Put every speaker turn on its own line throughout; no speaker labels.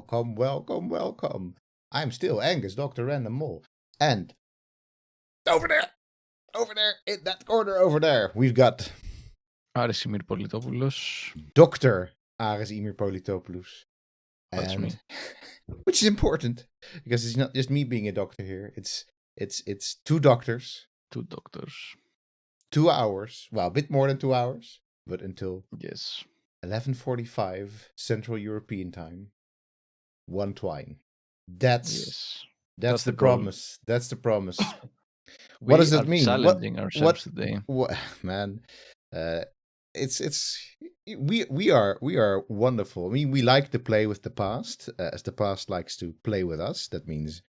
welcome, welcome, welcome. I'm still Angus, Dr. Random Mole. And over there, in that corner over there, we've got
Aris Ymir Politopoulos.
Dr. Aris Ymir Politopoulos.
That's me.
Which is important, because it's not just me being a doctor here. It's two doctors.
2 doctors.
2 hours. Well, a bit more than 2 hours, but until
Yes.
11:45 Central European time. 1 Twine. That's
the
the
goal.
promise. That's the promise.
We
What does
are
it mean?
challenging ourselves today.
What man? We are wonderful. I mean, we like to play with the past, as the past likes to play with us. That means,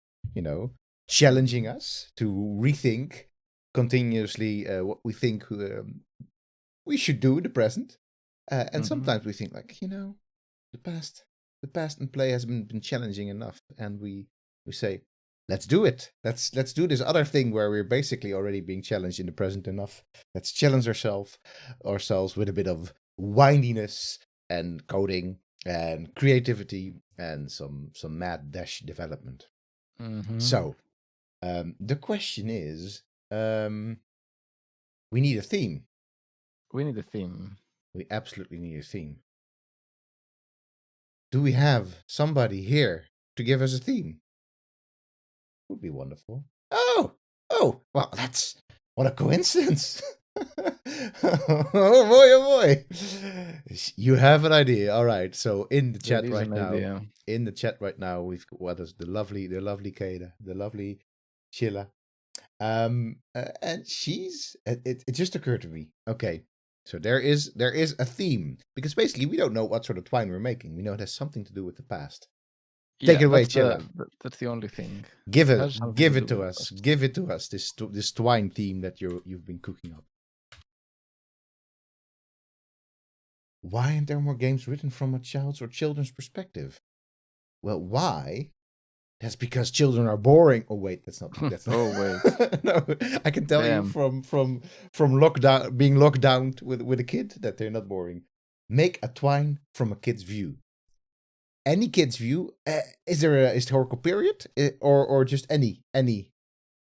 challenging us to rethink continuously what we think we should do in the present. And sometimes we think like, the past and play has been challenging enough, and we say, let's do it. Let's do this other thing where we're basically already being challenged in the present enough. Let's challenge ourselves with a bit of windiness and coding and creativity and some mad dash development. So the question is, we need a theme.
We need a theme.
We absolutely need a theme. Do we have somebody here to give us a theme? Would be wonderful. Oh, well, what a coincidence. Oh boy, oh boy. You have an idea. All right. So in the chat right now, we've got what is the lovely Keda, the lovely Chilla. And she's it just occurred to me. Okay. So there is a theme, because basically we don't know what sort of twine we're making. We know it has something to do with the past. Take it away, Chilla.
That's the only thing.
Give it to us. Give it to us. This twine theme that you've been cooking up. Why aren't there more games written from a child's or children's perspective? Well, why? That's because children are boring. Oh wait, that's not.
Oh wait.
No, I can tell you from lockdown, being locked down with a kid, that they're not boring. Make a twine from a kid's view. Any kid's view. Is there a historical period, or just any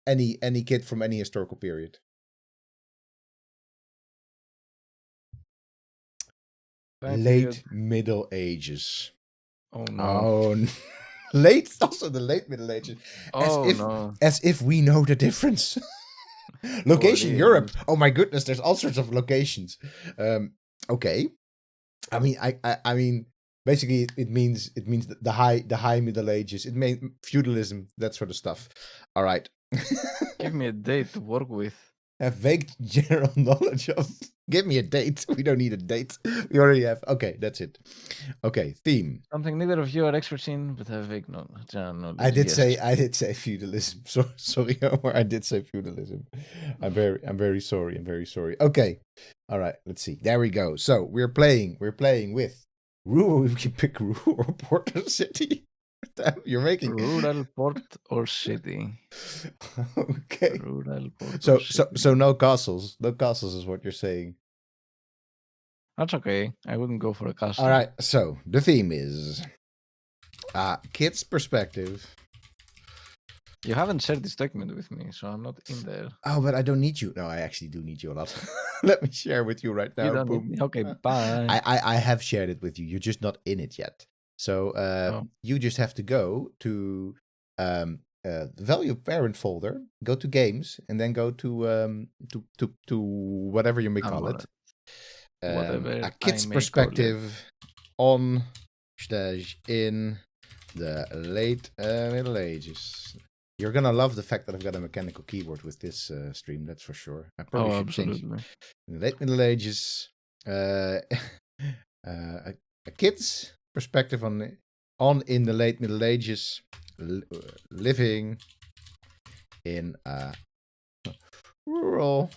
kid from any historical period? Late Middle Ages.
Oh no.
Late, also the late Middle Ages. As if we know the difference. Location Europe. Oh my goodness, there's all sorts of locations. Okay. I mean, basically it means the high Middle Ages. It means feudalism, that sort of stuff. All right.
Give me a date to work with.
Have vague general knowledge of. Give me a date. We don't need a date. We already have. Okay, that's it. Okay, theme.
Something neither of you are experts in, but have vague general knowledge.
I did say feudalism. Sorry, Omar. I did say feudalism. I'm very sorry. I'm very sorry. Okay. All right. Let's see. There we go. So we're playing with rural. We can pick rural or port or city. Damn, you're making
rural, port, or city.
Okay.
Rural, port,
so no castles. No castles is what you're saying.
That's okay. I wouldn't go for a castle.
All right. So the theme is kid's perspective.
You haven't shared this document with me, so I'm not in there.
Oh, but I don't need you. No, I actually do need you a lot. Let me share with you right now.
You don't need me. Okay, bye.
I have shared it with you. You're just not in it yet. So you just have to go to the value parent folder, go to games, and then go to whatever you may call it. A kid's perspective on in the late Middle Ages. You're gonna love the fact that I've got a mechanical keyboard with this stream. That's for sure. I probably should change. In the late Middle Ages, a kid's perspective on in the late Middle Ages, living in a rural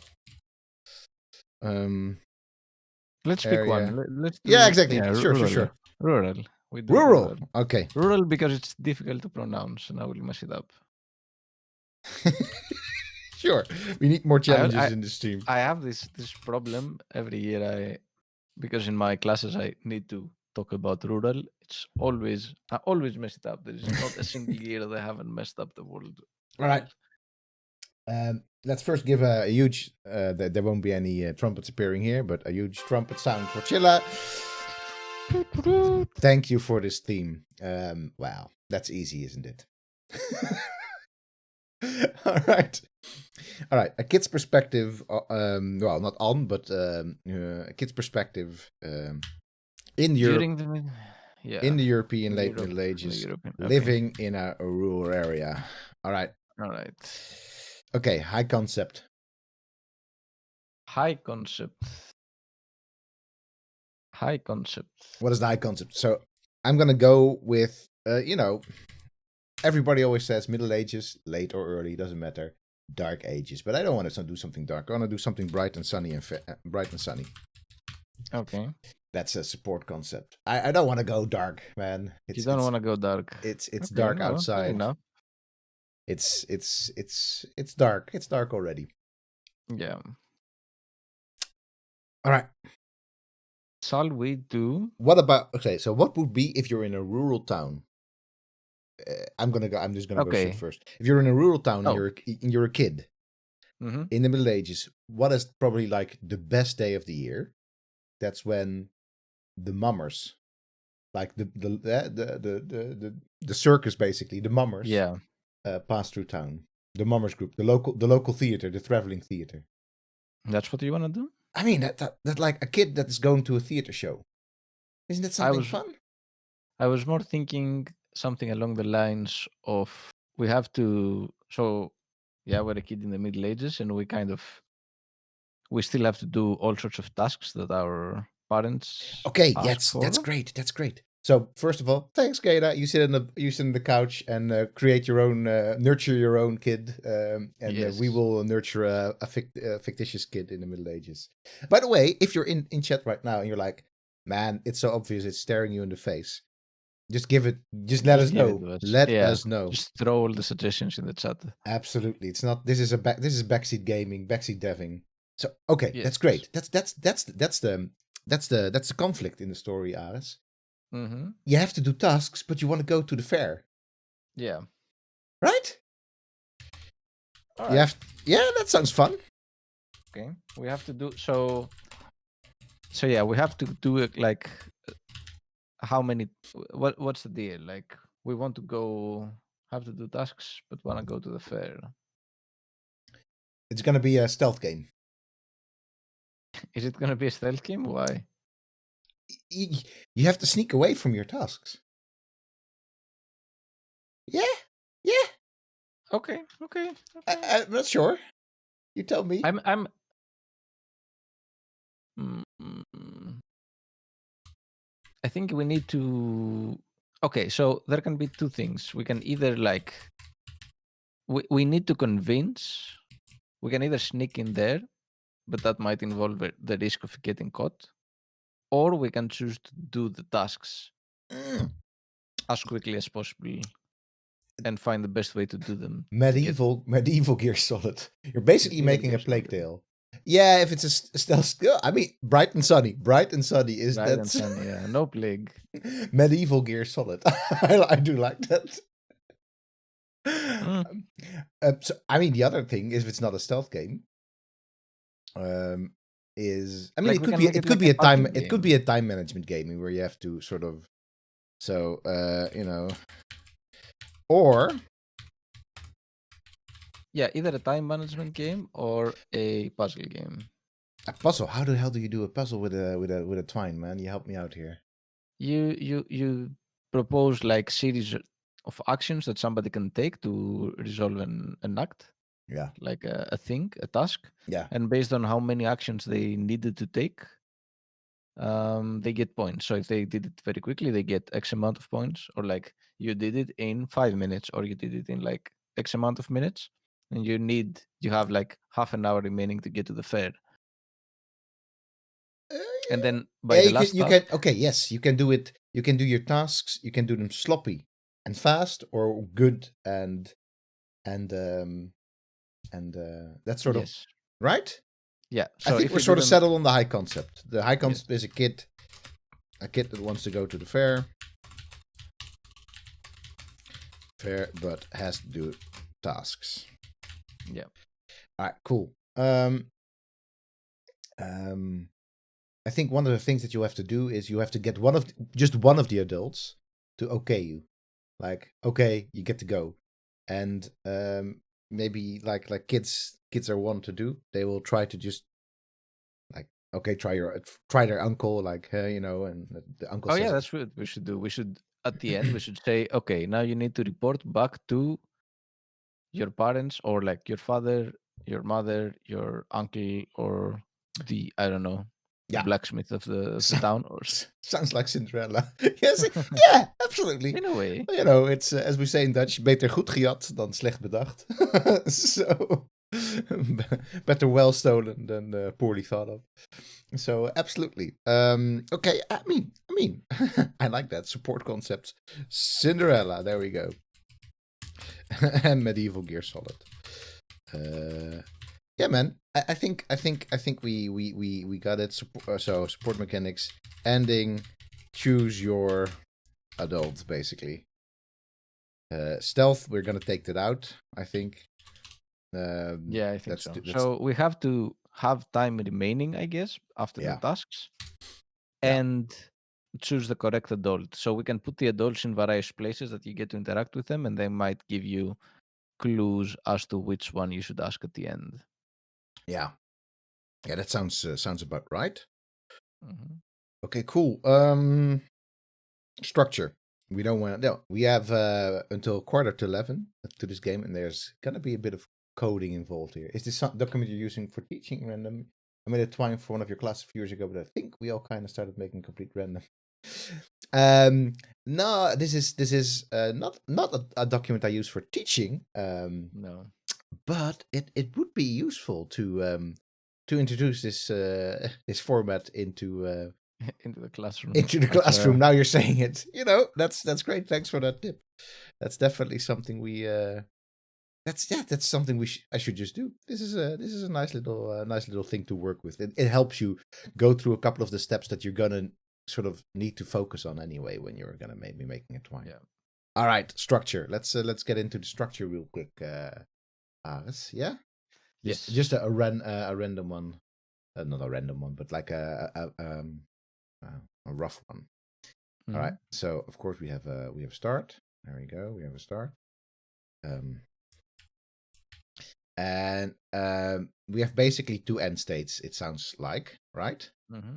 let's pick one. Let's
exactly. Yeah, sure.
Rural.
Rural. Okay.
Rural, because it's difficult to pronounce, and I will mess it up.
Sure. We need more challenges in the stream.
I have this problem every year. Because in my classes I need to talk about rural, I always mess it up. There is not a single year that I haven't messed up the world.
All right. Let's first give a huge. There won't be any trumpets appearing here, but a huge trumpet sound for Chilla. Thank you for this theme. Wow, that's easy, isn't it? All right. All right. A kid's perspective. Well, not on, but a kid's perspective in Europe,
During the
in the European
in
late
Europe,
Middle
in the
Ages,
European. Okay.
living in a rural area. All right.
All right.
Okay. High concept.
High concept. High concept.
What is the high concept? So I'm gonna go with everybody always says Middle Ages, late or early, doesn't matter. Dark Ages, but I don't want to do something dark. I want to do something bright and sunny bright and sunny.
Okay.
That's a support concept. I don't want to go dark, man.
You don't want to go dark.
It's
Okay,
dark
no, fair
outside.
enough.
It's dark. It's dark already.
Yeah.
All right.
Shall we do?
What about so what would be if you're in a rural town? I'm just gonna go shoot first. If you're in a rural town and you're a kid in the Middle Ages, what is probably like the best day of the year? That's when the mummers, like the circus, basically the mummers, pass through town. The mummers group, the local theater, the traveling theater.
That's what you want to do?
I mean, that like a kid that is going to a theater show. Isn't that something fun?
I was more thinking something along the lines of we have to. So, yeah, we're a kid in the Middle Ages, and we still have to do all sorts of tasks that our parents.
Okay, that's great. That's great. So first of all, thanks, Geda. You sit on the couch and create your own, nurture your own kid, and we will nurture a fictitious kid in the Middle Ages. By the way, if you're in chat right now and you're like, man, it's so obvious, it's staring you in the face. Just let us know. Let us know.
Just throw all the suggestions in the chat.
Absolutely, it's not. This is backseat gaming, backseat deving. So okay, that's great. That's the conflict in the story, Ares.
Mm-hmm.
You have to do tasks, but you want to go to the fair.
Yeah.
Right?
All right.
Yeah, that sounds fun.
Okay. We have to do so yeah, we have to do it like how many what's the deal? Like we want to have to do tasks, but want to go to the fair.
It's gonna be a stealth game.
Is it gonna be a stealth game? Why?
You have to sneak away from your tasks. Yeah.
Okay.
I'm not sure. You tell me.
I think we need to. Okay, so there can be two things. We can either like we need to convince. We can either sneak in there, but that might involve the risk of getting caught, or we can choose to do the tasks as quickly as possible and find the best way to do them.
Medieval Gear Solid. You're basically making a Plague Tale. Yeah, if it's a stealth skill. I mean, bright and sunny. Bright and sunny is that.
Bright and sunny, yeah. No plague.
Medieval Gear Solid. I do like that. So, I mean, the other thing is, if it's not a stealth game, is I mean, like it could be a time management game where you have to sort of, or
yeah, either a time management game or a puzzle game.
A puzzle? How the hell do you do a puzzle with a twine, man? You help me out here.
You propose like series of actions that somebody can take to resolve an act.
Yeah.
Like a thing, a task.
Yeah.
And based on how many actions they needed to take, they get points. So if they did it very quickly, they get X amount of points. Or like you did it in 5 minutes, or you did it in like X amount of minutes, and you have like half an hour remaining to get to the fair. And then by the last task,
you can do it. You can do your tasks. You can do them sloppy and fast, or good and that sort of right.
Yeah,
so I think we're sort of settled on the high concept. The high concept is a kid A kid that wants to go to the fair. Fair, but has to do tasks.
Yeah.
All right, cool. I think one of the things that you have to do is you have to get just one of the adults to okay you, like okay, you get to go, and maybe like kids are one to do. They will try to just like okay, try their uncle, like you know, and the uncle
Oh yeah,
says
that's what we should do. We should at the end we should say, okay, now you need to report back to your parents or like your father, your mother, your uncle, or the I don't know, the
yeah,
blacksmith of the town, or
sounds like Cinderella. Yes, yeah, absolutely.
in a way.
You know, it's as we say in Dutch, beter goed gejat dan slecht bedacht. So better well stolen than poorly thought of. So absolutely. Okay, I mean, I like that support concept. Cinderella, there we go. And medieval Gear Solid. Yeah, man. I think we got it. So support mechanics, ending, choose your adult, basically. Stealth, we're gonna take that out, I think.
Yeah, I think
That's
so.
that's
So we have to have time remaining, I guess, after the
yeah,
tasks,
yeah,
and choose the correct adult. So we can put the adults in various places that you get to interact with them, and they might give you clues as to which one you should ask at the end.
yeah, yeah. That sounds about right.
Hmm.
Okay, cool. Structure. We don't want to. No, we have until 11:15 to this game, and there's gonna be a bit of coding involved here. Is this some document you're using for teaching random? I made a Twine for one of your classes a few years ago, but I think we all kind of started making complete random. No, this is not a document I use for teaching.
No,
But it would be useful to introduce this this format
into the classroom.
into the
It's
classroom. Now you're saying it. You know, that's great. Thanks for that tip. That's definitely something we that's something I should just do. This is a nice little thing to work with. It helps you go through a couple of the steps that you're gonna sort of need to focus on anyway when you're gonna maybe making a twine.
yeah.
All right, structure. Let's get into the structure real quick. Yeah,
Yes.
just a random one, not a random one, but like a rough one. All right. So of course we have a start. There we go. We have a start. And we have basically two end states. It sounds like, right?
Mm-hmm.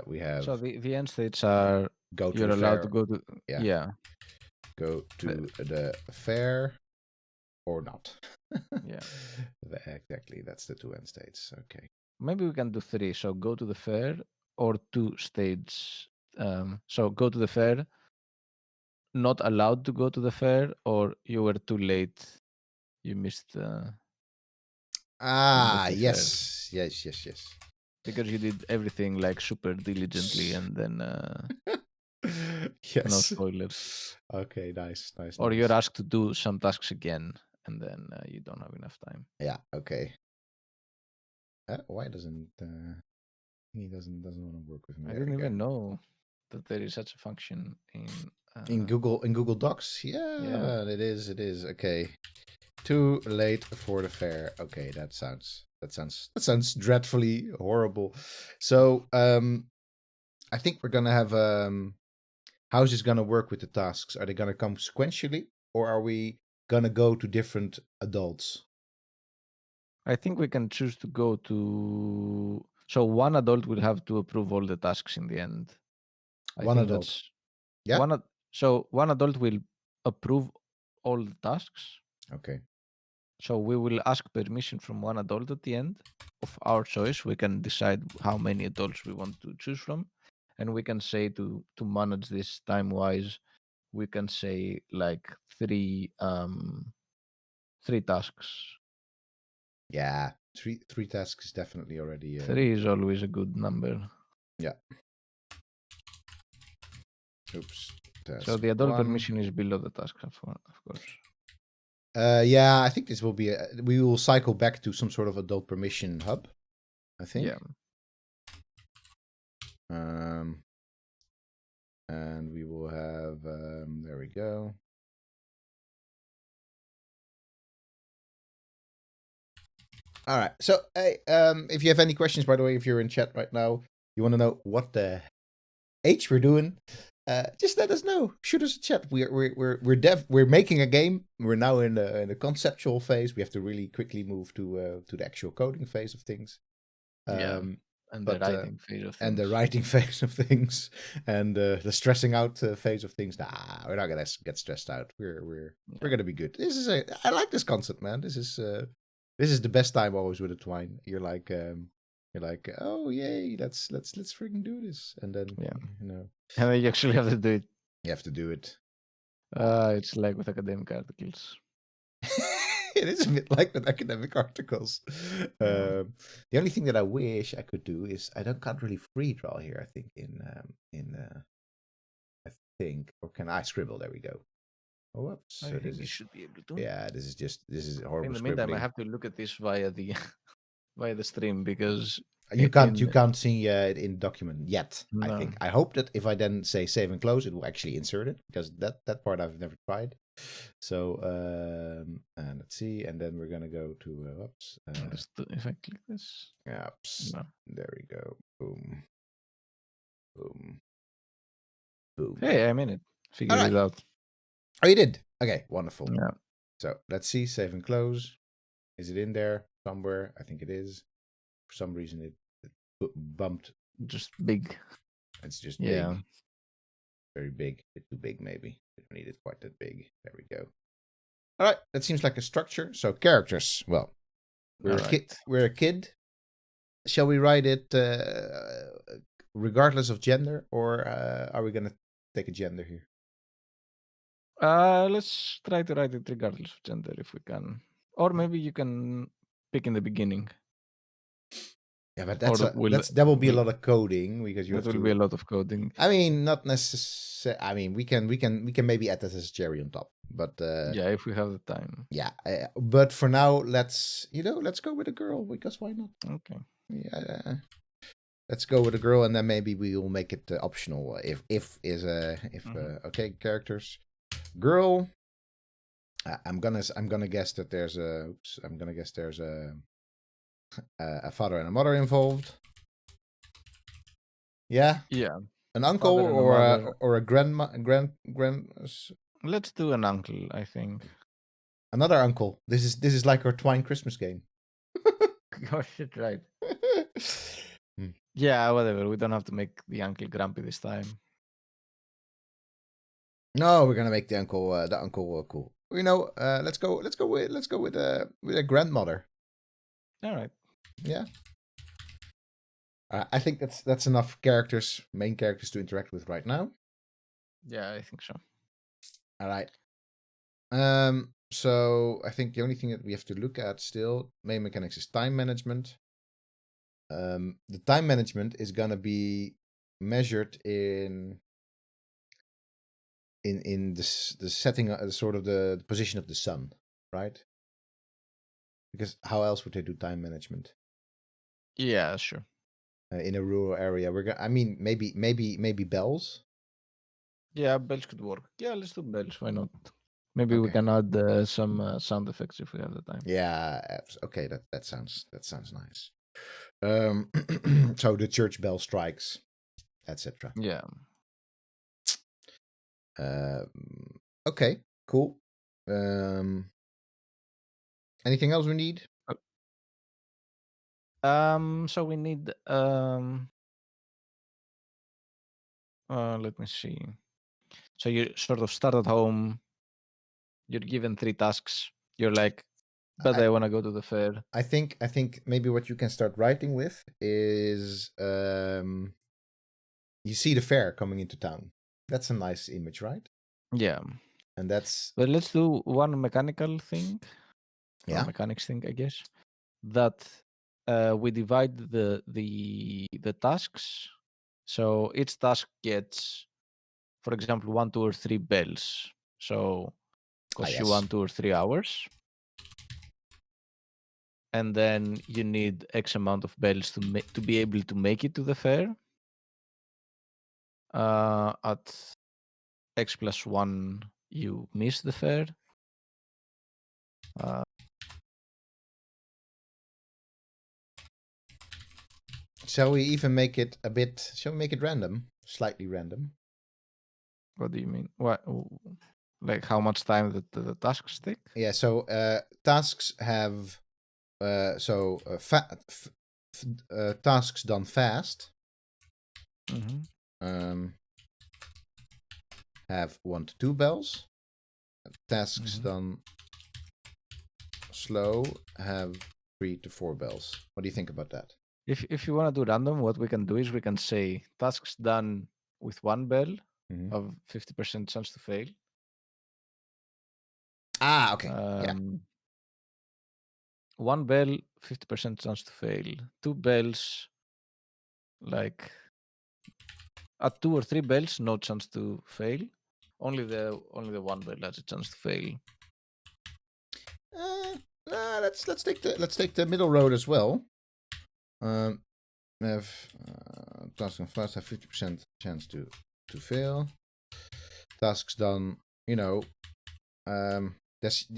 We have
So the end states are
go to
you're
the
allowed to
fair.
go to
Yeah. Go to the fair or not.
yeah.
Exactly. That's the two end states. Okay.
Maybe we can do three. So go to the fair or two states. So go to the fair, not allowed to go to the fair, or you were too late. You missed
Ah,
the fair
yes.
because you did everything like super diligently, and then no
Yes.
spoilers.
Okay, nice.
Or you're asked to do some tasks again, and then you don't have enough time.
Yeah, okay. Why doesn't he doesn't want to work with me?
I
There we
didn't
go.
even know that there is such a function in
In Google Docs?
yeah.
Yeah, it is. Okay. Too late for the fair. Okay, that sounds dreadfully horrible. So, I think we're gonna have how is this gonna work with the tasks? Are they gonna come sequentially, or are we gonna go to different adults?
I think we can choose to go to. So one adult will have to approve all the tasks in the end. I
One
think
adult.
that's
Yeah.
So one adult will approve all the tasks.
Okay.
So we will ask permission from one adult at the end of our choice. We can decide how many adults we want to choose from, and we can say to manage this time wise. We can say like three tasks.
Yeah. Three tasks is definitely already.
Three is always a good number.
Yeah. Oops.
So
Task
the adult
1.
permission is below the task, of course.
Yeah, I think this will be. We will cycle back to some sort of adult permission hub. I think.
Yeah.
And we will have, there we go. All right. So, hey, if you have any questions, by the way, if you're in chat right now, you want to know what the H we're doing, just let us know. Shoot us a chat. We're making a game. We're now in the conceptual phase. We have to really quickly move to the actual coding phase of things.
Yeah, and the
But
writing phase of
and the
things.
writing phase of things, and the stressing out phase of things. Nah, we're not gonna get stressed out. We're
Yeah.
gonna be good. I like this concept, man. This is the best time always with a Twine. You're like oh yay, let's freaking do this, and then
Yeah.
you know
And then you actually have to do it.
you have to do it.
It's like with academic articles.
It is a bit like with academic articles.
Yeah.
The only thing that I wish I could do is can't really free draw here. I think I think, or can I scribble? There we go. Oh, whoops.
I
So
think
this
you
is
should be able to.
yeah. This is
In
horrible
the meantime, I
scribbling.
have to look at this via the via the stream because
You
in
can't see it in document yet. I
no,
think I hope that if I then say save and close, it will actually insert it because that part I've never tried. So and let's see, and then we're gonna go to whoops.
if I click this,
Oops.
no.
There we go. Boom. Boom. Boom.
Hey, I'm in it.
All
Figured
right.
it out.
Oh, you did. Okay, wonderful.
Yeah.
So let's see. Save and close. Is it in there somewhere? I think it is. For some reason, it bumped.
Just big.
It's just
Yeah.
big. Very big. A bit too big, maybe. We don't need it quite that big. There we go. All right. That seems like a structure. So characters. Well, we're a kid. We're a kid. Shall we write it regardless of gender, or are we gonna take a gender here?
Let's try to write it regardless of gender if we can. Or maybe you can pick in the beginning.
Yeah, but
Or
that will be a lot of coding because you
that
have
will
to.
be a lot of coding.
I mean, not necessarily. I mean, we can maybe add that as a cherry on top, but
Yeah, if we have the time.
yeah. But for now, let's go with a girl because why not?
Okay.
Yeah, let's go with a girl, and then maybe we will make it optional if is if okay characters girl. I'm gonna guess that there's a. Oops, I'm gonna guess there's a father and a mother involved. Yeah.
Yeah.
An uncle
Father and a
or
mother.
a grandma
Let's do an uncle, I think.
another uncle. This is like our Twine Christmas game.
Oh shit, right.
Hmm.
Yeah, whatever. We don't have to make the uncle grumpy this time.
No, we're gonna make the uncle cool. You know, let's go with a grandmother.
All right.
Yeah. I think that's enough characters, main characters to interact with right now.
Yeah, I think so.
All right. So I think the only thing that we have to look at still main mechanics is time management. The time management is gonna be measured in the setting, sort of the position of the sun, right? Because how else would they do time management
Yeah, sure.
in a rural area? I mean, maybe bells.
Yeah, bells could work. Yeah, let's do bells. Why not? Maybe we
Okay.
can add some sound effects if we have the time.
Yeah. Okay. That sounds nice. So the church bell strikes, etc.
Yeah.
Okay. Cool. Anything else we need?
So we need let me see. So you sort of start at home, you're given 3 tasks. You're like, but
I
I want to go to the fair.
I think maybe what you can start writing with is you see the fair coming into town. That's a nice image, right?
Yeah.
And that's
But let's do one mechanical thing or
yeah.
mechanics thing, I guess. That we divide the tasks. So each task gets, for example, 1, 2, or 3 bells. So
Ah,
costs you
yes.
1, 2, or 3 hours. And then you need X amount of bells to be able to make it to the fair. at x+1 you miss the fair.
Shall we even make it a bit? Shall we make it random? Slightly random.
What do you mean? What? Like how much time the tasks take?
Yeah. So tasks have tasks done fast. Have 1 to 2 bells. Tasks done slow have 3 to 4 bells. What do you think about that?
If you want to do random, what we can do is we can say tasks done with 1 bell of 50% chance to fail.
Ah, okay. Yeah.
1 bell, 50% chance to fail. 2 bells, like at 2 or 3 bells, no chance to fail. Only the 1 bell has a chance to fail.
Let's take the middle road as well. Have tasks on fast have 50% chance to fail. Tasks done, you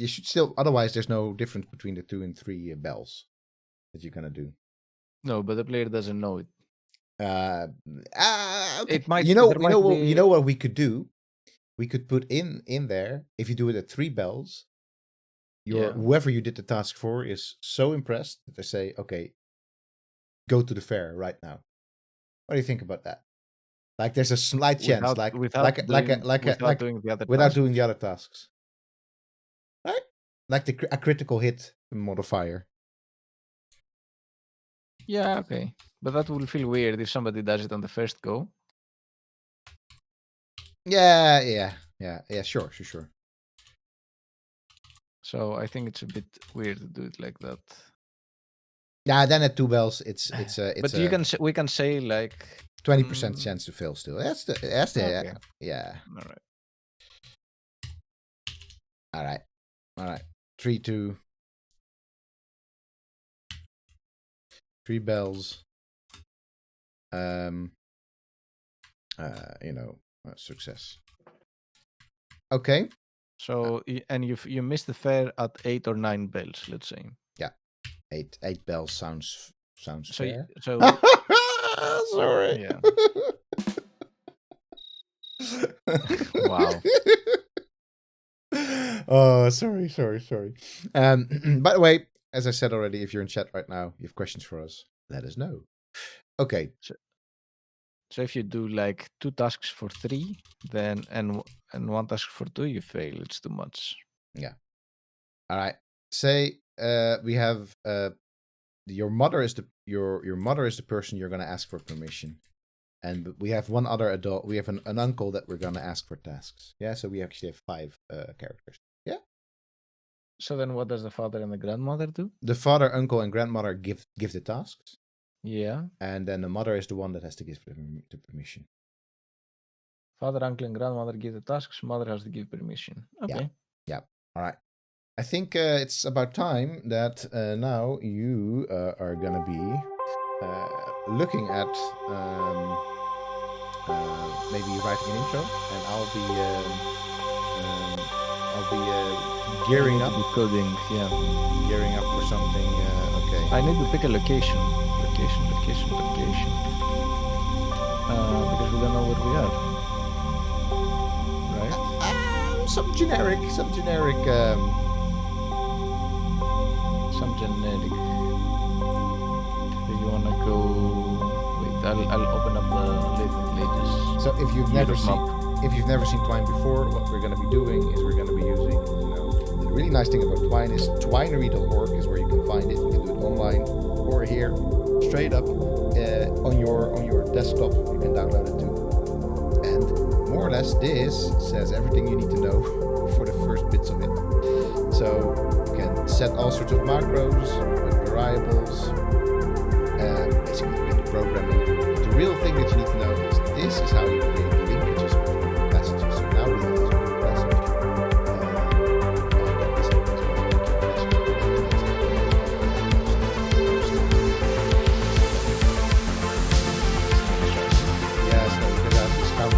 should still, otherwise there's no difference between the 2 and 3 bells that you're gonna do.
No, but the player doesn't know it.
Okay.
It might,
you know what we could do? We could put in there, if you do it at 3 bells, whoever you did the task for is so impressed that they say, okay, go to the fair right now. What do you think about that? Like there's a slight chance, without doing the other tasks, right? Like a critical hit modifier.
Yeah, okay, but that will feel weird if somebody does it on the first go.
Yeah. Sure.
So I think it's a bit weird to do it like that.
Yeah, then at 2 bells, it's
but we can say like
20% chance to fail still. That's the
okay.
Yeah.
All
right. 3 bells. Success. Okay.
So and you missed the fair at 8 or 9 bells, let's say.
Yeah, 8 bells sounds fair.
So
sorry.
Yeah. Wow.
Oh, sorry. By the way, as I said already, if you're in chat right now, you have questions for us, let us know. Okay.
So if you do like 2 tasks for 3, then and 1 task for 2, you fail. It's too much.
Yeah. All right. Say we have your mother is the person you're gonna ask for permission, and we have one other adult. We have an uncle that we're gonna ask for tasks. Yeah. So we actually have 5 characters. Yeah.
So then, what does the father and the grandmother do?
The father, uncle, and grandmother give the tasks.
Yeah.
And then the mother is the one that has to give the permission.
Father, uncle, and grandmother give the tasks. Mother has to give permission. Okay.
Yeah. All right. I think it's about time that now you are gonna be looking at maybe writing an intro, and I'll be gearing up.
Coding. Yeah.
Gearing up for something. Okay.
I need to pick a location. Because we don't know where we are. Right?
Some generic.
Some generic. Do you wanna go? Wait, I'll open up the pages.
So if you've never seen Twine before, what we're gonna be doing is we're gonna be using, the really nice thing about Twine is twinery.org is where you can find it. You can do it online or here, straight up on your desktop. You can download it too. And more or less, this says everything you need to know for the first bits of it. So you can set all sorts of macros with variables. Basically, you can do programming. But the real thing that you need to know is this is how you create linkages between messages. So now we have this message. Yeah, so we can have this count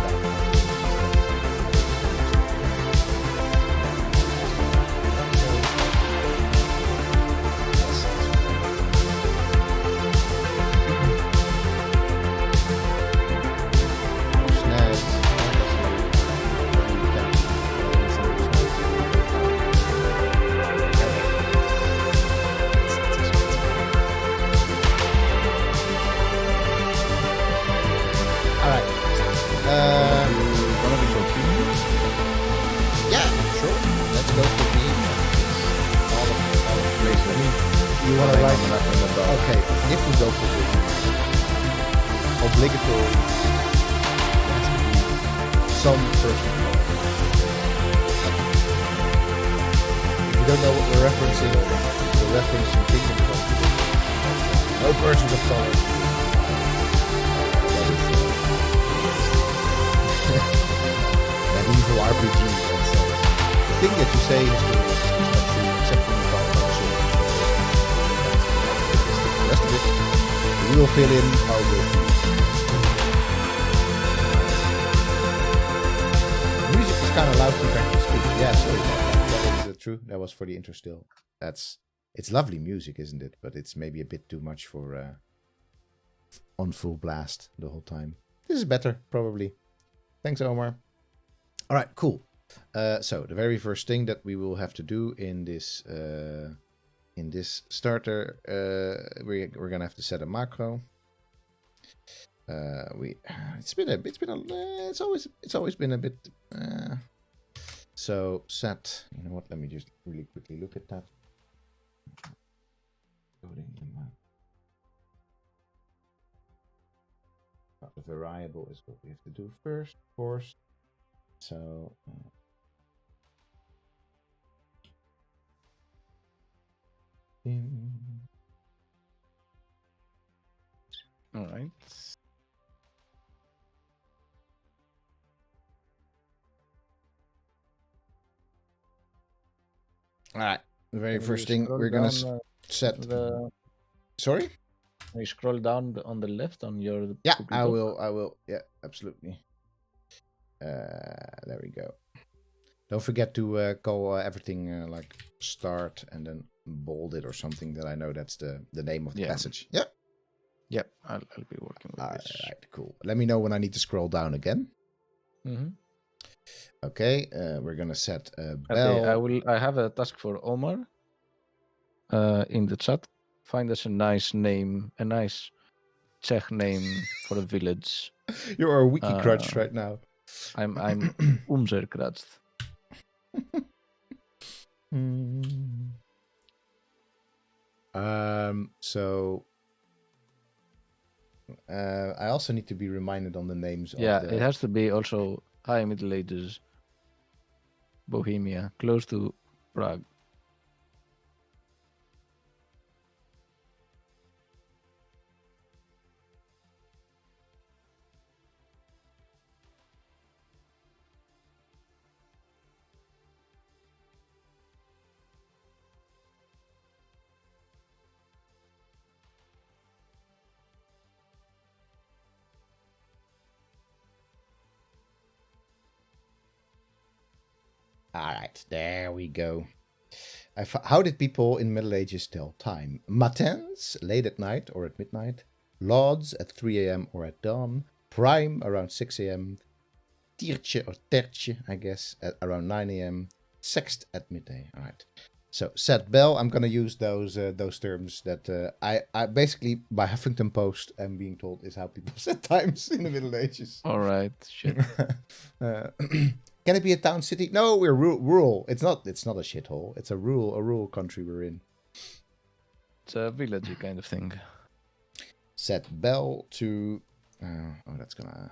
go for the all of places.
You want to
Going
write?
on the left and the bottom.
Okay, if we go for the obligatory, there has to be some personal color. If you don't know what we're referencing Kingdom Come. No persons of color. That is medieval RPG. That's the thing that you say is not true, except when you talk about souls. The rest of it, we will fill in how we The music is kind of loud compared to speech. Yeah, sorry about that. That is true. That was for the intro still. It's lovely music, isn't it? But it's maybe a bit too much for on full blast the whole time. This is better, probably. Thanks, Omar. All right, cool. So the very first thing that we will have to do in this starter, we're gonna have to set a macro. It's always been a bit. So set. You know what? Let me just really quickly look at that. The variable is what we have to do first, of course. So.
All right.
All right. The very
Can
first
you
thing
scroll
we're gonna
down,
set. Sorry?
Can you scroll down on the left on your
Yeah,
Google
I
Doc?
will. Yeah, absolutely. There we go. Don't forget to call everything like start and then bold it or something. That I know that's the name of the passage. Yeah.
Yep, I'll be working with this.
All right, cool. Let me know when I need to scroll down again.
Mm-hmm.
Okay, we're gonna set a bell.
Okay, I have a task for Omar. In the chat, find us a nice name, a nice Czech name for a village.
You're a wiki crutch right now.
I'm Umzerkratz.
So I also need to be reminded on the names.
Yeah,
of
it has to be also High Middle Ages, Bohemia, close to Prague.
All right, there we go. How did people in Middle Ages tell time? Matins, late at night or at midnight. Lauds, at 3 a.m. or at dawn. Prime, around 6 a.m. Tiertje or tertje, I guess, at around 9 a.m. Sext at midday. All right. So set bell. I'm gonna use those terms that I basically by Huffington Post I'm being told is how people set times in the Middle Ages.
All right, shit.
Can it be a town city? No, we're rural. It's not a shithole. It's a rural country we're in.
It's a villagey kind of thing.
Set bell to that's gonna,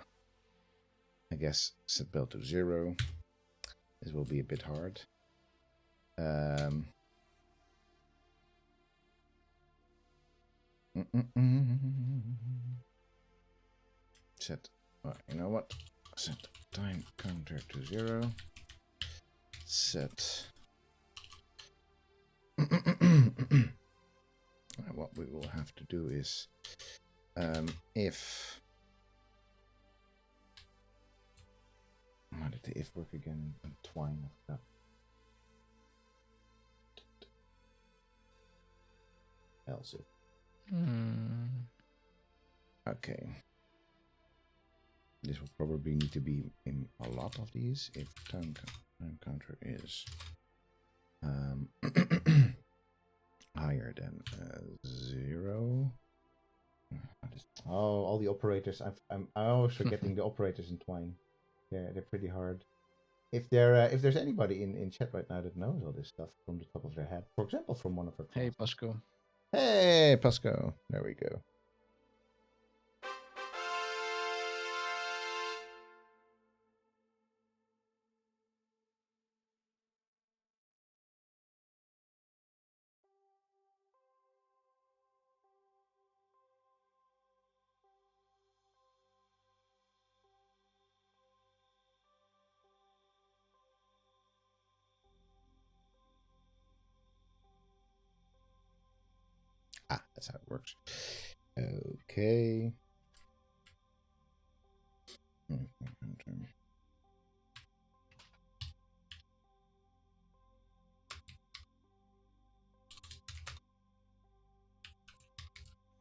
I guess, set bell to 0. This will be a bit hard. Set, you know what? Set time counter to 0. Set. What we will have to do is, if. How did the if work again in Twine? Else if. Okay. This will probably need to be in a lot of these. If time counter is higher than 0. Oh, all the operators. I'm always forgetting the operators in Twine. Yeah, they're pretty hard. if there's anybody in chat right now that knows all this stuff from the top of their head, for example, from one of our
Hey,
classes.
Pasco.
Hey, Pasco. There we go. Ah, that's how it works. Okay.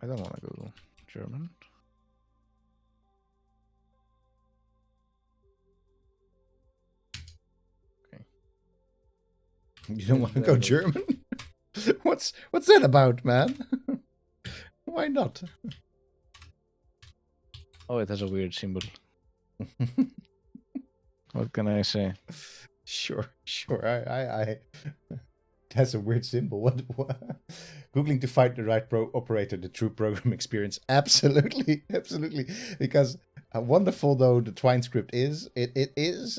I don't want to go German. Okay.
You don't want to
Very
go
good.
German? What's that about, man? Why not?
Oh, it has a weird symbol. What can I say?
Sure. I that's a weird symbol. What? Googling to find the right operator, the true program experience. Absolutely, absolutely. Because wonderful though the Twine script is, it is,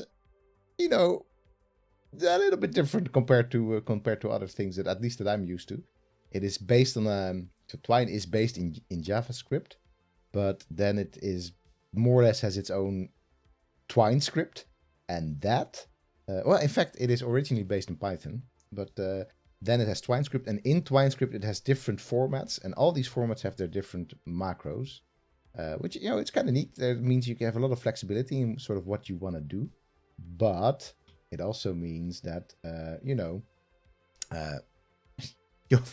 you know, a little bit different compared to other things that at least that I'm used to. It is based on so Twine is based in JavaScript, but then it is more or less has its own Twine script, and that well, in fact, it is originally based in Python, but then it has Twine script, and in Twine script it has different formats, and all these formats have their different macros, which it's kind of neat. That means you can have a lot of flexibility in sort of what you want to do, but it also means that uh,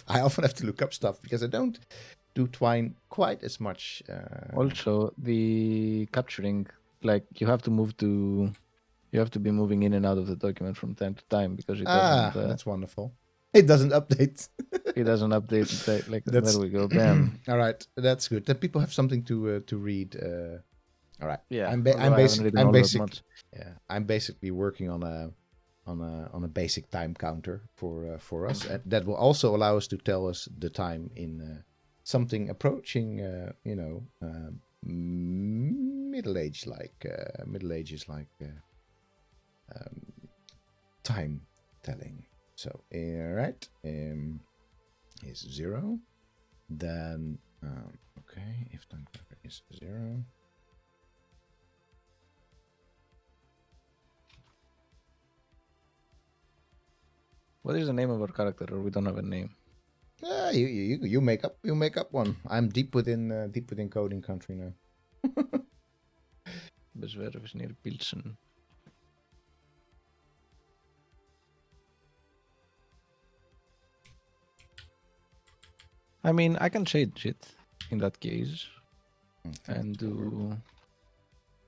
I often have to look up stuff because I don't do Twine quite as much.
Also, the capturing, like you have to be moving in and out of the document from time to time because it doesn't
That's wonderful. It doesn't update.
update. Like
That's
there we go, bam.
all right. That's good. That people have something to read. All right.
Yeah,
I'm
although I haven't written all that much.
Yeah. I'm basically working on a basic time counter for us. And that will also allow us to tell us the time in something approaching middle ages like time telling. So right is 0. Then okay, if time counter is 0.
What is the name of our character, or we don't have a name?
You make up one. I'm deep within coding country now.
Bezwerf is near Pilsen. I mean, I can change it in that case,
Okay.
and do.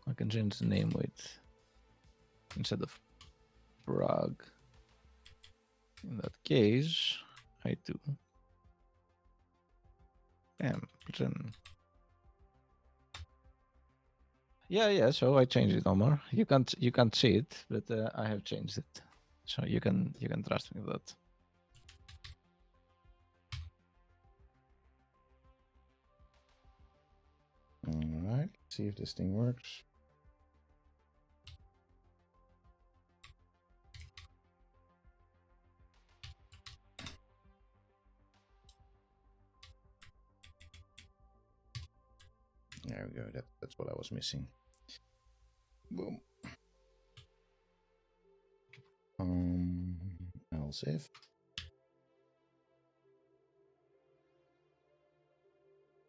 I can change the name with instead of Prague. In that case, I do. Pilsen. Yeah. So I changed it, Omar. You can't see it, but I have changed it. So you can trust me with that.
All right. See if this thing works. There we go. That's what I was missing. Boom. Else if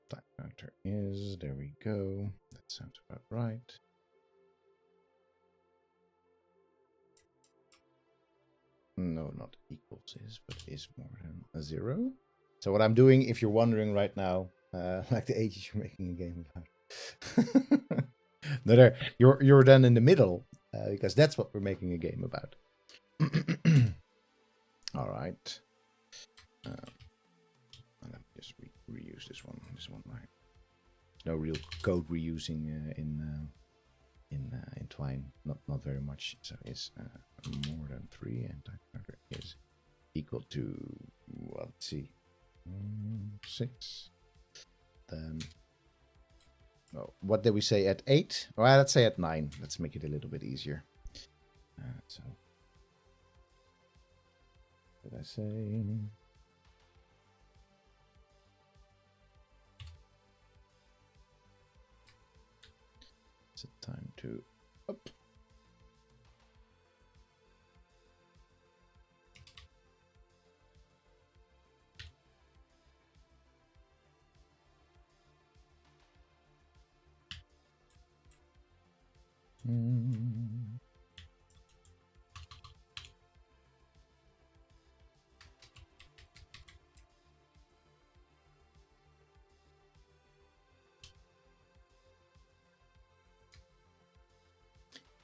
time counter is, there we go. That sounds about right. No, not equals is, but is more than a 0. So what I'm doing, if you're wondering right now, like the ages you're making a game about. No, there, you're then in the middle, because that's what we're making a game about. All right. Let me just reuse this one. This one, right? No real code reusing in in Twine. Not very much. So it's more than 3, and time counter is equal to, well, let's see, 6. Then, oh, what did we say at 8? Well, let's say at 9. Let's make it a little bit easier. So, what did I say? Set time to up.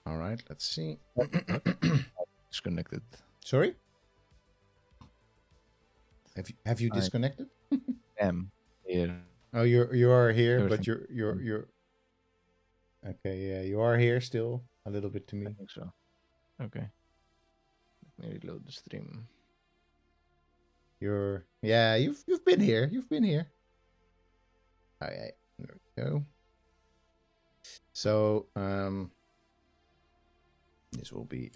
All right, let's see.
Disconnected.
Sorry? Have you disconnected?
Am here.
Oh, you are here,
Everything.
but you're okay. Yeah, you are here still a little bit to
I
me.
think so. Okay. Let me reload the stream.
You've been here. You've been here. All right, there we go. So this will be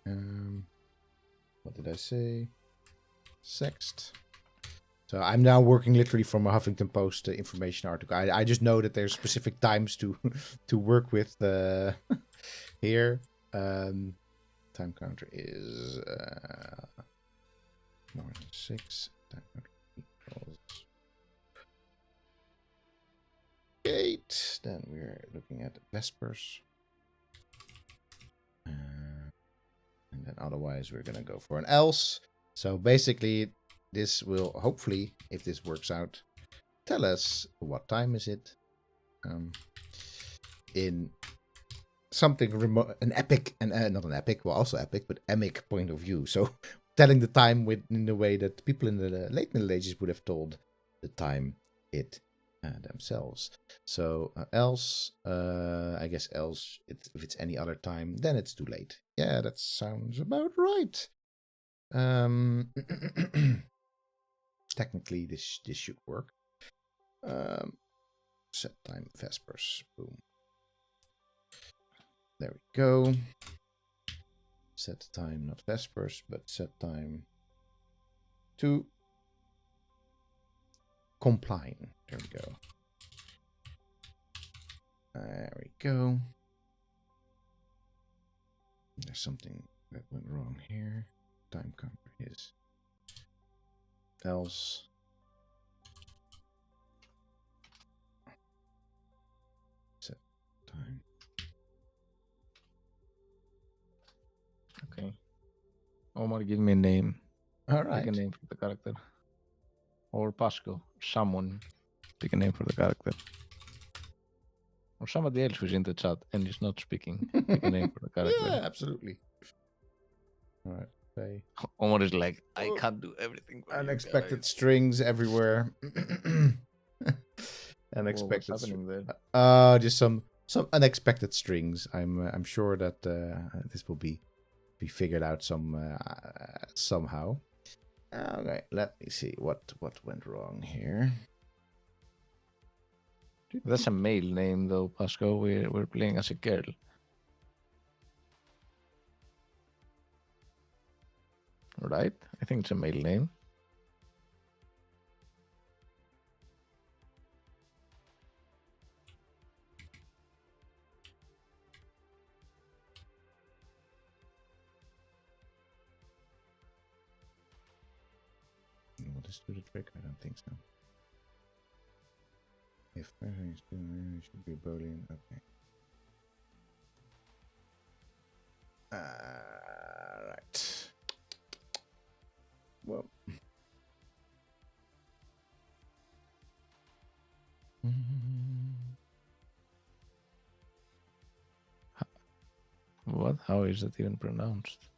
what did I say? Sext. So I'm now working literally from a Huffington Post information article. I just know that there's specific times to to work with here. Time counter is more than 6. Time counter equals 8. Then we're looking at Vespers. And then otherwise we're gonna go for an else. So basically this will hopefully, if this works out, tell us what time is it. In something remote, an epic, and not an epic, well also epic, but emic point of view. So telling the time in the way that people in the late Middle Ages would have told the time it themselves. So else, I guess else, if it's any other time, then it's too late. Yeah, that sounds about right. Technically, this should work. Set time Vespers. Boom. There we go. Set time, not Vespers, but set time to Compline. There we go. There we go. There's something that went wrong here. Time counter is else. Set time.
Okay. Omar, give me a name.
All
Pick a
right.
name for the character. Or Pasco. Someone. Pick a name for the character. Or somebody else who's in the chat and is not speaking. Pick a name for the character.
Yeah, absolutely. All right. Say
Omar is like, I can't do everything for
unexpected
you guys.
strings everywhere.
Whoa, what's
Unexpected.
happening there?
Just some unexpected strings. I'm sure that this will be figured out somehow. Okay, let me see what went wrong here.
That's a male name though, Pasco. We're playing as a girl. Right? I think it's a male name.
Will this do the trick? I don't think so. If everything is doing, it should be a Boolean. Okay. Right. Well.
What? How is it even pronounced?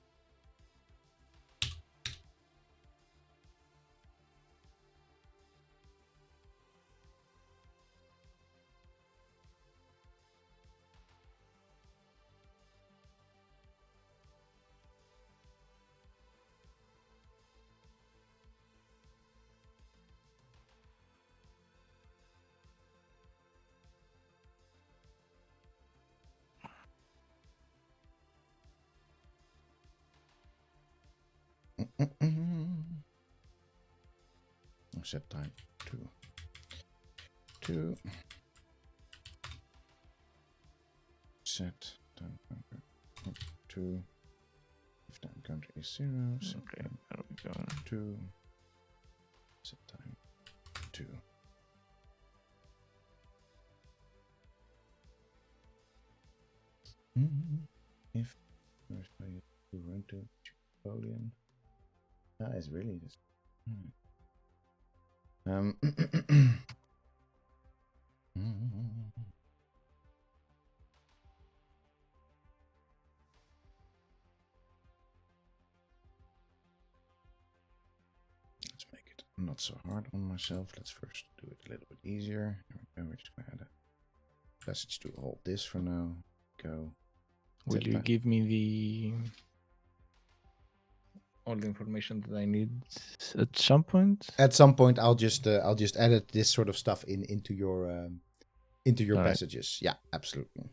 Set time 2. Set time country 2. If time country is 0. Set
Okay,
time
there we go.
2. Set time 2. If first I run to Napoleon. That is really this. Let's make it not so hard on myself. Let's first do it a little bit easier. There we go. We're just gonna add a message to hold this for now. Go.
Will you give me all the information that I need at some point?
At some point, I'll just edit this sort of stuff into your messages. Yeah, absolutely.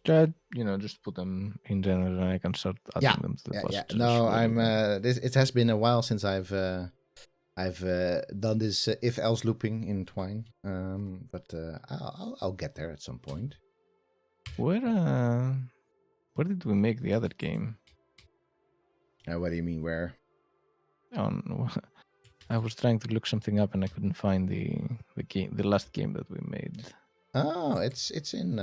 Just put them in general, and I can start adding them to the post.
Yeah. No, I'm. It has been a while since I've done this if else looping in Twine. But I'll get there at some point.
Where did we make the other game?
What do you mean where?
I was trying to look something up and I couldn't find the last game that we made.
Oh, it's in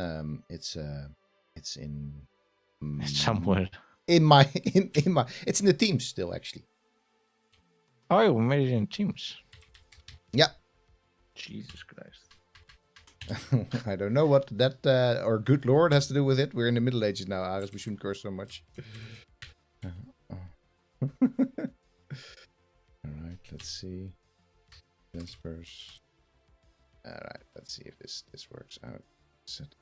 Somewhere.
in my it's in the Teams still actually.
Oh, we made it in Teams.
Yeah.
Jesus Christ.
I don't know what that or good lord has to do with it. We're in the Middle Ages now, Aris. We shouldn't curse so much. Alright, let's see. Disperse. Alright, let's see if this works out. Set.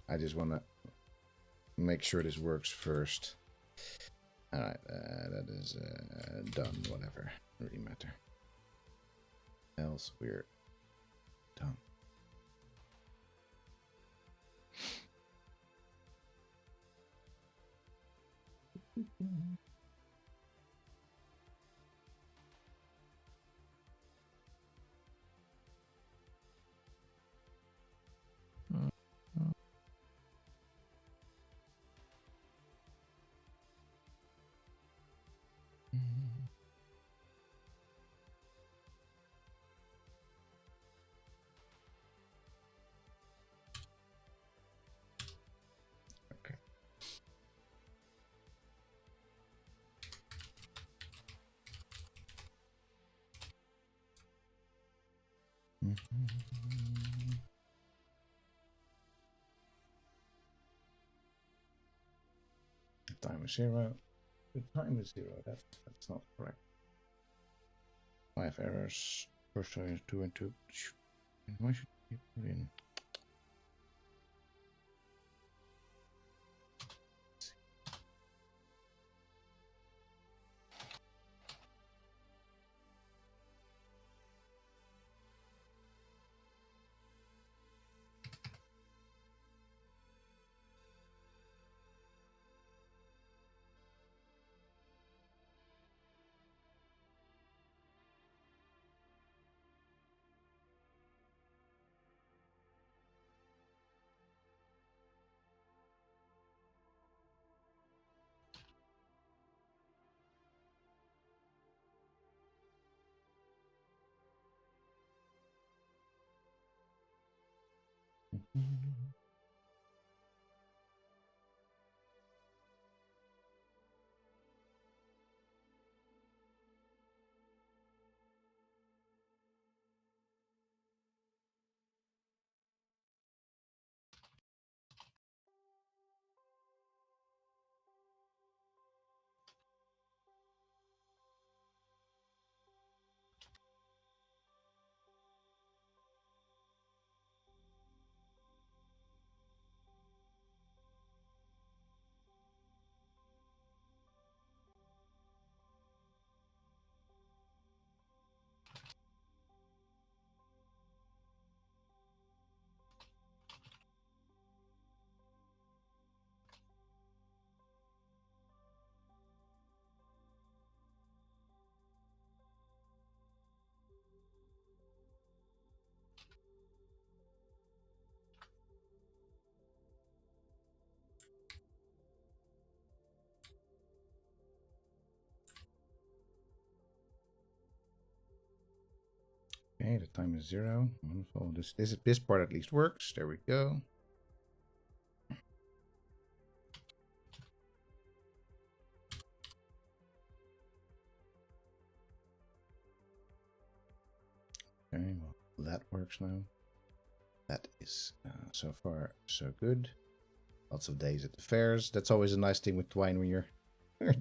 I just want to make sure this works first. Alright, that is done, whatever. Doesn't really matter. Else we're done. Okay. The time is 0. The time is 0. That's not correct. 5 errors. First try is 2 and 2. Why should you put in? Okay, the time is 0. Wonderful. This part at least works. There we go. Okay, well, that works now. That is so far so good. Lots of days at the fairs. That's always a nice thing with Twine when you're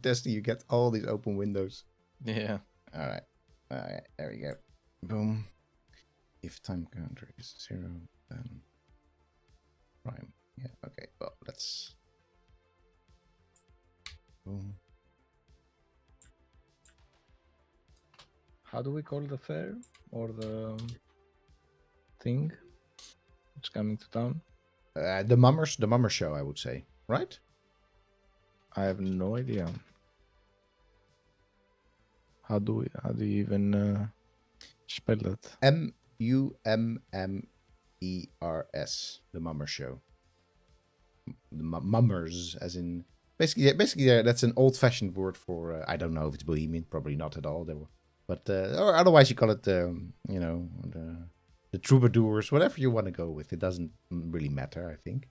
testing. You get all these open windows.
Yeah.
All right. There we go. Boom. If time counter is 0, then prime. Yeah. Okay. Well, let's. Boom.
How do we call the fair or the thing? It's coming to town.
The Mummer show, I would say, right?
I have no idea. How do you even spell that?
Mummers, the Mummer show. The mummers, as in basically, that's an old-fashioned word for I don't know if it's Bohemian, probably not at all. But or otherwise you call it the troubadours, whatever you want to go with. It doesn't really matter, I think.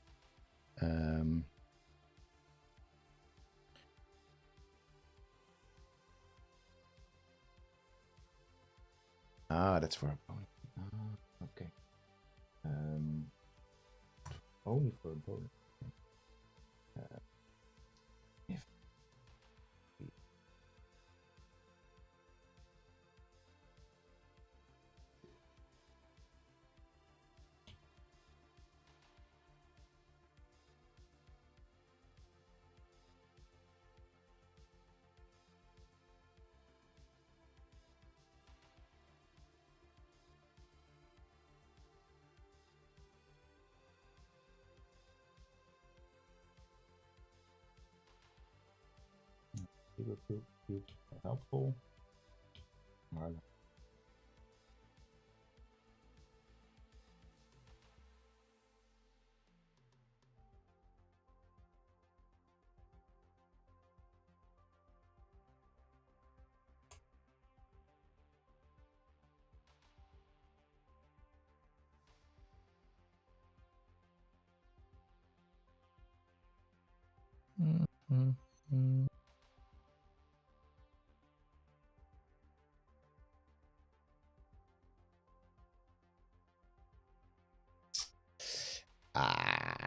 That's for a bonus. Okay. Only for a bonus. If it would be helpful. Marla.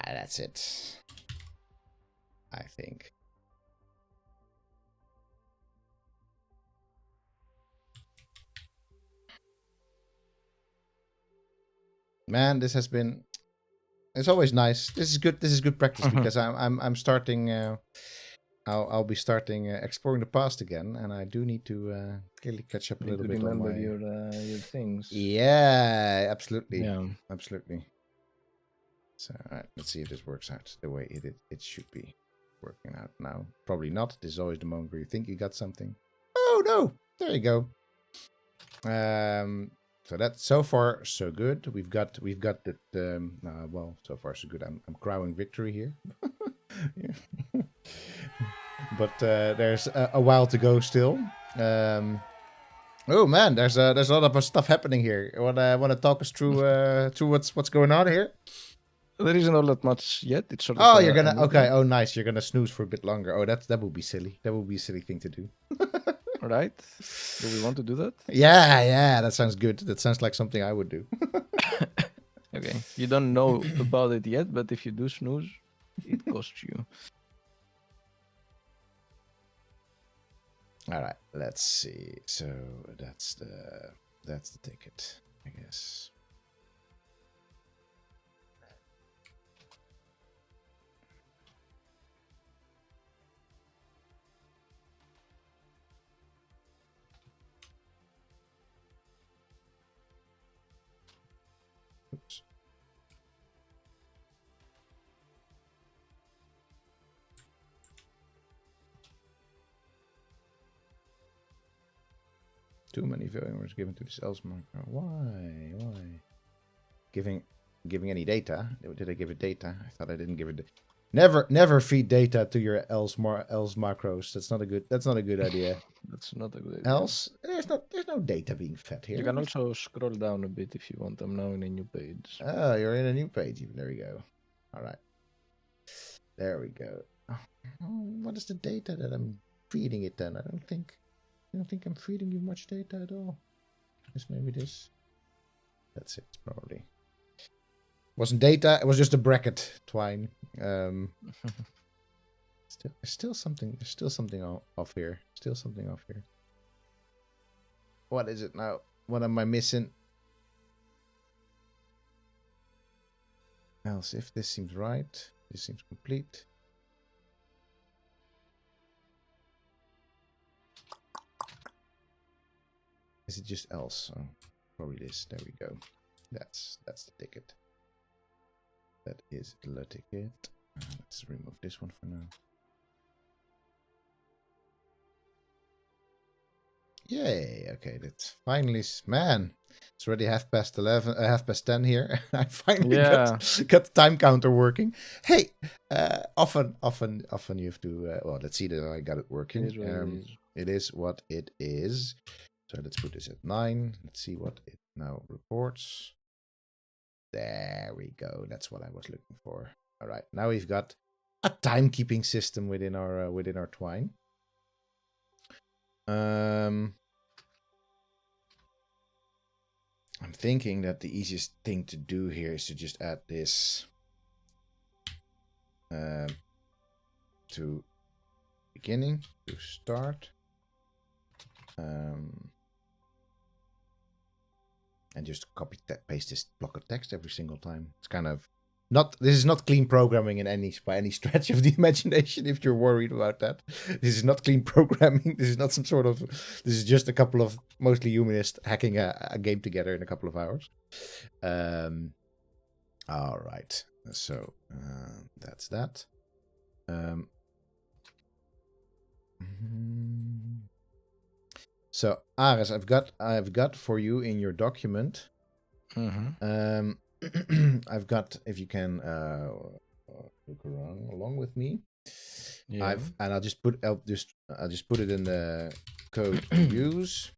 That's it. I think. Man, this has been. It's always nice. This is good. This is good practice because I'm starting. I'll be starting exploring the past again, and I do need to clearly catch up a little bit on
remember
my.
your things.
Yeah, absolutely.
Yeah.
Absolutely. So let's see if this works out the way it should be working out now. Probably not. This is always the moment where you think you got something. Oh no! There you go. So that's so far so good. We've got that. Well, so far so good. I'm crowing victory here. But there's a while to go still. Oh man, there's a lot of stuff happening here. Want to talk us through what's going on here?
There isn't all that much yet. It's sort of.
Oh, you're gonna okay. Oh, nice. You're gonna snooze for a bit longer. Oh, that would be silly. That would be a silly thing to do.
Right? Do we want to do that?
Yeah. That sounds good. That sounds like something I would do.
Okay. You don't know about it yet, but if you do snooze, it costs you.
All right. Let's see. So that's the ticket, I guess. Oops. Too many values given to this else marker. Why? Giving any data? Did I give it data? I thought I didn't give it. Never feed data to your else macros. That's not a good idea.
That's not a good idea.
Else, there's no data being fed here.
You can also scroll down a bit if you want. I'm now in a new page.
Oh, you're in a new page. There we go. All right. There we go. Oh, what is the data that I'm feeding it then? I don't think I'm feeding you much data at all. Just maybe this. That's it, probably. Wasn't data, it was just a bracket, Twine. Still something. There's still something off here. Still something off here. What is it now? What am I missing? Else, if this seems right, this seems complete. Is it just else? Oh, probably this. There we go. That's the ticket. That is the ticket. Let's remove this one for now. Yay! Okay, that's finally, man. It's already 11:30, 10 here. I finally got the time counter working. Hey, often you have to. Well, let's see that I got it working. It is what it is. So let's put this at 9. Let's see what it now reports. There we go. That's what I was looking for. All right, now we've got a timekeeping system within our Twine. I'm thinking that the easiest thing to do here is to just add this to beginning, to start, and just copy paste this block of text every single time. It's kind of not. This is not clean programming by any stretch of the imagination. If you're worried about that, this is not clean programming. This is not some sort of. This is just a couple of mostly humanists hacking a game together in a couple of hours. All right. So that's that. So Ares, I've got for you in your document. I've got, if you can look around along with me. Yeah. I'll just put it in the code use.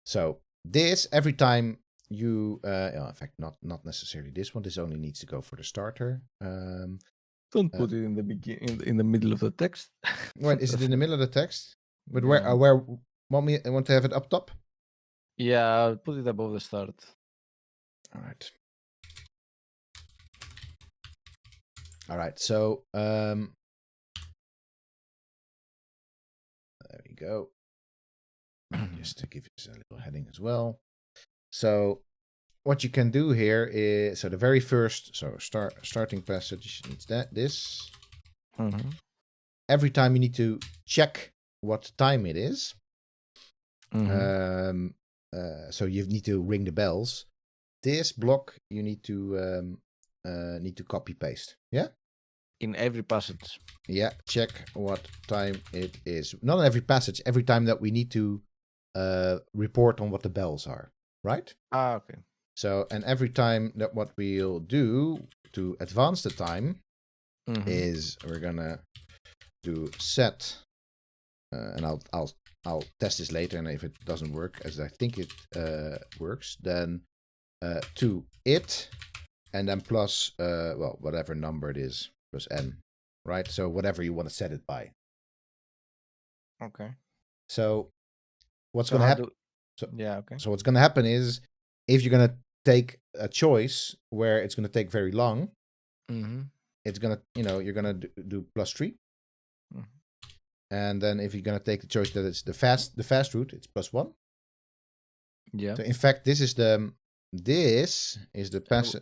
So this, every time you in fact not necessarily this one. This only needs to go for the starter.
Don't put it in the in the middle of the text.
Wait, is it in the middle of the text? But where want to have it up top?
Yeah, I'll put it above the start.
All right. All right, so there we go. Just to give you a little heading as well. So what you can do here is, so the very first, starting passage needs this. Every time you need to check what time it is. So you need to ring the bells. This block you need to copy paste. Yeah. In every passage. Yeah. Check what time it is. Not in every passage. Every time that we need to report on what the bells are. Right. Okay. So, and every time that what we'll do to advance the time is we're gonna do set, and I'll test this later, and if it doesn't work as I think it works, then to it, and then plus well, whatever number it is, plus n, right? So whatever you want to set it by. Okay. So what's gonna happen? So what's gonna happen is, if you're gonna take a choice where it's gonna take very long, it's gonna, you're gonna do +3. And then if you're gonna take the choice that it's the fast route, it's +1. Yeah. So in fact, this is the pass.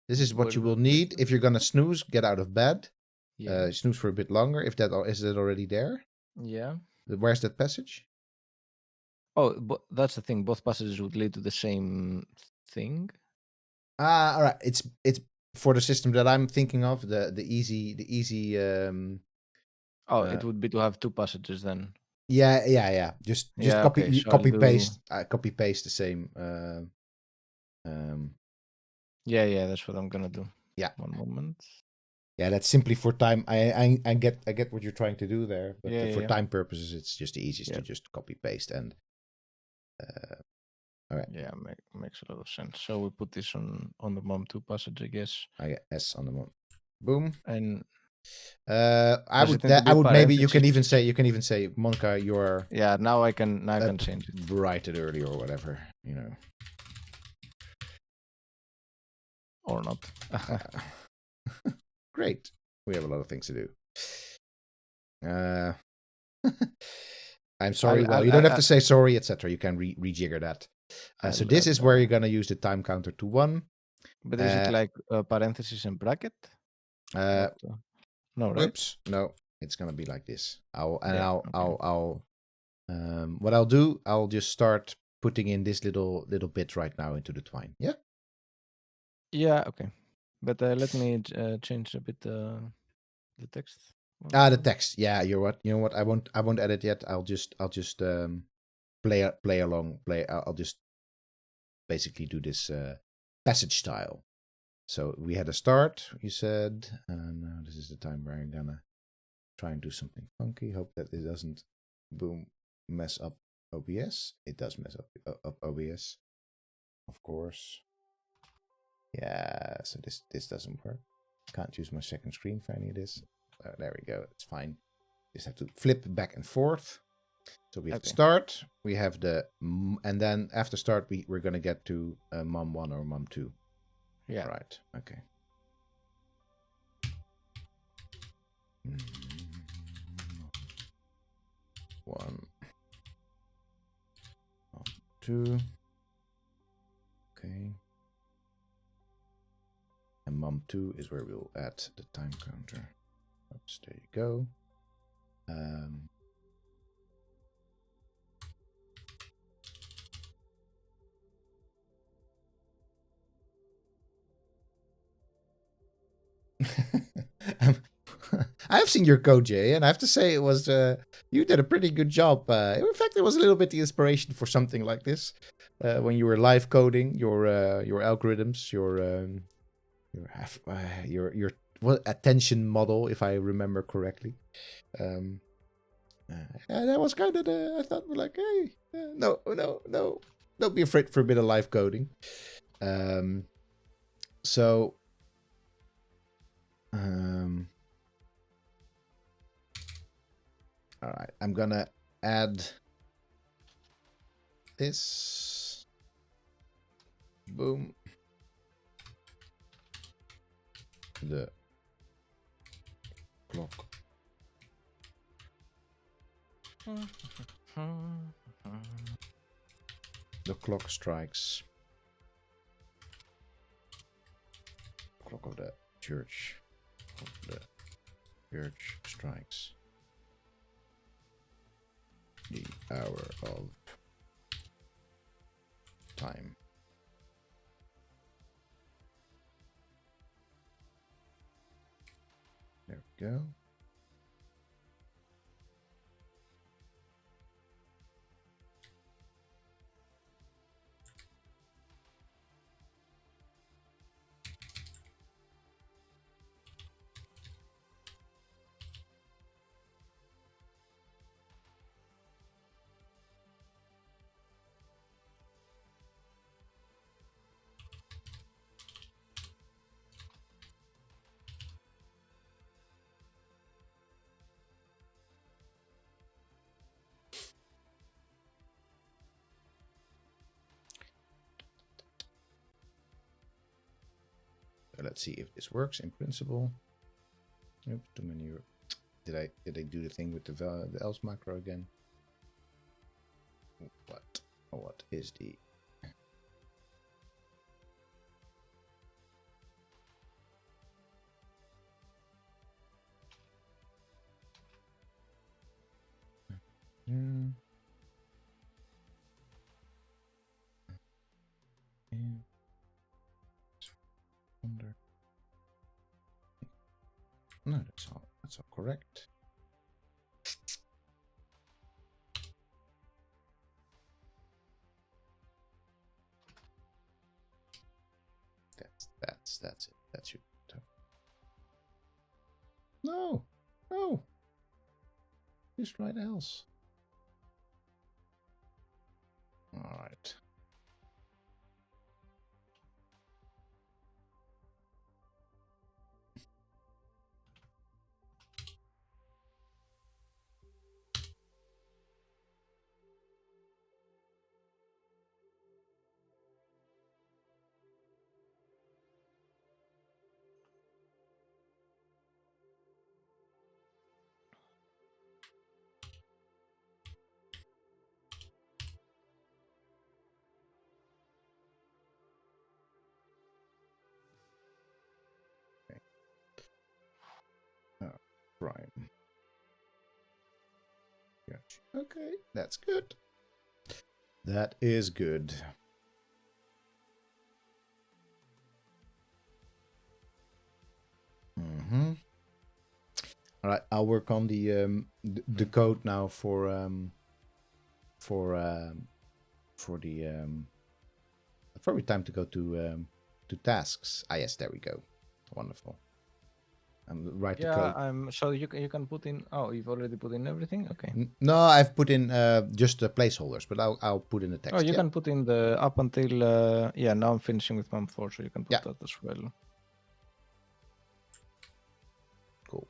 This is what you will need if you're gonna snooze, get out of bed, snooze for a bit longer. If that is it already there? Yeah. Where's that passage? Oh, but that's the thing. Both passages would lead to the same thing. All right. It's for the system that I'm thinking of. The easy. It would be to have two passages then. Yeah. Just copy paste the same. Yeah. That's what I'm gonna do. Yeah. One moment. Yeah, that's simply for time. I get what you're trying to do there, but
Yeah,
for
yeah,
time purposes, it's just the easiest
yeah.
to just copy paste and. All right,
Yeah, makes a lot of sense. So we put this on the mom2 passage, I guess.
I get S on the moment. Boom.
And
I
does
would
it need to be
I would maybe you can
parentheses?
even say Monka, you're
Yeah, now I can change it.
write it early or whatever, you know.
Or not.
Great. We have a lot of things to do. Uh, I'm sorry. Well, you don't have to say sorry, etc. You can rejigger that. So this is where you're gonna use the time counter to 1.
But is it like parentheses and bracket? Not, no, right?
Oops, no. It's gonna be like this. What I'll do, I'll just start putting in this little bit right now into the Twine. Yeah.
Yeah. Okay. But let me change a bit the text.
The text. Yeah, you know what? I won't edit yet. I'll just play along. I'll just basically do this passage style. So we had a start. You said, now this is the time where I'm gonna try and do something funky. Hope that it doesn't mess up OBS. It does mess up OBS, of course. Yeah. So this doesn't work. Can't use my second screen for any of this. There we go. It's fine. Just have to flip back and forth. So we have the start, we have the, and then after start, we're going to get to mom1 or mom2.
Yeah.
Right. Okay. One, mom2. Okay. And mom2 is where we'll add the time counter. Oops, there you go. I've seen your code, Jay, and I have to say it was you did a pretty good job. In fact, it was a little bit the inspiration for something like this when you were live coding your algorithms, your what attention model, if I remember correctly. That was kind of I thought like, hey, no, don't be afraid for a bit of live coding. So. All right, I'm gonna add this. Boom. The clock. The clock strikes. Clock of the church. The church strikes. The hour of time. There we go. Let's see if this works in principle. Oops, too many. Did I do the thing with the else macro again? What is the No, that's all correct. That's it. That's your No. No. Just right else. All right. Prime. Gotcha. Okay, that's good. That is good. Mm-hmm. All right, I'll work on the code now for the probably time to go to tasks. Ah yes, there we go. Wonderful. I'm write the code.
So you can put in. Oh, you've already put in everything. Okay.
No, I've put in just the placeholders, but I'll put in the text.
Oh, you can put in the up until. Yeah, now I'm finishing with Mom4, so you can put that as well.
Cool.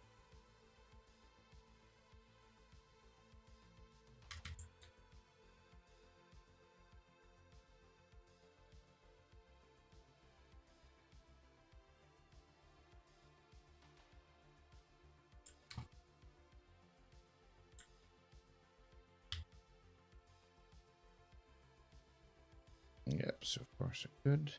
Yep, so far so good.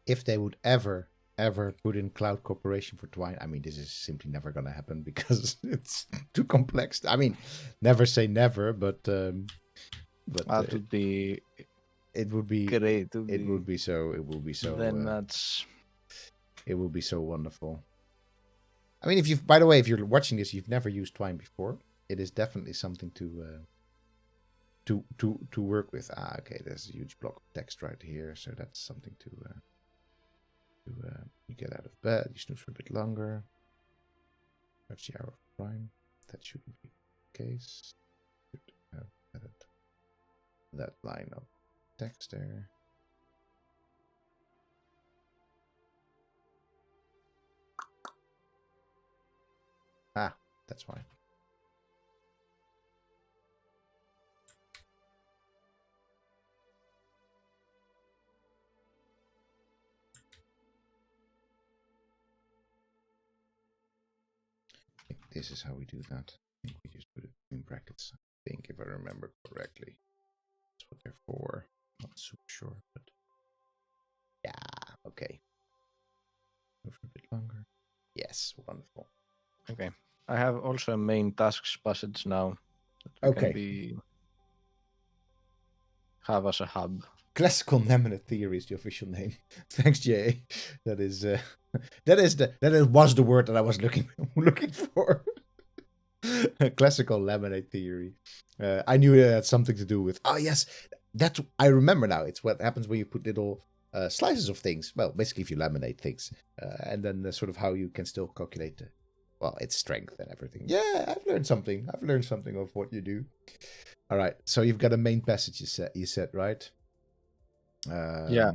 If they would ever put in cloud cooperation for Twine, I mean, this is simply never going to happen because it's too complex. I mean, never say never, but
that would be.
It would be
great.
It will be so.
Then that's.
It will be so wonderful. I mean, by the way, if you're watching this, you've never used Twine before. It is definitely something to work with. Okay, there's a huge block of text right here, so that's something to you get out of bed, you snooze for a bit longer. That's the hour of prime. That shouldn't be the case. Should have added that line of text there. That's why. I think this is how we do that. I think we just put it in brackets. I think if I remember correctly. That's what they're for. Not super sure, but yeah, okay. Go for a bit longer. Yes, wonderful.
Okay. I have also a main tasks passage now that we can have as a hub.
Classical Nemenet theory is the official name. Thanks, Jay. That was the word that I was looking for. Classical laminate theory. I knew it had something to do with. Oh yes, I remember now. It's what happens when you put little slices of things. Well, basically, if you laminate things, and then sort of how you can still calculate its strength and everything. Yeah, I've learned something. I've learned something of what you do. All right, so you've got a main passage. You said right.
Yeah.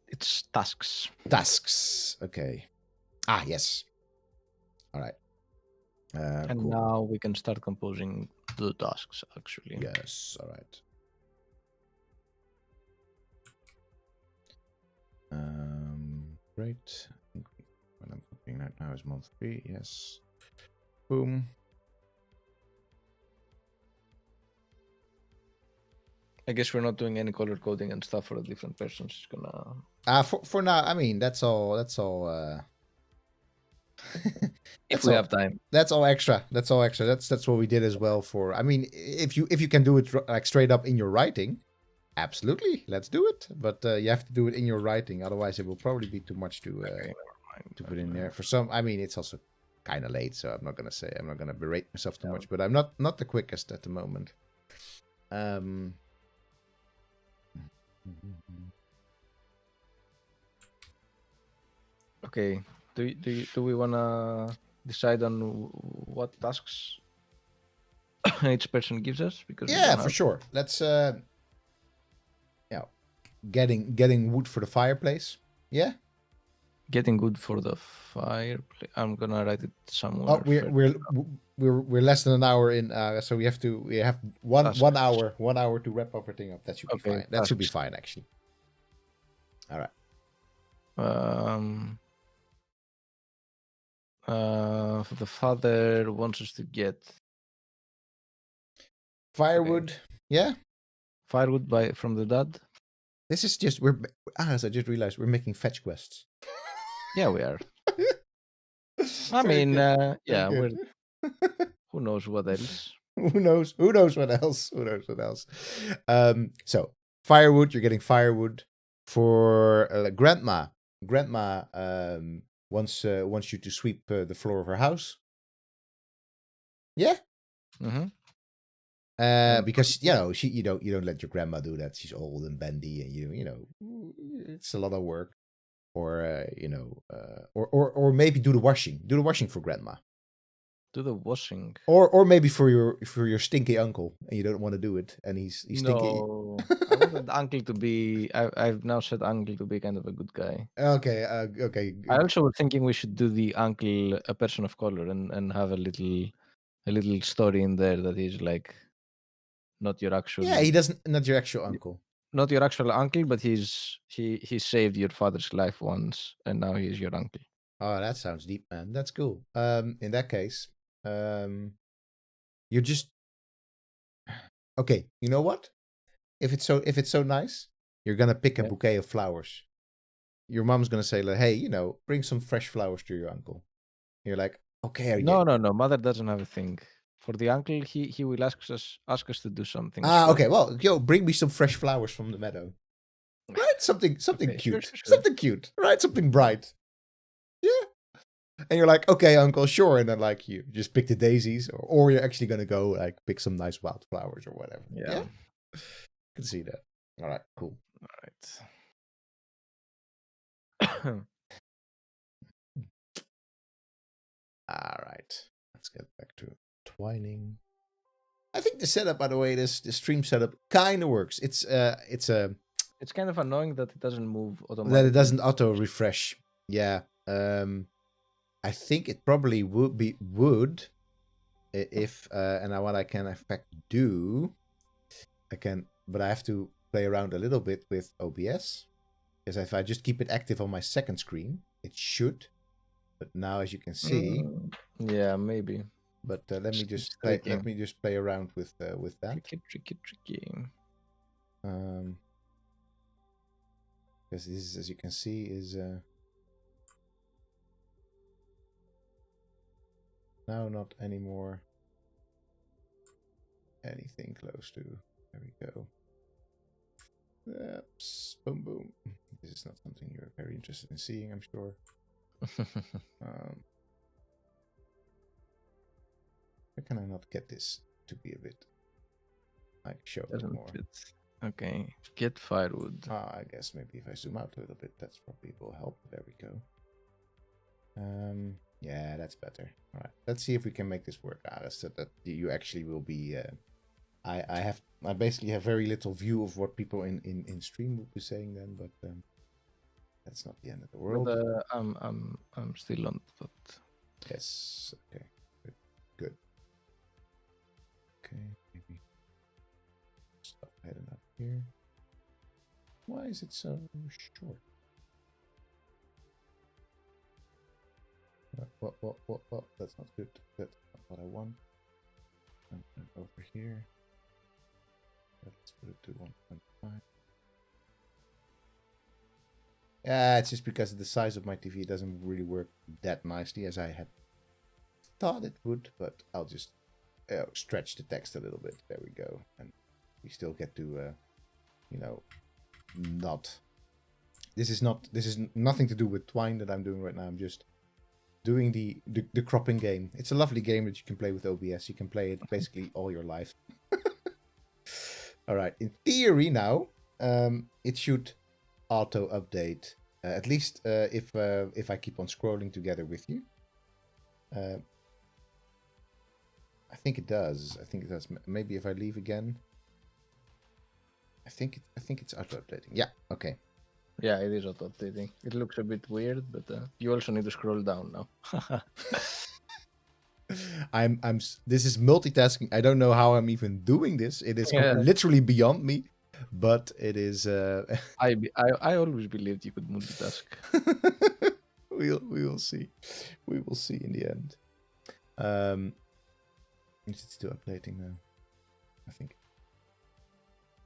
It's tasks.
Tasks. Okay. Yes. All right.
And
cool.
now we can start composing the tasks, actually.
Yes. All right. Great. I think what I'm looking at now is month 3. Yes. Boom.
I guess we're not doing any color coding and stuff for the different persons. It's gonna.
For now, I mean that's all.
If
That's
we
all.
have time.
That's all extra. That's all extra. That's what we did as well. For I mean, if you can do it like straight up in your writing, absolutely, let's do it. But you have to do it in your writing, otherwise it will probably be too much
Okay, never mind.
to put in there. For some, I mean, it's also kind of late, so I'm not gonna berate myself too much. But I'm not the quickest at the moment.
Okay. Do we wanna decide on what tasks each person gives us? Because we
Yeah,
don't
for
have
sure. Let's yeah, getting wood for the fireplace. Yeah.
getting good for the fireplace. I'm gonna write it somewhere.
Oh, we're less than an hour in, so we have one
Tasks.
one hour to wrap everything up. That should be
Okay,
fine. That should be
tasks.
fine, actually. All right.
The father wants us to get
Firewood. Yeah.
firewood from the dad.
This is just as I just realized we're making fetch quests.
Yeah, we are. I
Very
mean,
good. Very
yeah,
good.
who knows what else?
Who knows? Who knows what else? Who knows what else? So firewood. You're getting firewood for grandma. Grandma wants you to sweep the floor of her house. Yeah.
Mm-hmm.
Because you don't let your grandma do that. She's old and bendy, and it's a lot of work. Or or maybe do the washing. Do the washing for grandma.
Do the washing.
Or maybe for your stinky uncle, and you don't want to do it, and he's stinky.
No, I wanted uncle to be. I've now said uncle to be kind of a good guy.
Okay, okay.
I also was thinking we should do the uncle a person of color and have a little story in there that he's like not your
Yeah,
actual
he doesn't. Not your actual uncle.
not your actual uncle, but he saved your father's life once, and now he's your uncle.
Oh, that sounds deep, man. That's cool. In that case, you're just okay. You know what? If it's so nice, you're gonna pick a
Yeah.
bouquet of flowers. Your mom's gonna say like, "Hey, bring some fresh flowers to your uncle." You're like, "Okay,
No, no, no. Mother doesn't have a thing. For the uncle, he will ask us to do something
okay.
special.
Well, bring me some fresh flowers from the meadow. Right? Something
Okay, sure,
cute.
sure, sure.
Something cute. Right? Something bright. Yeah. And you're like, okay, uncle, sure. And then like you just pick the daisies, or you're actually gonna go like pick some nice wildflowers or whatever.
Yeah.
I can see that. All right, cool.
All
All right. Let's get back to twining. I think the setup, by the way, the stream setup kind of works. It's
It's kind of annoying that it doesnn't move
that
automatically.
it doesn't auto refresh. Yeah. I think it probably would if and what I can in fact do, but I have to play around a little bit with OBS, because if I just keep it active on my second screen, it should. But now, as you can see,
Yeah, maybe.
but let me
It's
just
tricky.
play around with that.
Tricky.
Because this, as you can see, is now not anymore anything close to. There we go. Boom, boom. This is not something you're very interested in seeing, I'm sure. Why can I not get this to be a bit like show a bit more?
Okay, get firewood.
I guess maybe if I zoom out a little bit, that's probably will help. There we go. Yeah, that's better. All right, let's see if we can make this work, Aris, so that you actually will be. I basically have very little view of what people in stream would be saying then, but that's not the end of the world.
But I'm still on that.
Yes. Okay. Good. Okay. Maybe stop heading up here. Why is it so short? What? That's not good. That's not what I want. Over here. Let's put it to 1.5. Yeah, it's just because of the size of my TV, it doesn't really work that nicely as I had thought it would, but I'll just stretch the text a little bit. There we go. And we still get to, not... This is nothing to do with Twine that I'm doing right now. I'm just doing the cropping game. It's a lovely game that you can play with OBS. You can play it basically all your life. All right. In theory now, it should auto update. At least if I keep on scrolling together with you. I think it does. Maybe if I leave again. I think it's auto updating. Yeah. Okay.
Yeah, it is auto updating. It looks a bit weird, but you also need to scroll down now.
This is multitasking. I don't know how I'm even doing this. It is literally beyond me, but it is.
I always believed you could multitask.
We will see. We will see in the end. Is it still updating now?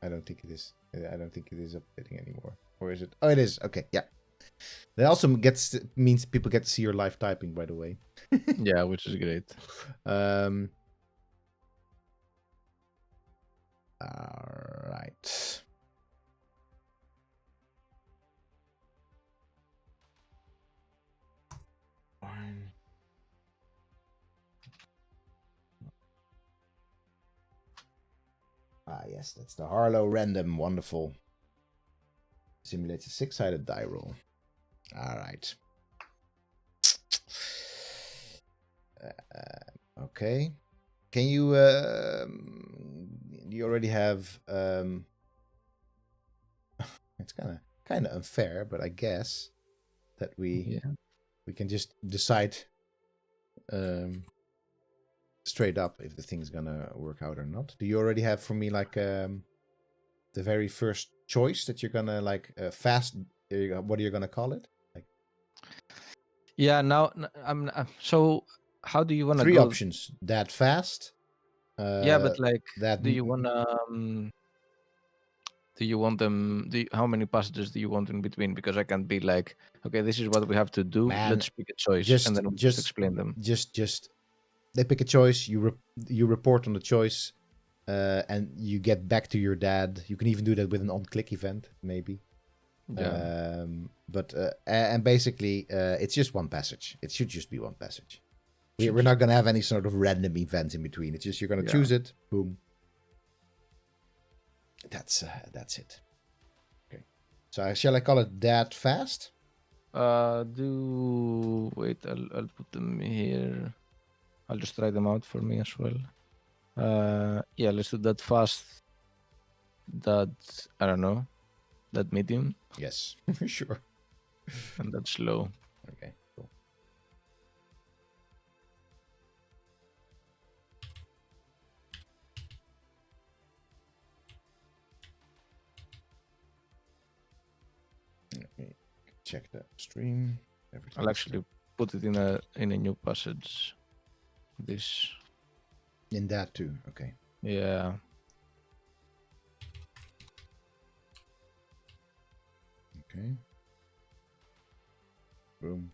I don't think it is. I don't think it is updating anymore. Or is it? Oh, it is. Okay, yeah. That also means people get to see your live typing, by the way.
Yeah, which is great.
All right. Fine. Yes, that's the Harlow random. Wonderful. Simulates a 6-sided die roll. All right. Okay. Can you? You already have. It's kind of unfair, but I guess that we can just decide straight up if the thing's gonna work out or not. Do you already have for me like the very first choice that you're gonna like fast? What are you gonna call it? Like.
Yeah. Now I'm. So how do you want to go?
3 options. That fast.
Yeah, but like,
that.
Do you want them? How many passages do you want in between? Because I can't be like, okay, this is what we have to do.
Man,
let's pick a choice, and then we'll just explain them.
Just they pick a choice. You report on the choice, and you get back to your dad. You can even do that with an on-click event, maybe.
Yeah.
And basically, it's just one passage. It should just be one passage. We're not gonna have any sort of random events in between. It's just you're gonna choose it. Boom. That's it. Okay. So shall I call it that fast?
Wait. I'll put them here. I'll just try them out for me as well. Yeah, let's do that fast. That I don't know. That medium.
Yes, sure.
And that slow.
Okay. Cool. Let me check the stream.
I'll actually put it in a new passage. This.
In that too. Okay.
Yeah.
Okay. Boom.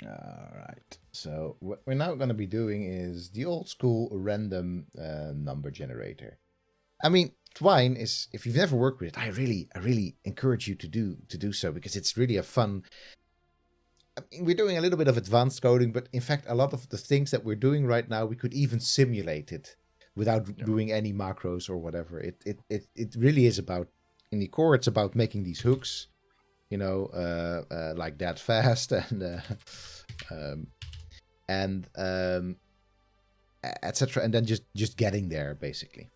All right. So what we're now going to be doing is the old school random number generator. I mean, Twine is, if you've never worked with it, I really encourage you to do so, because it's really a fun. I mean, we're doing a little bit of advanced coding, but in fact, a lot of the things that we're doing right now, we could even simulate it without doing any macros or whatever. It really is about, in the core, it's about making these hooks, like that fast and etc. And then just getting there basically.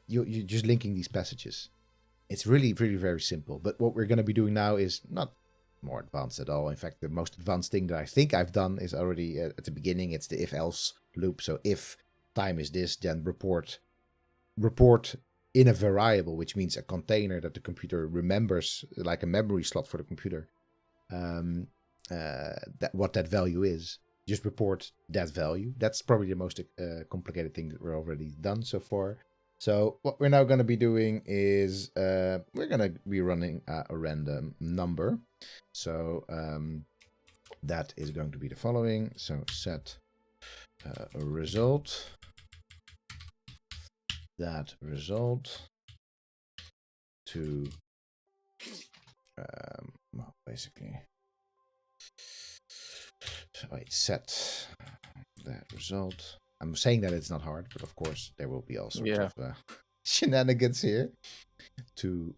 You're just linking these passages. It's really very simple. But what we're going to be doing now is not more advanced at all. In fact, the most advanced thing that I think I've done is already at the beginning. It's the if-else loop. So if time is this, then report in a variable, which means a container that the computer remembers, like a memory slot for the computer, that what that value is. just report that value. That's probably the most complicated thing that we're already done so far. So what we're now going to be doing is we're going to be running a random number. So that is going to be the following. So set a result. That result to well, basically wait, set that result. I'm saying that it's not hard, but of course there will be all sorts of shenanigans here. To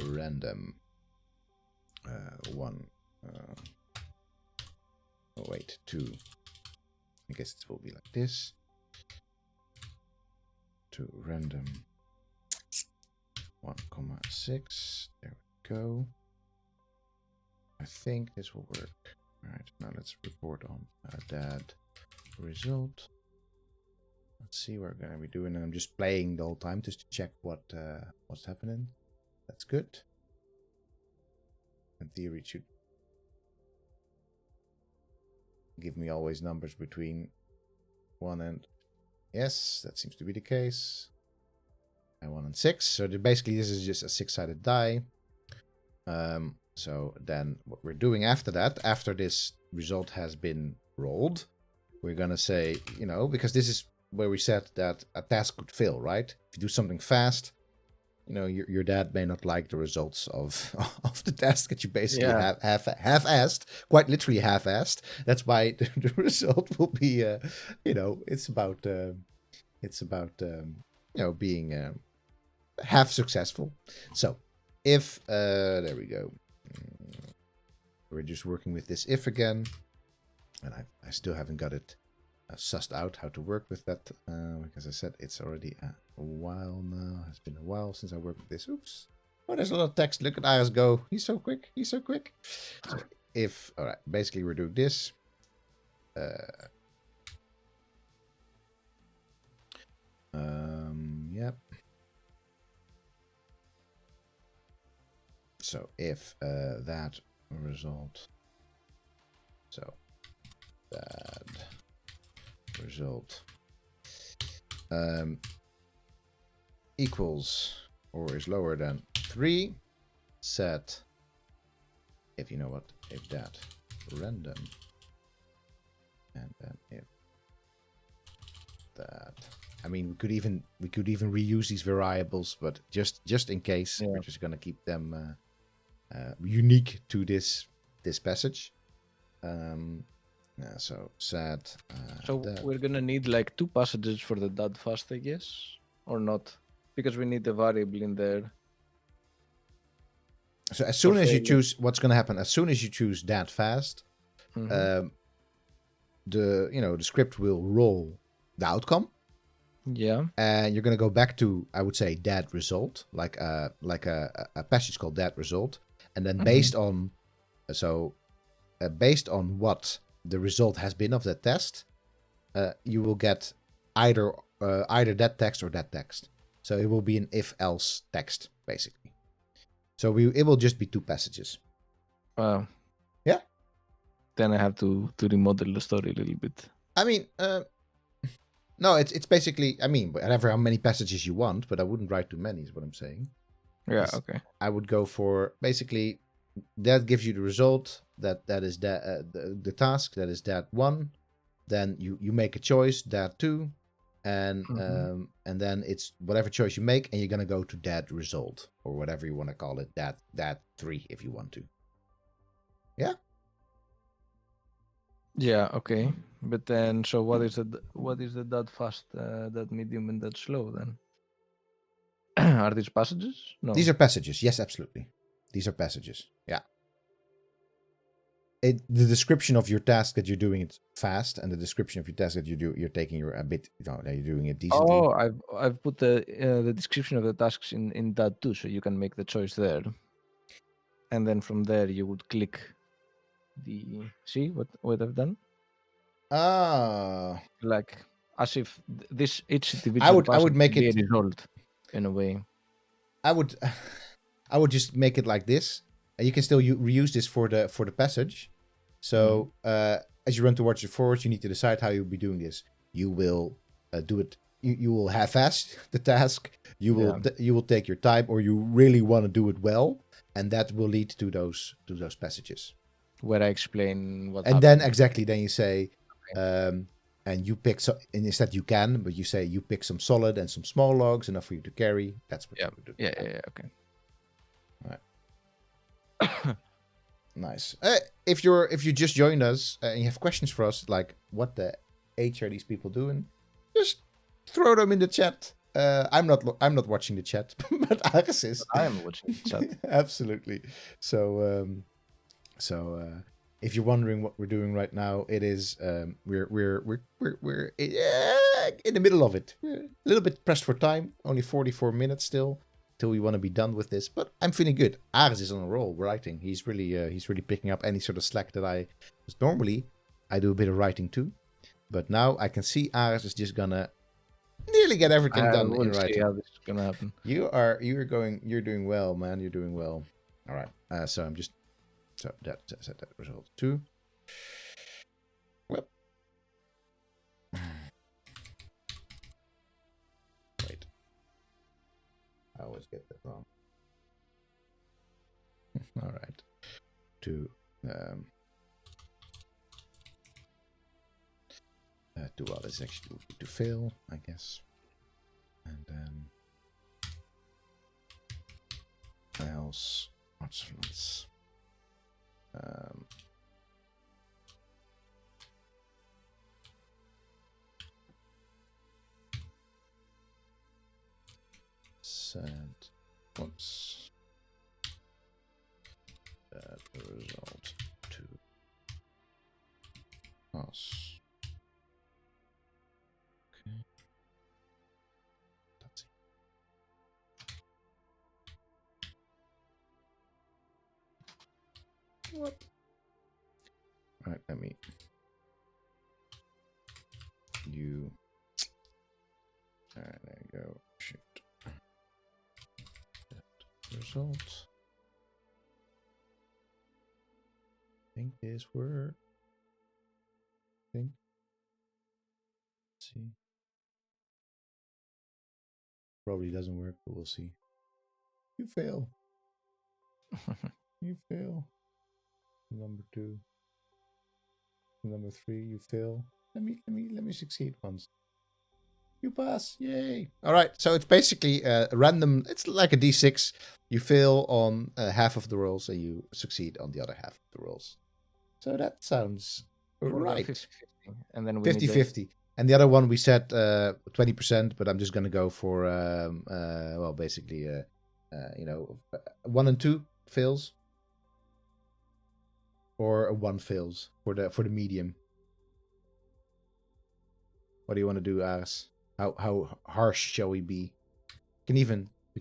random one. Oh wait, two. I guess it will be like this. To random 1,6. There we go. I think this will work. All right, now let's report on that result. Let's see what we're gonna be doing. And I'm just playing the whole time just to check what's happening. That's good. In theory, it should give me always numbers between 1 and yes, that seems to be the case. And 1 and 6. So basically, this is just a 6-sided die. So then what we're doing after that, after this result has been rolled, we're gonna say, you know, because this is where we said that a task could fail, right? If you do something fast, you know, your dad may not like the results of the task that you basically half-assed, quite literally half-assed. That's why the result will be, you know, it's about you know, being half successful. So if there we go, we're just working with this if again, and I still haven't got it sussed out how to work with that, because I said it's already a while now. It's been a while since I worked with this. Oops. Oh, there's a lot of text. Look at Iris go. He's so quick. He's so quick. So if, all right, basically we're doing this. Yep. So if that result, so that result equals or is lower than 3, set if you know what, if that random, and then if that, I mean, we could even reuse these variables, but just in case, we're just gonna keep them unique to this passage. So set.
So we're gonna need like 2 passages for the dot fast, I guess, or not, because we need the variable in there.
So as soon as you choose, what's gonna happen? As soon as you choose that fast, the script will roll the outcome.
Yeah.
And you're gonna go back to, I would say, that result, like a passage called that result, and then based on what the result has been of that test, you will get either that text or that text. So it will be an if-else text, basically. So it will just be 2 passages.
Wow.
Yeah.
Then I have to remodel the story a little bit.
I mean, no, it's basically, I mean, whatever how many passages you want, but I wouldn't write too many, is what I'm saying.
Yeah, okay.
I would go for basically that gives you the result, that is the task, that is that 1. Then you make a choice, that 2, and then it's whatever choice you make, and you're gonna go to that result or whatever you want to call it, that 3 if you want to. Yeah.
Yeah. Okay. But then, so what is the that fast, that medium, and that slow then? Are these passages? No.
These are passages. Yes, absolutely. These are passages. Yeah. The description of your task that you're doing it fast, and the description of your task that you're taking you're doing it decently.
Oh, I've put the description of the tasks in that too, so you can make the choice there, and then from there you would click the see what I've done. Like as if this each individual
I would make it
a result in a way.
I would just make it like this, and you can still reuse this for the passage. So as you run towards the forest, you need to decide how you'll be doing this. You will do it. You will half-ass the task. You will take your time, or you really want to do it well, and that will lead to those passages
where I explain what.
And then exactly, then you say, and you pick some. And instead you can, but you say you pick some solid and some small logs enough for you to carry. That's what you would do.
Yeah. Okay.
All right. Nice. If you just joined us and you have questions for us, like what the H are these people doing, just throw them in the chat. I'm not watching the chat, but Aris is.
I am watching the chat.
Absolutely. So if you're wondering what we're doing right now, it is we're in the middle of it. We're a little bit pressed for time. Only 44 minutes still till we want to be done with this, but I'm feeling good. Aris is on a roll writing. He's really picking up any sort of slack that I. Because normally I do a bit of writing too, but now I can see Aris is just gonna nearly get everything done in writing.
See how this is gonna happen.
You're doing well, man. You're doing well. All right. So I'm just. So that set that result too. Well, wait. I always get that wrong. All right. To do all this actually to fail, I guess, and then else what's send whoops that result to us. Okay. That's it. What? All right, let me. You. All right, there you go. Shoot. That result. I think this works. Let's see. Probably doesn't work, but we'll see. You fail. You fail. Number 2. Number 3, you fail. Let me succeed once. You pass. Yay. All right. So it's basically random. It's like a D6. You fail on half of the rolls and you succeed on the other half of the rolls. So that sounds right.
50-50. And then
50-50. And the other one we said 20%, but I'm just going to go for well, basically 1 and 2 fails. Or a 1 fails for the medium. What do you want to do, Aris? How harsh shall we be? We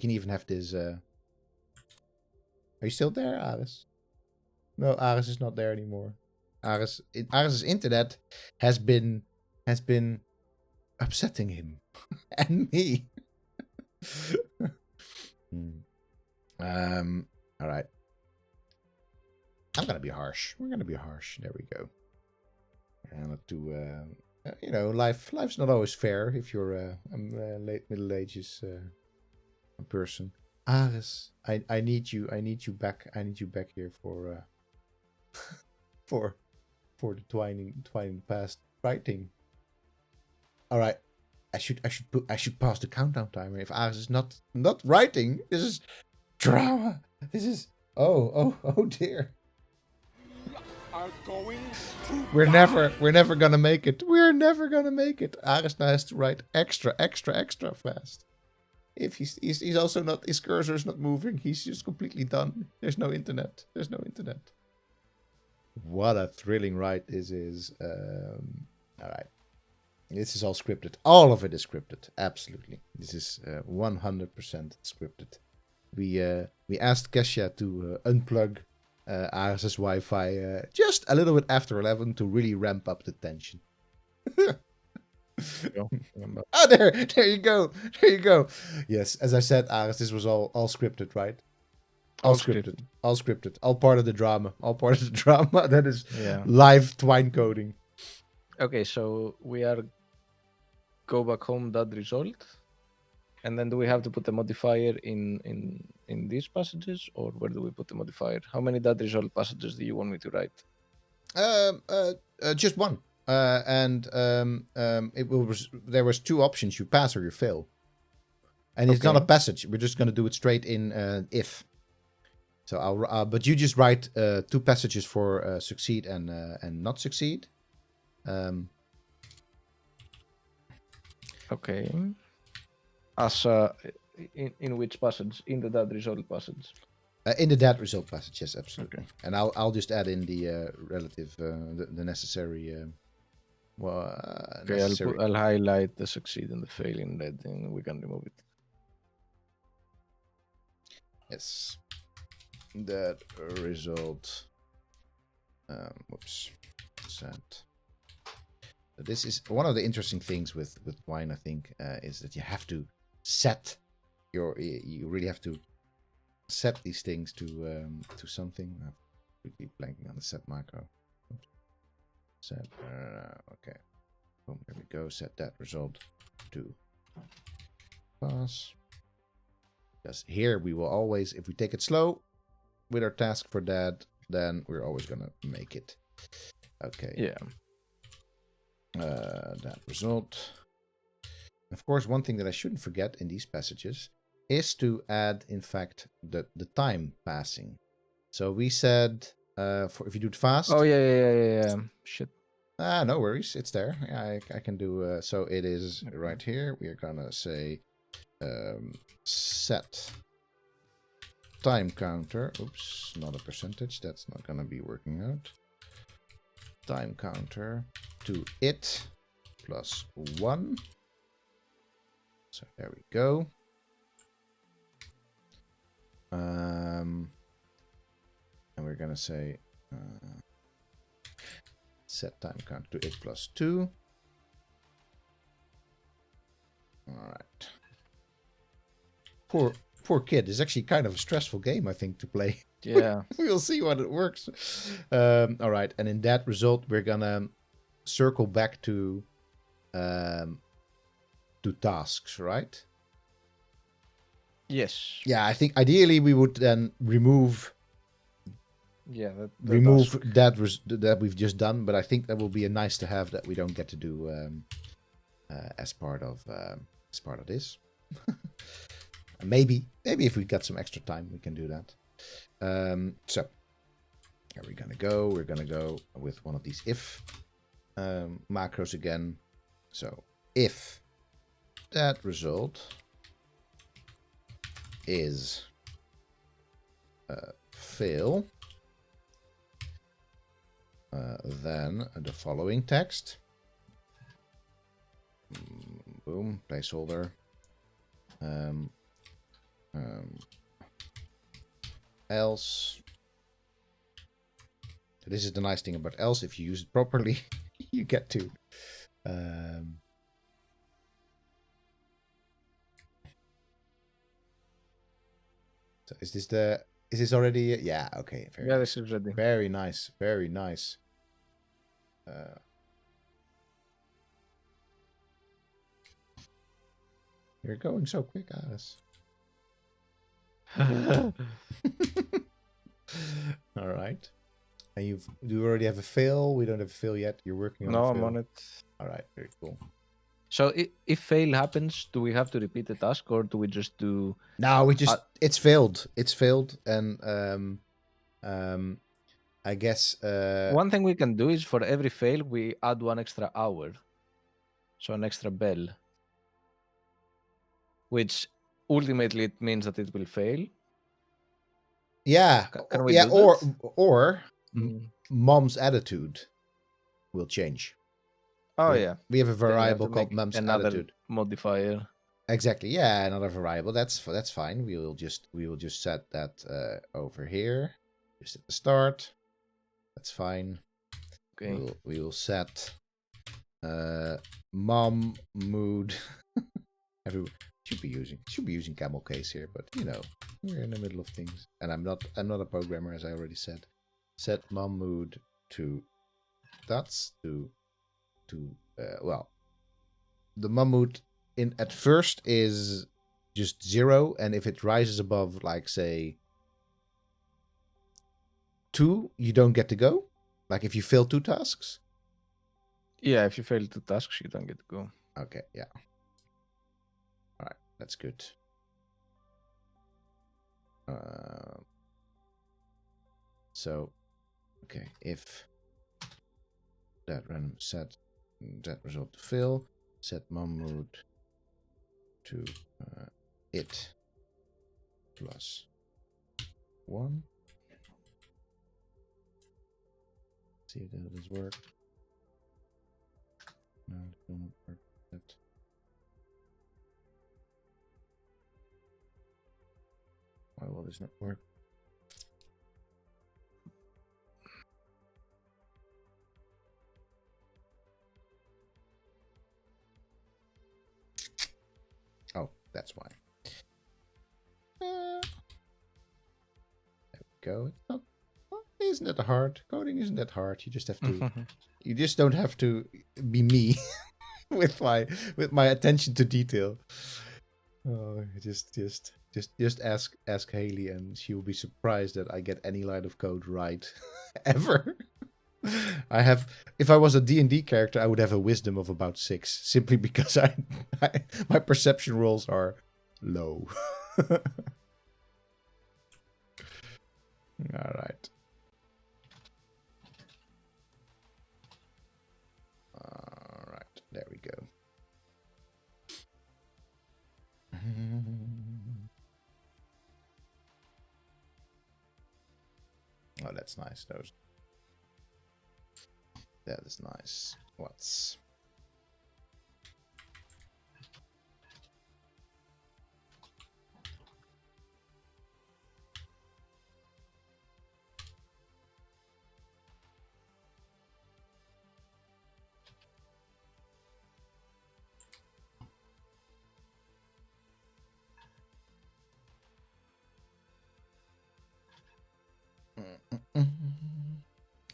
can even have this. Are you still there, Aris? No, Aris is not there anymore. Aris's internet has been upsetting him and me. All right. I'm gonna be harsh. We're gonna be harsh. There we go. And let's do. Life's not always fair if you're a late Middle Ages person. Aris, I need you back. I need you back here for for the twining past writing. All right, I should pass the countdown timer. If Aris is not writing, this is drama. This is oh dear. We're never gonna make it. We're never gonna make it. Aris now has to write extra fast. If he's also not, his cursor is not moving. He's just completely done. There's no internet. What a thrilling write this is. All right. This is all scripted. All of it is scripted. Absolutely. This is 100% scripted. We asked Kesha to unplug Aris's Wi-Fi just a little bit after 11 to really ramp up the tension. Oh, there you go. Yes, as I said, Aris, this was all scripted, right? All scripted. All part of the drama. That is live Twine coding.
Okay, so we are go back home that result, and then do we have to put the modifier in these passages, or where do we put the modifier? How many that result passages do you want me to write?
Just one. It will. There was two options: you pass or you fail. And it's not a
Okay.
passage. We're just gonna do it straight in if. So I'll. But you just write two passages for succeed and not succeed.
Okay. As in which passage? In the that result passage.
In the that result passage, yes, absolutely.
Okay.
And I'll just add in the relative, the necessary.
Okay,
Necessary.
I'll highlight the succeed and the fail in red, and we can remove it.
Yes. That result. Whoops. Set. This is one of the interesting things with Twine, I think, is that you have to set you really have to set these things to something. I'm quickly blanking on the set macro. Oops. Set. Okay. Boom. There we go. Set that result to pass. Because here we will always, if we take it slow with our task for that, then we're always gonna make it. Okay.
Yeah.
That result. Of course, one thing that I shouldn't forget in these passages is to add, in fact, the time passing. So we said, for if you do it fast.
Oh yeah. Shit.
No worries, it's there. Yeah, I can do. So it is right here. We are gonna say set time counter. Oops, not a percentage. That's not gonna be working out. Time counter to it plus 1. So there we go. And we're gonna say set time count to it plus 2. All right. Poor kid. It's actually kind of a stressful game, I think, to play.
Yeah.
We'll see what it works. All right, and in that result, we're gonna circle back to tasks, right?
Yes.
Yeah, I think ideally we would then remove
Yeah.
that we've just done, but I think that will be a nice to have that we don't get to do as part of this. Maybe if we got some extra time, we can do that. So here we're gonna go. We're gonna go with one of these if macros again. So if that result is fail, then the following text. Boom, placeholder. Else. This is the nice thing about else. If you use it properly, you get to. So is this already? Yeah. Okay.
Yeah, this is ready.
Very nice. Very nice. You're going so quick, Alice. All right. And do you already have a fail? We don't have a fail yet. You're working on
No,
a
I'm
fail.
on it.
All right. Very cool.
So if fail happens, do we have to repeat the task, or do we just do?
No, we just it's failed. It's failed, and I guess
one thing we can do is for every fail we add 1 extra hour, so an extra bell, which ultimately it means that it will fail.
Yeah,
Can we
yeah,
do that?
or
Mm.
mom's attitude will change.
Oh yeah,
we have a
then we have
variable
to
called
make
mom's
another
attitude.
modifier.
Exactly, yeah, another variable. That's fine. We will just set that over here, just at the start. That's fine.
Okay.
We will set mom mood. Should be using camel case here, but you know, we're in the middle of things, and I'm not a programmer, as I already said. Set mom mood to dots to to well, the Mammut at first is just 0, and if it rises above, like, say 2, you don't get to go. Like if you fail 2 tasks.
Yeah, if you fail 2 tasks, you don't get to go.
Okay, yeah. All right, that's good. So, okay, if that random set that result to fail, set Mammut to it plus 1. See if that does work. No, it will not work. That. Why will this not work? Oh, that's why. There we go. It's not. Isn't that hard? Coding isn't that hard. You just have to. You just don't have to be me with my attention to detail. Oh, just ask Haley, and she will be surprised that I get any line of code right ever. I have, if I was a D&D character, I would have a wisdom of about 6, simply because my perception rolls are low. All right. All right, there we go. Oh, that's nice. That is nice. What's...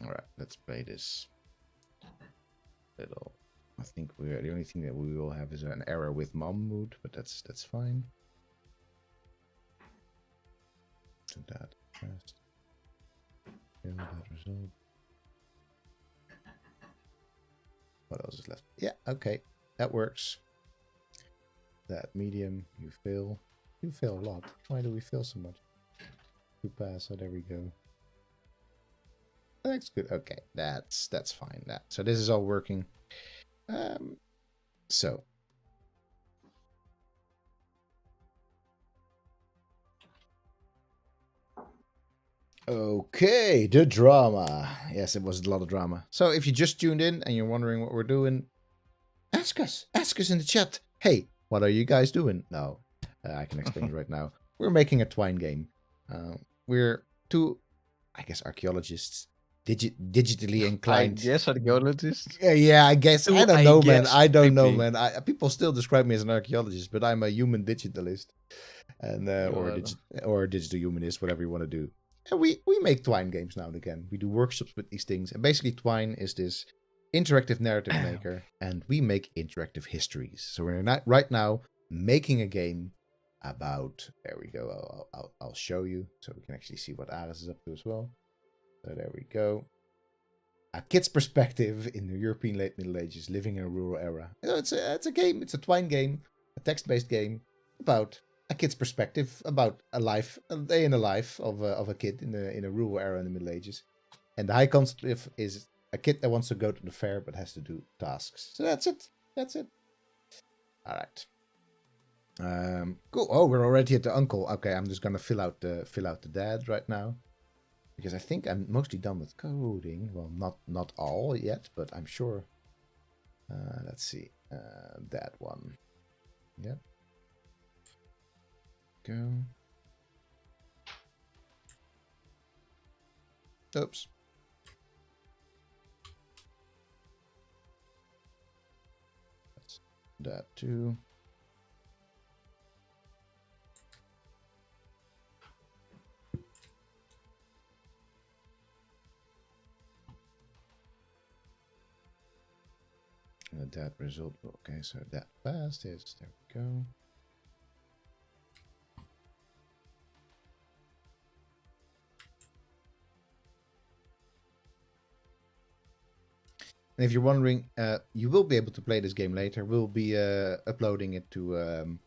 All right, let's play this little. I think we're the only thing that we will have is an error with Mammut, but that's fine. Do that first. Fail that result. What else is left? Yeah, okay, that works. That medium, you fail. You fail a lot. Why do we fail so much? You pass. Oh, there we go. That's good. Okay, that's fine. So this is all working. So okay, the drama. Yes, it was a lot of drama. So if you just tuned in and you're wondering what we're doing, ask us in the chat. Hey, what are you guys doing? No, I can explain it right now. We're making a Twine game. We're two, I guess, archaeologists, digitally inclined.
I guess archaeologists.
Yeah, I guess.
Two,
I don't
I
know, man.
guess,
I don't know,
maybe.
man. People still describe me as an archaeologist, but I'm a human digitalist, and or digital humanist, whatever you want to do. And we make Twine games now and again. We do workshops with these things, and basically Twine is this interactive narrative maker, and we make interactive histories. So we're not right now making a game about. There we go. I'll show you so we can actually see what Aris is up to as well. So there we go. A kid's perspective in the European late Middle Ages, living in a rural era. It's a game. It's a Twine game, a text-based game about a kid's perspective, about a day in the life of a kid in a rural era in the Middle Ages. And the high concept is a kid that wants to go to the fair but has to do tasks. So that's it. All right. Cool. Oh, we're already at the uncle. Okay, I'm just gonna fill out the dad right now. Because I think I'm mostly done with coding. Well, not all yet, but I'm sure. Let's see. That one. Yep. Go. Oops. That's that too. that result. Okay, so that fast is, there we go. And if you're wondering, you will be able to play this game later. We'll be uploading it to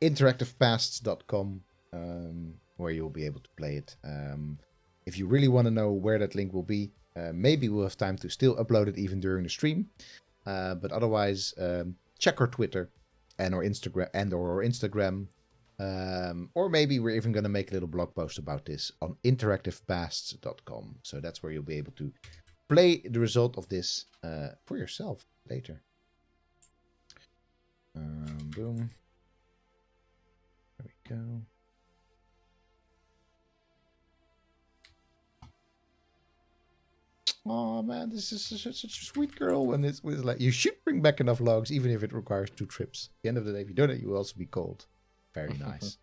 interactivepasts.com, where you'll be able to play it. If you really want to know where that link will be, maybe we'll have time to still upload it even during the stream. But otherwise, check our Twitter and our Instagram. Or maybe we're even going to make a little blog post about this on interactivepasts.com. So that's where you'll be able to play the result of this for yourself later. Boom. There we go. Oh man, this is such a sweet girl. When it's like, you should bring back enough logs, even if it requires 2 trips. At the end of the day, if you don't, you will also be cold. Very nice.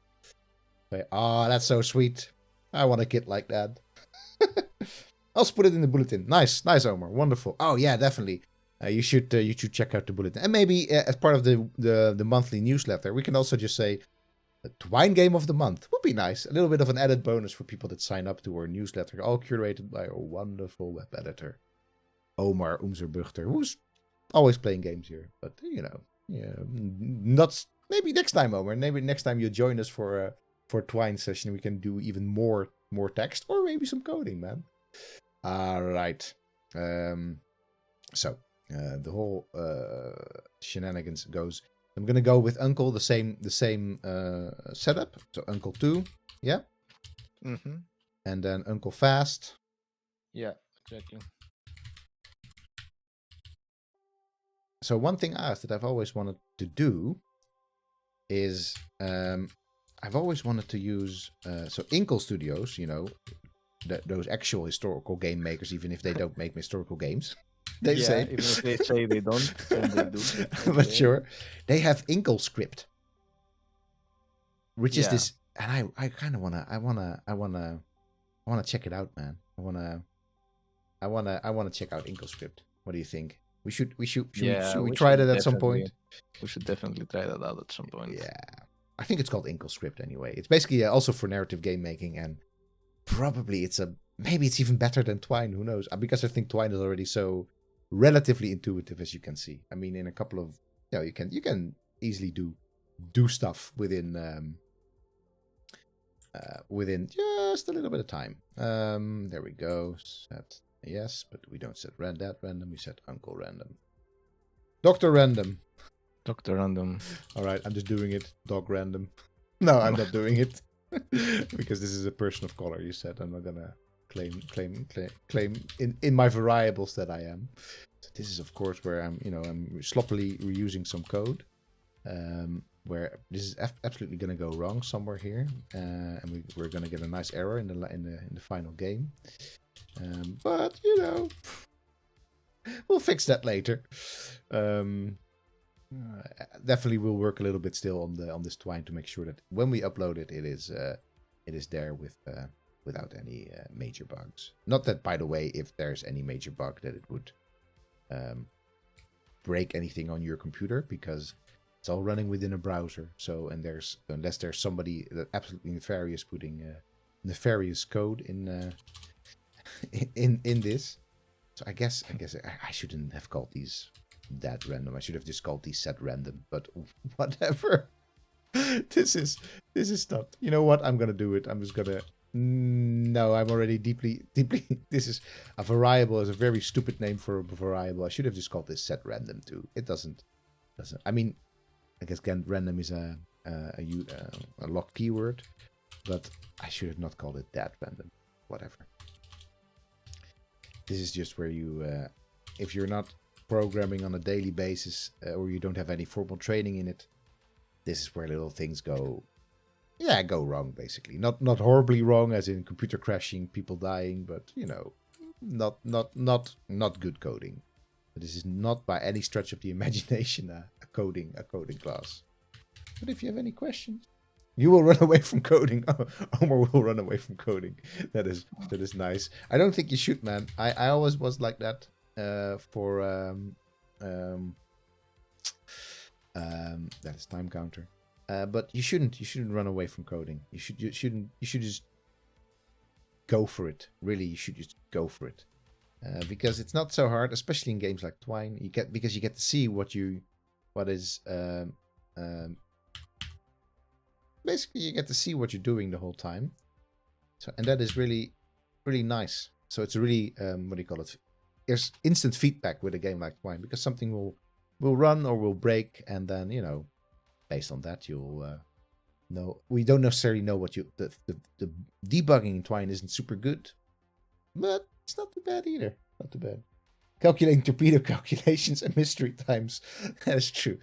Oh, that's so sweet. I want a kid like that. I'll put it in the bulletin. Nice, Ymir. Wonderful. Oh yeah, definitely. You should check out the bulletin, and maybe as part of the monthly newsletter, we can also just say the Twine Game of the Month. Would be nice. A little bit of an added bonus for people that sign up to our newsletter, all curated by our wonderful web editor, Omar Umzerbuchter, who's always playing games here. But not maybe next time, Omar. Maybe next time you join us for a Twine session, we can do even more text or maybe some coding, man. All right. So the whole shenanigans goes. I'm gonna go with Uncle, the same setup. So Uncle 2, yeah.
Mm-hmm.
And then Uncle Fast.
Yeah, exactly.
So one thing I asked that I've always wanted to do is I've always wanted to use so Inkle Studios, those actual historical game makers, even if they don't make historical games. They say,
even if they say they don't, then they do.
But sure, they have Inkle script, which is this, and I kind of wanna check it out, man. I wanna check out Inkle script. What do you think? Should we try that at some point?
We should definitely try that out at some point.
Yeah, I think it's called Inkle script anyway. It's basically also for narrative game making, and probably maybe it's even better than Twine. Who knows? Because I think Twine is already so relatively intuitive, as you can see. I mean, in a couple of you can easily do stuff within just a little bit of time. There we go. Set yes, but we don't set that random. We set Uncle Random. Dr. Random.
Dr. Random. All
right, I'm just doing it. Dog Random. No, I'm not doing it. Because this is a person of color, you said. I'm not gonna claim in my variables that I am. So this is of course where I'm sloppily reusing some code, where this is absolutely gonna go wrong somewhere here, and we're gonna get a nice error in the final game. But we'll fix that later. Definitely will work a little bit still on this Twine to make sure that when we upload it, it is there without any major bugs. Not that, by the way, if there's any major bug, that it would break anything on your computer, because it's all running within a browser. So, unless there's somebody that absolutely nefarious putting nefarious code in this. So I guess I shouldn't have called these that random. I should have just called these set random, but whatever. This is not. You know what? I'm gonna do it. I'm just gonna. No, I'm already deeply. This is a variable. Is a very stupid name for a variable. I should have just called this set random too. It doesn't. I mean, I guess again, random is a locked keyword, but I should have not called it that random. Whatever. This is just where you, if you're not programming on a daily basis, or you don't have any formal training in it, this is where little things go wrong, basically. Not horribly wrong, as in computer crashing, people dying, but not good coding. But this is not by any stretch of the imagination a coding class. But if you have any questions, you will run away from coding. Omar will run away from coding. That is nice. I don't think you should, man. I always was like that for That is time counter. But you shouldn't run away from coding. You should just go for it. Really, you should just go for it. Because it's not so hard, especially in games like Twine. Because you get to see basically you get to see what you're doing the whole time. So, and that is really, really nice. So it's really what do you call it? There's instant feedback with a game like Twine, because something will run or will break, and then based on that you'll know. We don't necessarily know what the debugging in Twine isn't super good, but it's not too bad either. Not too bad. Calculating torpedo calculations and mystery times. That is true.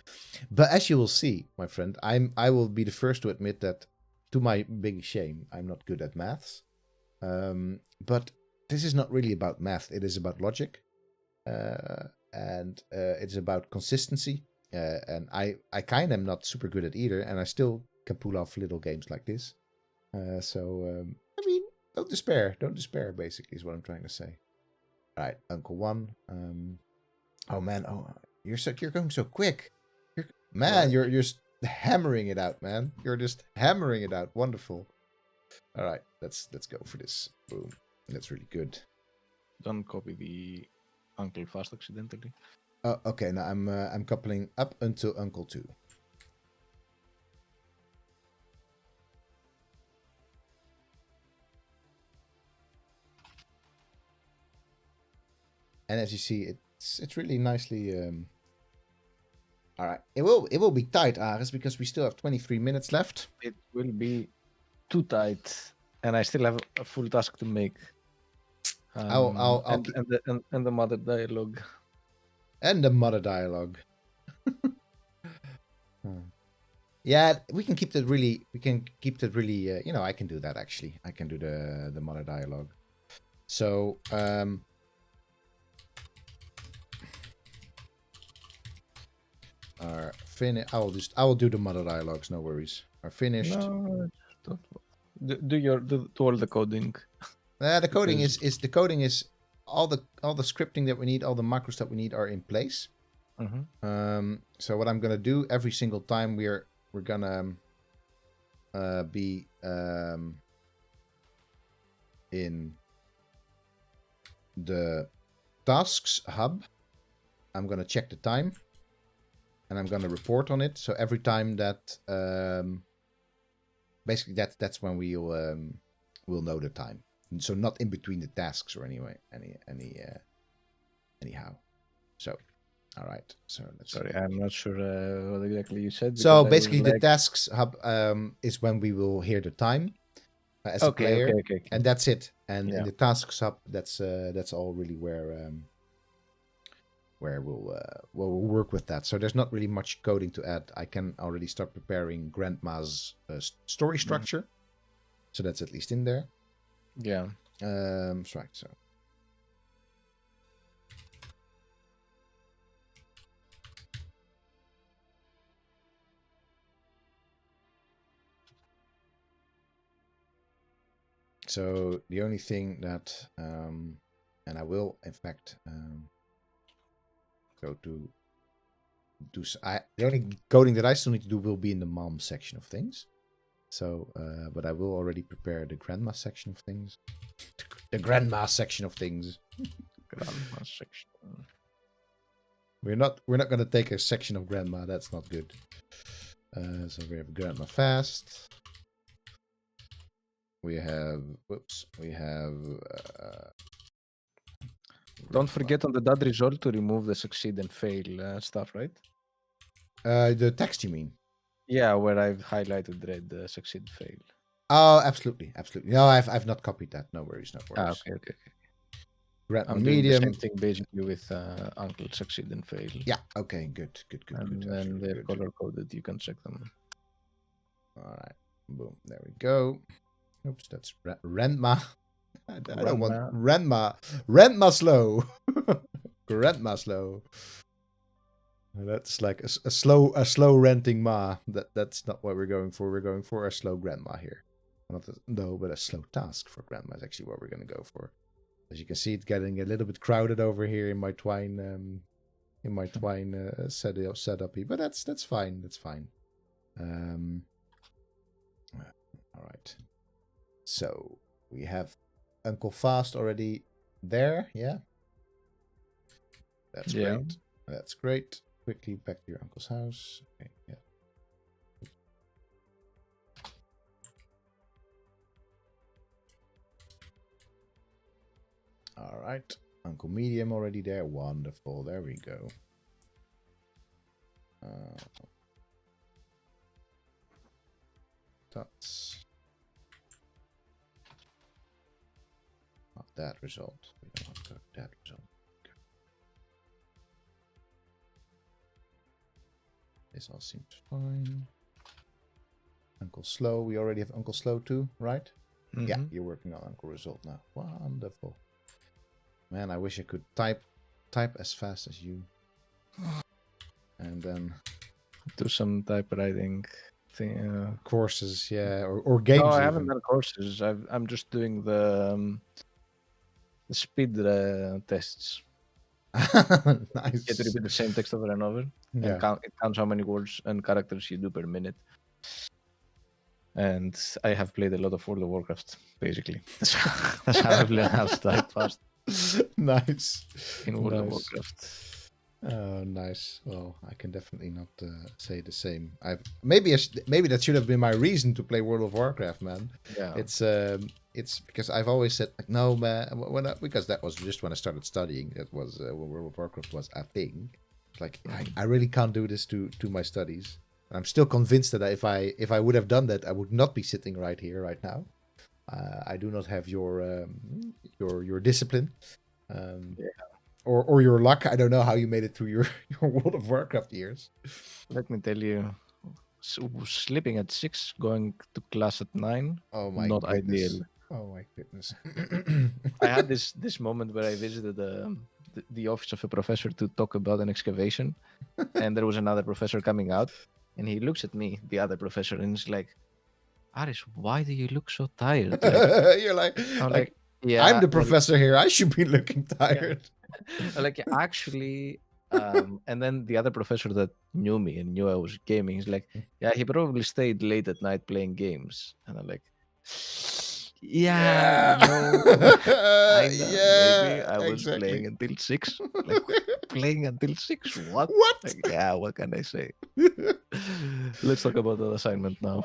But as you will see, my friend, I will be the first to admit that, to my big shame, I'm not good at maths. But this is not really about math. It is about logic. And it's about consistency. And I kind of am not super good at either, and I still can pull off little games like this. So I mean, don't despair. Don't despair, basically, is what I'm trying to say. All right, Uncle One. Oh man, you're going so quick. You're just hammering it out, man. You're just hammering it out. Wonderful. All right, let's go for this. Boom. That's really good.
Don't copy the Uncle fast accidentally.
Oh, okay. Now I'm coupling up until Uncle 2. And as you see, it's really nicely. All right, it will be tight, Aris, because we still have 23 minutes left.
It will be too tight, and I still have a full task to make.
I'll
keep... and the mother dialogue.
And the mother dialogue. Yeah, we can keep that really. We can keep that really. I can do that actually. I can do the mother dialogue. So are finished. I will do the mother dialogues. No worries. Are finished.
No, do all the coding.
The coding is all the scripting that we need, all the macros that we need are in place. So what I'm gonna do every single time we're gonna be in the tasks hub. I'm gonna check the time, and I'm gonna report on it. So every time that basically that's when we'll know the time. So not in between the tasks or anyhow. So, all right. So let's.
Sorry, I'm not sure what exactly you said.
So basically, the tasks hub is when we will hear the time as a player,
okay.
And that's it. And in the tasks hub, that's all really where we'll work with that. So there's not really much coding to add. I can already start preparing Grandma's story structure, so that's at least in there.
Yeah.
Right. So the only thing that, and I will in fact go to do. The only coding that I still need to do will be in the mom section of things. So, but I will already prepare the grandma section of things. The grandma section of things.
Grandma section.
We're not gonna take a section of grandma. That's not good. So we have grandma fast. We have.
Don't forget on the dot result to remove the succeed and fail stuff, right?
The text, you mean?
Yeah, where I've highlighted red succeed fail.
Oh, absolutely. No, I've not copied that. No worries.
Okay.
Grandma
I'm doing
medium.
the same thing basically with Uncle succeed and fail.
Yeah. Okay. Good.
And then they're color coded. You can check them.
All right. Boom. There we go. Oops, that's Grandma. I don't want Grandma. Grandma slow. Grandma slow. That's like a slow renting ma. That's not what we're going for. We're going for a slow grandma here. But a slow task for grandma is actually what we're going to go for. As you can see, it's getting a little bit crowded over here in my Twine Twine setup here, but that's fine. That's fine. All right. So we have Uncle Fast already there. Yeah. That's great. That's great. Quickly back to your uncle's house. Okay. Yeah. All right. Uncle Medium already there. Wonderful. There we go. That's not that result. We don't want to go that result. Okay. This all seems fine. Uncle Slow. We already have Uncle Slow too, right? Mm-hmm. Yeah, you're working on Uncle Result now. Wonderful. Man, I wish I could type as fast as you. And then
do some typewriting thing.
Courses, yeah, or games.
No, I haven't done courses. I'm just doing the speed tests.
Nice.
You get to repeat the same text over and over, and it counts how many words and characters you do per minute. And I have played a lot of World of Warcraft, basically. That's how I've learned how to type fast.
Nice.
In World of Warcraft.
Oh, nice. Well, I can definitely not say the same. Maybe that should have been my reason to play World of Warcraft, man. Yeah. It's because I've always said like, no, man. Because that was just when I started studying. That was when World of Warcraft was a thing. Like I really can't do this to my studies. And I'm still convinced that if I would have done that, I would not be sitting right here right now. I do not have your discipline. Or your luck. I don't know how you made it through your World of Warcraft years.
Let me tell you, sleeping at 6, going to class at 9.
Oh my
not
goodness.
Ideal.
Oh my goodness.
I had this moment where I visited the office of a professor to talk about an excavation, and there was another professor coming out, and he looks at me, the other professor, and he's like, "Aris, why do you look so tired?"
Like, you're like, yeah, I'm the professor here. I should be looking tired.
Yeah. Like, actually, and then the other professor that knew me and knew I was gaming, he's like, yeah, he probably stayed late at night playing games. And I'm like, yeah. Maybe I was playing until 6. Like, playing until 6? What? Like, yeah, what can I say? Let's talk about that assignment now.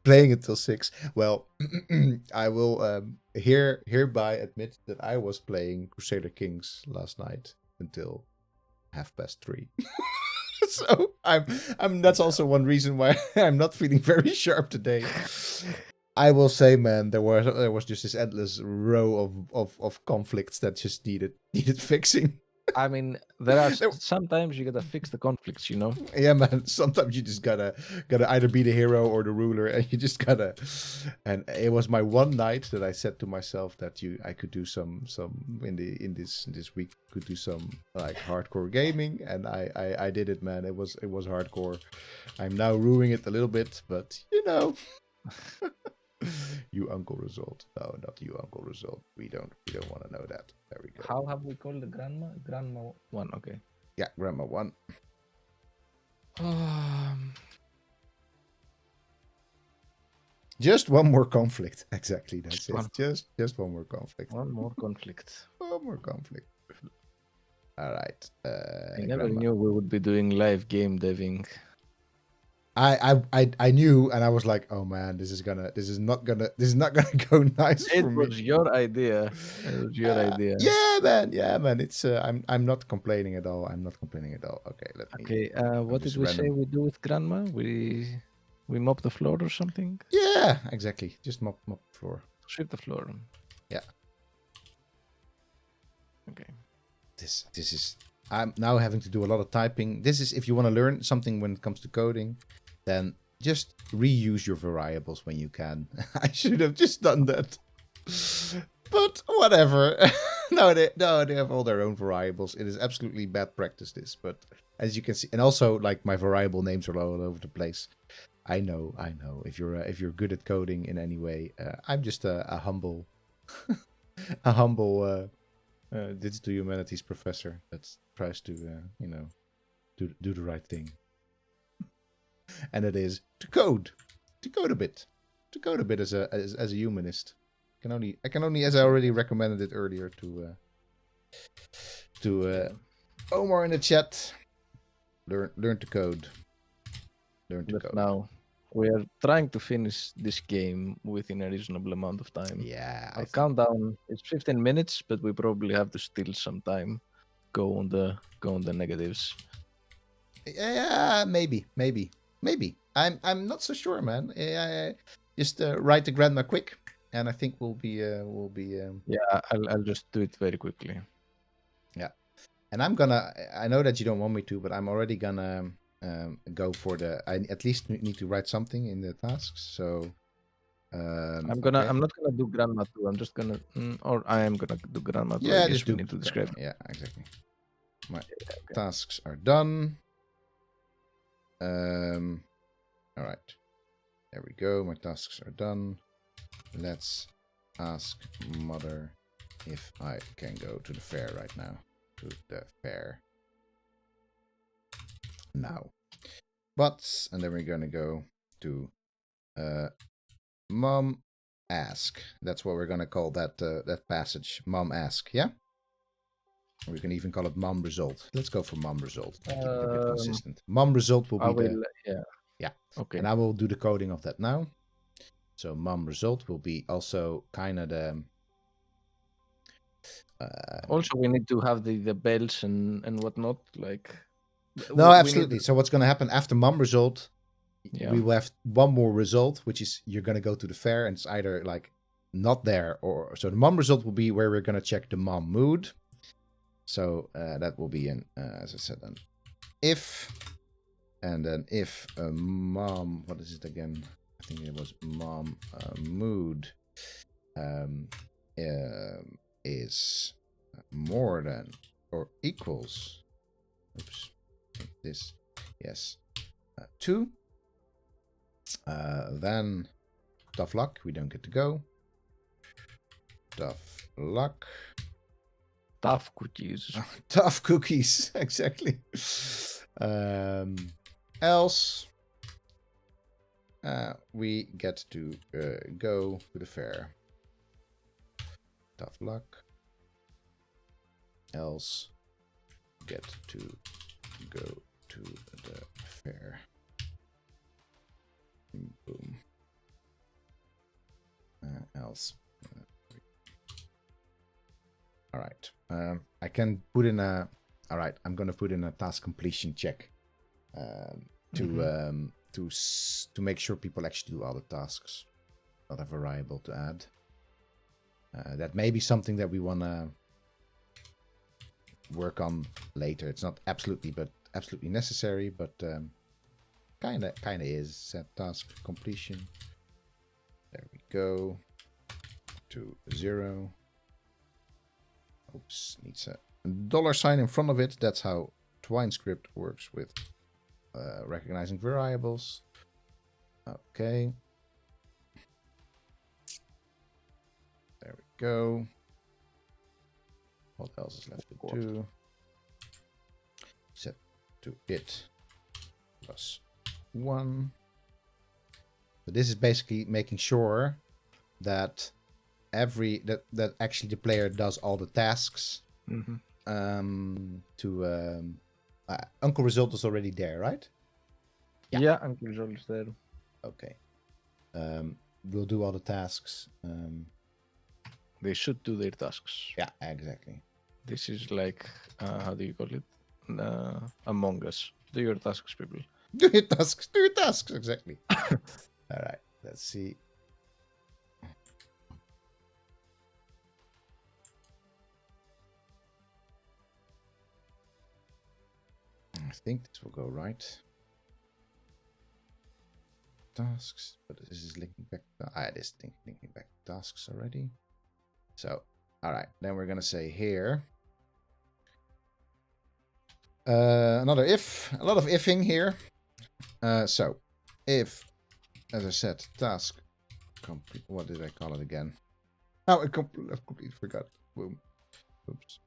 Playing until 6. Well, I will hereby admit that I was playing Crusader Kings last night until 3:30. So I'm that's also one reason why I'm not feeling very sharp today. I will say, man, there was just this endless row of conflicts that just needed fixing.
I mean, there are sometimes you gotta fix the conflicts, you know.
Yeah, man. Sometimes you just gotta either be the hero or the ruler, and you just gotta. And it was my one night that I said to myself that I could do some in this week could do some like hardcore gaming, and I did it, man. It was hardcore. I'm now ruining it a little bit, but you know. You Uncle Result. No, not you Uncle Result. We don't want to know that. There we go.
How have we called the grandma? Grandma 1, okay.
Yeah, Grandma 1. Just one more conflict. Exactly, that's it. Just one more conflict.
One more conflict.
One more conflict. All right.
I never knew we would be doing live game deving.
I knew, and I was like, oh man, this is not gonna go nice for me.
It was your idea.
Yeah, man. It's I'm not complaining at all. Okay, let me.
Okay. What did we say we do with Grandma? We mop the floor or something?
Yeah, exactly. Just mop the floor.
Sweep the floor.
Yeah.
Okay.
This is. I'm now having to do a lot of typing. This is if you want to learn something when it comes to coding, then just reuse your variables when you can. I should have just done that. But whatever. No, they have all their own variables. It is absolutely bad practice, this. But as you can see, and also like my variable names are all over the place. I know. If you're good at coding in any way, I'm just a humble Digital humanities professor that tries to, do the right thing. And it is to code a bit, as a humanist. I can only, as I already recommended it earlier to Omar in the chat, learn to code.
But now we are trying to finish this game within a reasonable amount of time.
Yeah,
Our countdown is 15 minutes, but we probably have to steal some time. Go on the negatives.
Yeah, maybe. I'm not so sure, man. Just write the grandma quick, and I think we'll be.
Yeah, I'll just do it very quickly.
Yeah, and I'm gonna. I know that you don't want me to, but I'm already gonna go for the. I at least need to write something in the tasks. So.
I'm not gonna do grandma 2. I'm just gonna, or I am gonna do grandma 2.
Yeah,
I guess
just
we
do.
need to describe.
Yeah, exactly. My tasks are done. All right. There we go. My tasks are done. Let's ask mother if I can go to the fair right now. To the fair. Now. But, and then we're gonna go to mom ask. That's what we're gonna call that that passage. Mom ask, yeah? Or we can even call it mom result. Let's go for mom result. Keep it a bit consistent. Mom result will be
yeah. Okay.
And I will do the coding of that now. So mom result will be also kind of the.
Also, we need to have the bells and whatnot. Like.
No, absolutely. So what's going to happen after mom result?
Yeah.
We will have one more result, which is you're going to go to the fair, and it's either like not there or so. The mom result will be where we're going to check the mom mood. So that will be an, as I said, an if, and then if mom, what is it again? I think it was mom mood is more than or equals. Oops, this yes 2. Then tough luck. We don't get to go. Tough luck.
Tough cookies.
Tough cookies, exactly. Else, we get to go to the fair. Tough luck. Else, get to go to the fair. Boom. Else. All right. I can put in a. All right. I'm gonna put in a task completion check to make sure people actually do all the tasks. Not a variable to add. That may be something that we wanna work on later. It's not absolutely necessary, but kinda is. Set task completion. There we go. To 0. Oops, needs a $sign in front of it. That's how Twine script works with recognizing variables. Okay. There we go. What else is left to do? Set to it +1. So this is basically making sure that that actually the player does all the tasks. Uncle result is already there, right?
Yeah, Uncle result is there.
Okay. We'll do all the tasks.
They should do their tasks.
Yeah, exactly.
This is like how do you call it? Among Us. Do your tasks, people.
Do your tasks. Do your tasks. Exactly. All right. Let's see. I think this will go right. Tasks, but this is linking back. It is linking back to tasks already. So, all right. Then we're gonna say here. Another if. A lot of ifing here. So, if, as I said, task complete. What did I call it again? Oh, I completely forgot. Boom. Oops.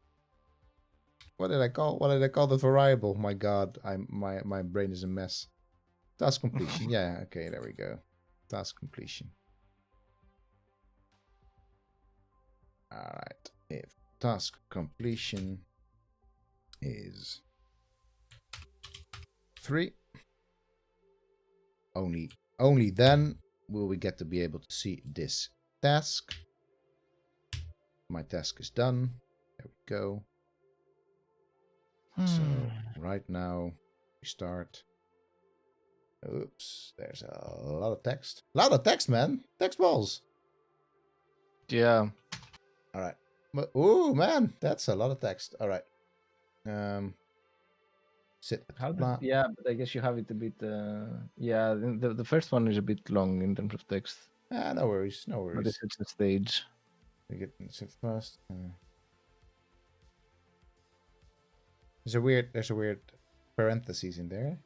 What did I call the variable? My God, my brain is a mess. Task completion. Yeah, okay, there we go. Task completion. Alright. If task completion is 3, only then will we get to be able to see this task. My task is done. There we go. So right now we start. Oops, there's a lot of text. A lot of text, man. Text balls.
Yeah.
All right. Oh man, that's a lot of text. All right. Sit.
Yeah, but I guess you have it a bit. Yeah, the first one is a bit long in terms of text.
No worries. No worries.
But it's a stage.
We get sit first. There's a weird parentheses in there.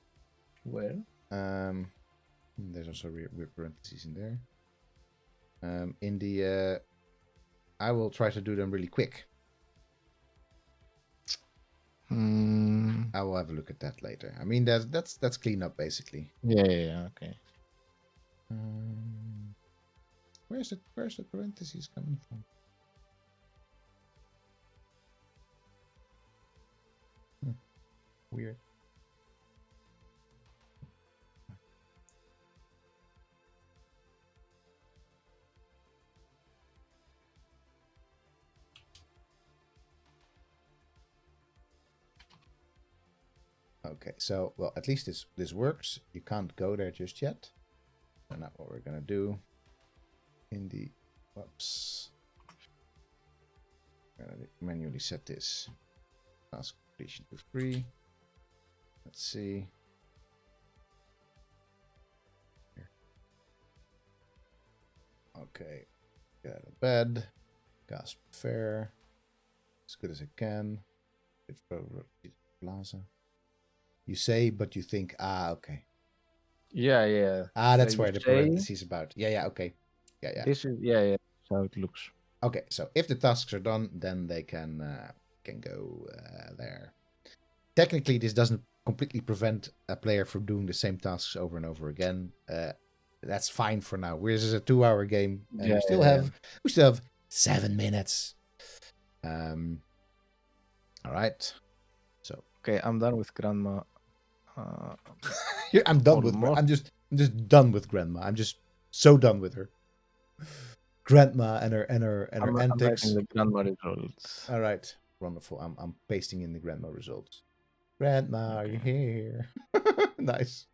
Where?
There's also weird parentheses in there. In the I will try to do them really quick. I will have a look at that later. I mean, that's cleanup basically.
Yeah. Okay.
Where's the parentheses coming from? Weird. Okay, so well, at least this works. You can't go there just yet. And that's what we're gonna do. In the whoops, I'm gonna manually set this task completion to 3. Let's see. Here. Okay, get out of bed. Gasp fair. As good as I can. Plaza. You say, but you think, okay.
Yeah.
That's where the parentheses about. Yeah, okay. Yeah.
This is that's how it looks.
Okay, so if the tasks are done, then they can go there. Technically, this doesn't completely prevent a player from doing the same tasks over and over again. That's fine for now. This is a 2-hour game, and we still have 7 minutes. All right. So
okay, I'm done with Grandma.
I'm done with. I'm just done with Grandma. I'm just so done with her. Grandma and her antics.
I'm writing the Grandma results.
All right, wonderful. I'm pasting in the Grandma results. Grandma, are you here? Nice.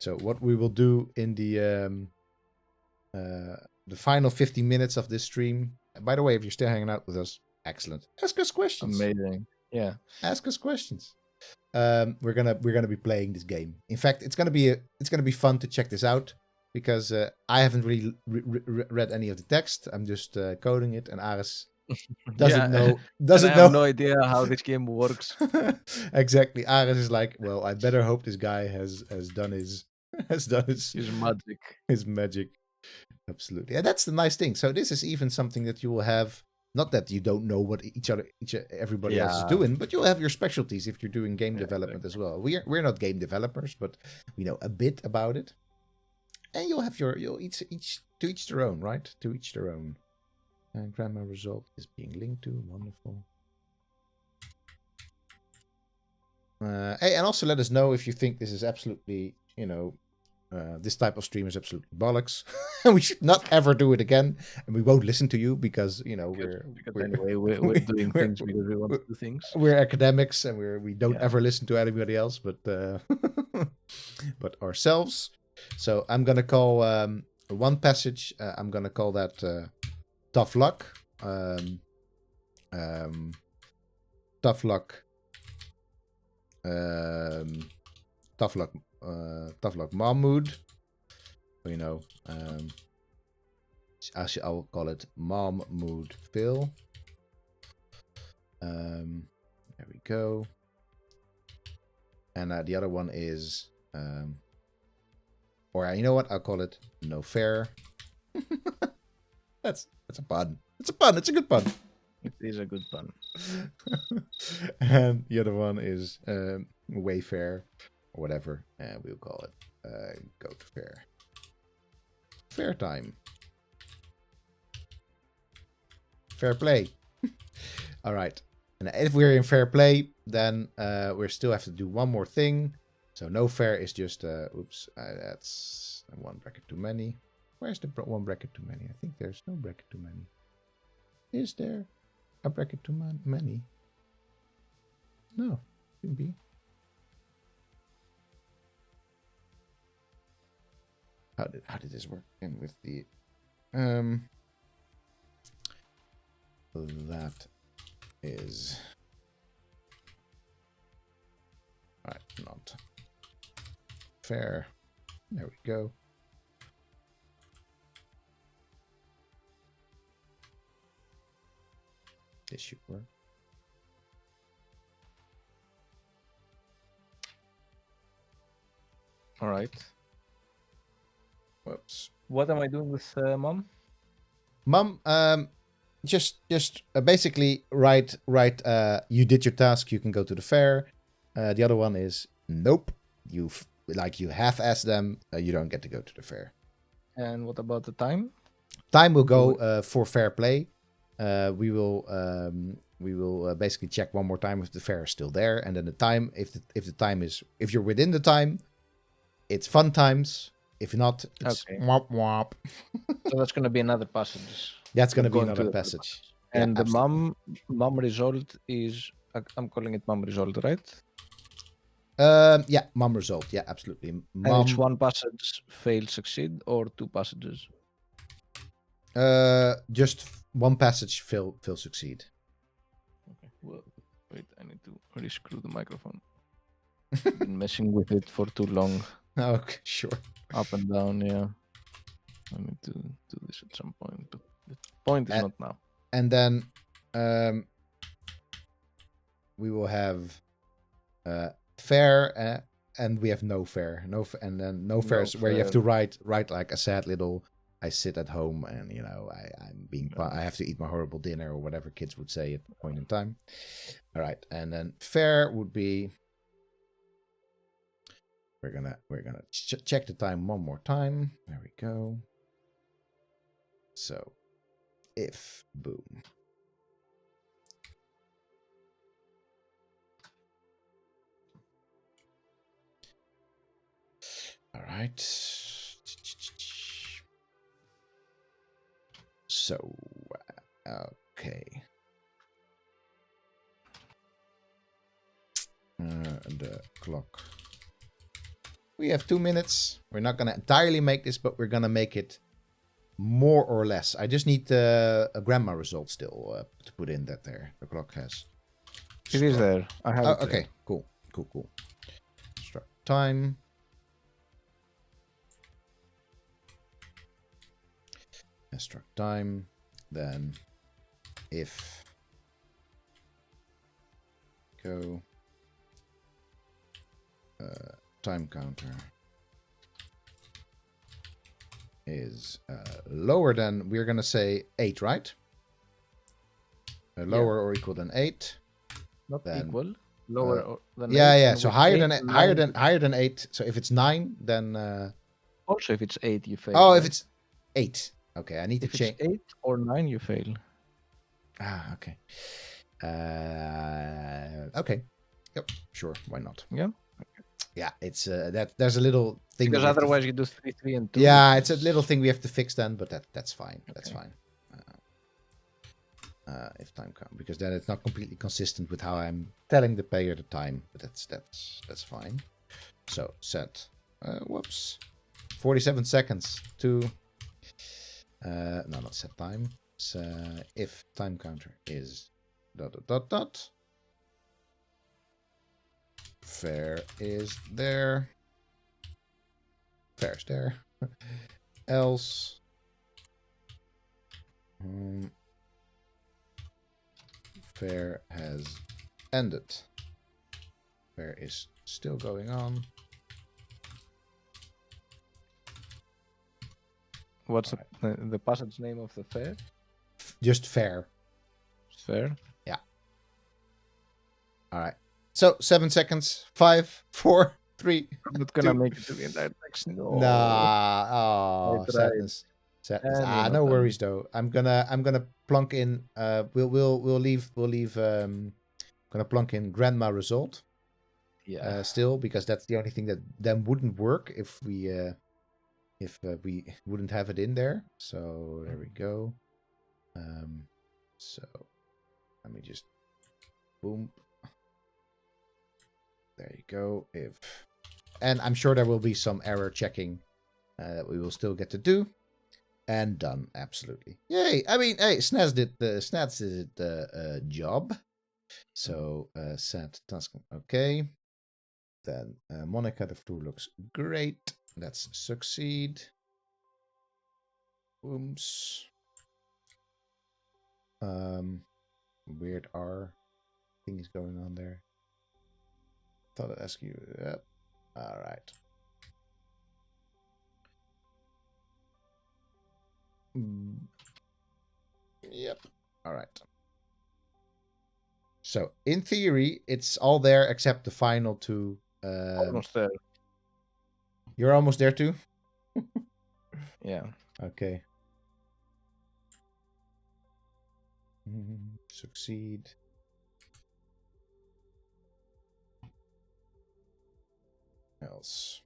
So what we will do in the final 50 minutes of this stream. By the way, if you're still hanging out with us, excellent. Ask us questions.
Amazing. Yeah.
Ask us questions. We're gonna be playing this game. In fact, it's gonna be fun to check this out because I haven't really read any of the text. I'm just coding it, and Aris doesn't know. I
have no idea how this game works.
Exactly. Aris is like, well, I better hope this guy has done his
magic.
His magic. Absolutely, and that's the nice thing. So this is even something that you will have. Not that you don't know what everybody else is doing, but you'll have your specialties if you're doing game development as well. We're not game developers, but we know a bit about it. And you'll have you'll each to each their own, right? To each their own. And Grandma result is being linked to. Wonderful. Hey, and also let us know if you think this is absolutely, this type of stream is absolutely bollocks, and we should not ever do it again. And we won't listen to you because we're
doing things because we want to do things.
We're academics and we don't ever listen to anybody else, but but ourselves. So I'm gonna call one passage. I'm gonna call that tough luck. Tough luck. Tough luck Mahmood. Actually, I will call it Mom Mood Phil. There we go. And the other one is, or you know what? I'll call it No Fair. That's a pun. It's a pun. It's a good pun.
It is a good pun.
And the other one is Wayfair, or whatever we'll call it. Go to fair. Fair time. Fair play. All right. And if we're in fair play, then we still have to do one more thing. So no fair is just, oops, that's one bracket too many. Where's the one bracket too many? I think there's no bracket too many. Is there a bracket too many? No, shouldn't be. How did this work? And with the that is not fair. There we go. This should work.
All right.
Whoops.
What am I doing with mom?
Mom, just basically write. You did your task. You can go to the fair. The other one is nope. You half-assed them. You don't get to go to the fair.
And what about the time?
Time will go for fair play. We will basically check one more time if the fair is still there, and then the time, if you're within the time, it's fun times. If not, it's womp womp.
So that's going to be another passage.
That's going to be another passage.
And the mom result is, I'm calling it mom result, right?
Yeah, mom result. Yeah, absolutely.
And it's one passage fail succeed or two passages?
Just one passage fail succeed.
Okay. Well, wait, I need to rescrew the microphone. I've been messing with it for too long.
Okay, sure.
Up and down, yeah. I need to do this at some point, but the point is not now.
And then we will have fair, and we have no fair. And then no fair is where you have to write like a sad little, I sit at home and, you know, I have to eat my horrible dinner, or whatever kids would say at the point in time. All right. And then fair would be, we're gonna check the time one more time. There we go. So if boom. All right. So, okay. The clock. We have 2 minutes. We're not going to entirely make this, but we're going to make it more or less. I just need a grandma result still to put in that there. The clock has.
It is there. I have it.
Okay, cool. Start time. Start time. Then if go time counter is lower than, we're gonna say 8, right? Lower or equal than 8.
Not then, equal. Lower than 8.
Yeah. So higher than 8. So if it's 9, then
also if it's 8, you fail.
Oh, right? If it's 8. Okay, I need to change.
If it's 8 or 9, you fail.
Ah, okay. Okay. Yep. Sure. Why not?
Yeah.
Yeah, it's that there's a little thing,
because otherwise you do 3, 3, and 2.
Yeah, it's a little thing we have to fix then, but that's fine. Okay. That's fine. If time comes, because then it's not completely consistent with how I'm telling the player the time, but that's fine. So set. Whoops. 47 seconds to. No, not set time. So if time counter is ... Fair is there. Fair's there. Else. Fair has ended. Fair is still going on.
What's the passage name of the fair?
Just fair.
fair.
All right. So 7 seconds. 5, 4, 3,
I'm not gonna
2.
make it to the entire text. No.
Nah.
I
Oh,
tried.
sadness. Sadness.
And we're
No
not done.
worries though. I'm gonna plunk in. We'll leave. Gonna plunk in grandma result.
Yeah.
Still, because that's the only thing that then wouldn't work if we wouldn't have it in there. So there we go. So let me just boom. There you go. And I'm sure there will be some error checking that we will still get to do. And done, absolutely. Yay! I mean, hey, Snaz did the job. So set task. Okay. Then Monica, the floor looks great. Let's succeed. Ooms. Weird R things going on there. Thought I'd ask you. Yep. All right. Yep. All right. So in theory, it's all there except the final two.
Almost there.
You're almost there too.
Yeah.
Okay. Succeed. Else.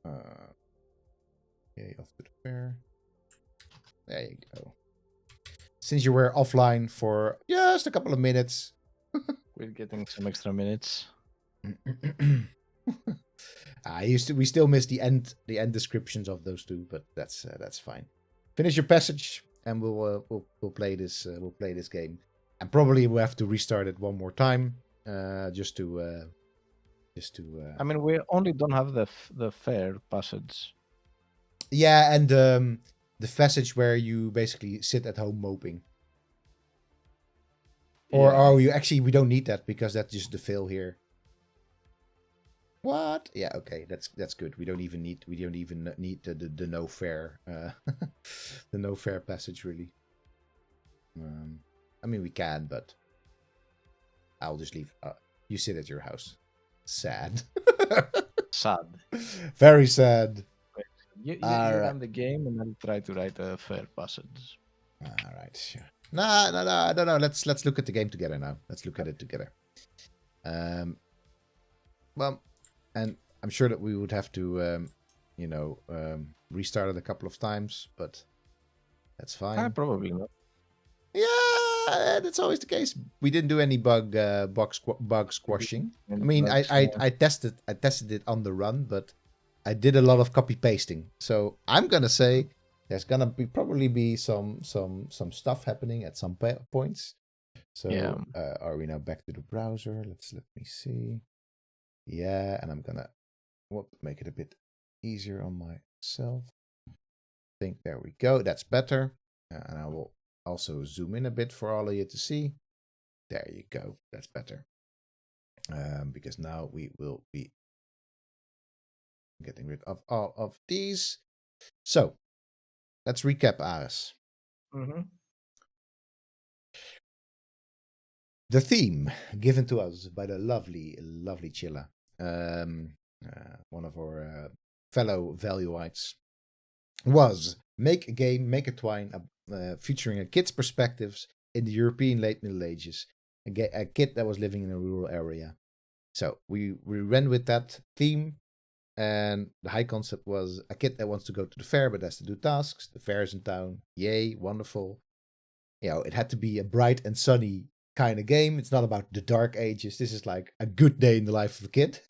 Okay, off to the fair. There you go. Since you were offline for just a couple of minutes.
We're getting some extra minutes.
We still miss the end descriptions of those two, but that's fine. Finish your passage, and we'll play this game, and probably we'll have to restart it one more time, just to.
I mean, we only don't have the fair passage.
Yeah, and the passage where you basically sit at home moping. Or
Yeah.
we don't need that because that's just the fail here. What? Yeah, okay, that's good. We don't even need the no fair the no fair passage really. I mean we can, but I'll just leave. You sit at your house. Sad.
Sad.
Very sad.
You
Alright.
run the game, and I'll try to write a fair passage.
All right, sure. No. Let's look at the game together now. Let's look at it together. Well, and I'm sure that we would have to, restart it a couple of times, but that's fine.
Probably not.
Yeah, that's always the case. We didn't do any bug squashing. I mean, I tested it on the run, but I did a lot of copy pasting. So I'm gonna say there's gonna probably be some stuff happening at some points. So
Yeah.
are we now back to the browser? Let me see. Yeah, and I'm gonna make it a bit easier on myself. I think there we go. That's better. And I will also zoom in a bit for all of you to see. There you go. That's better. Because now we will be getting rid of all of these. So let's recap, Aris. The theme given to us by the lovely Chilla, one of our fellow Valueites, was make a game, make a Twine, featuring a kid's perspectives in the European late Middle Ages, a kid that was living in a rural area. So we ran with that theme, and the high concept was a kid that wants to go to the fair but has to do tasks. The fair is in town. Yay, wonderful. It had to be a bright and sunny kind of game. It's not about the dark ages. This is like a good day in the life of a kid.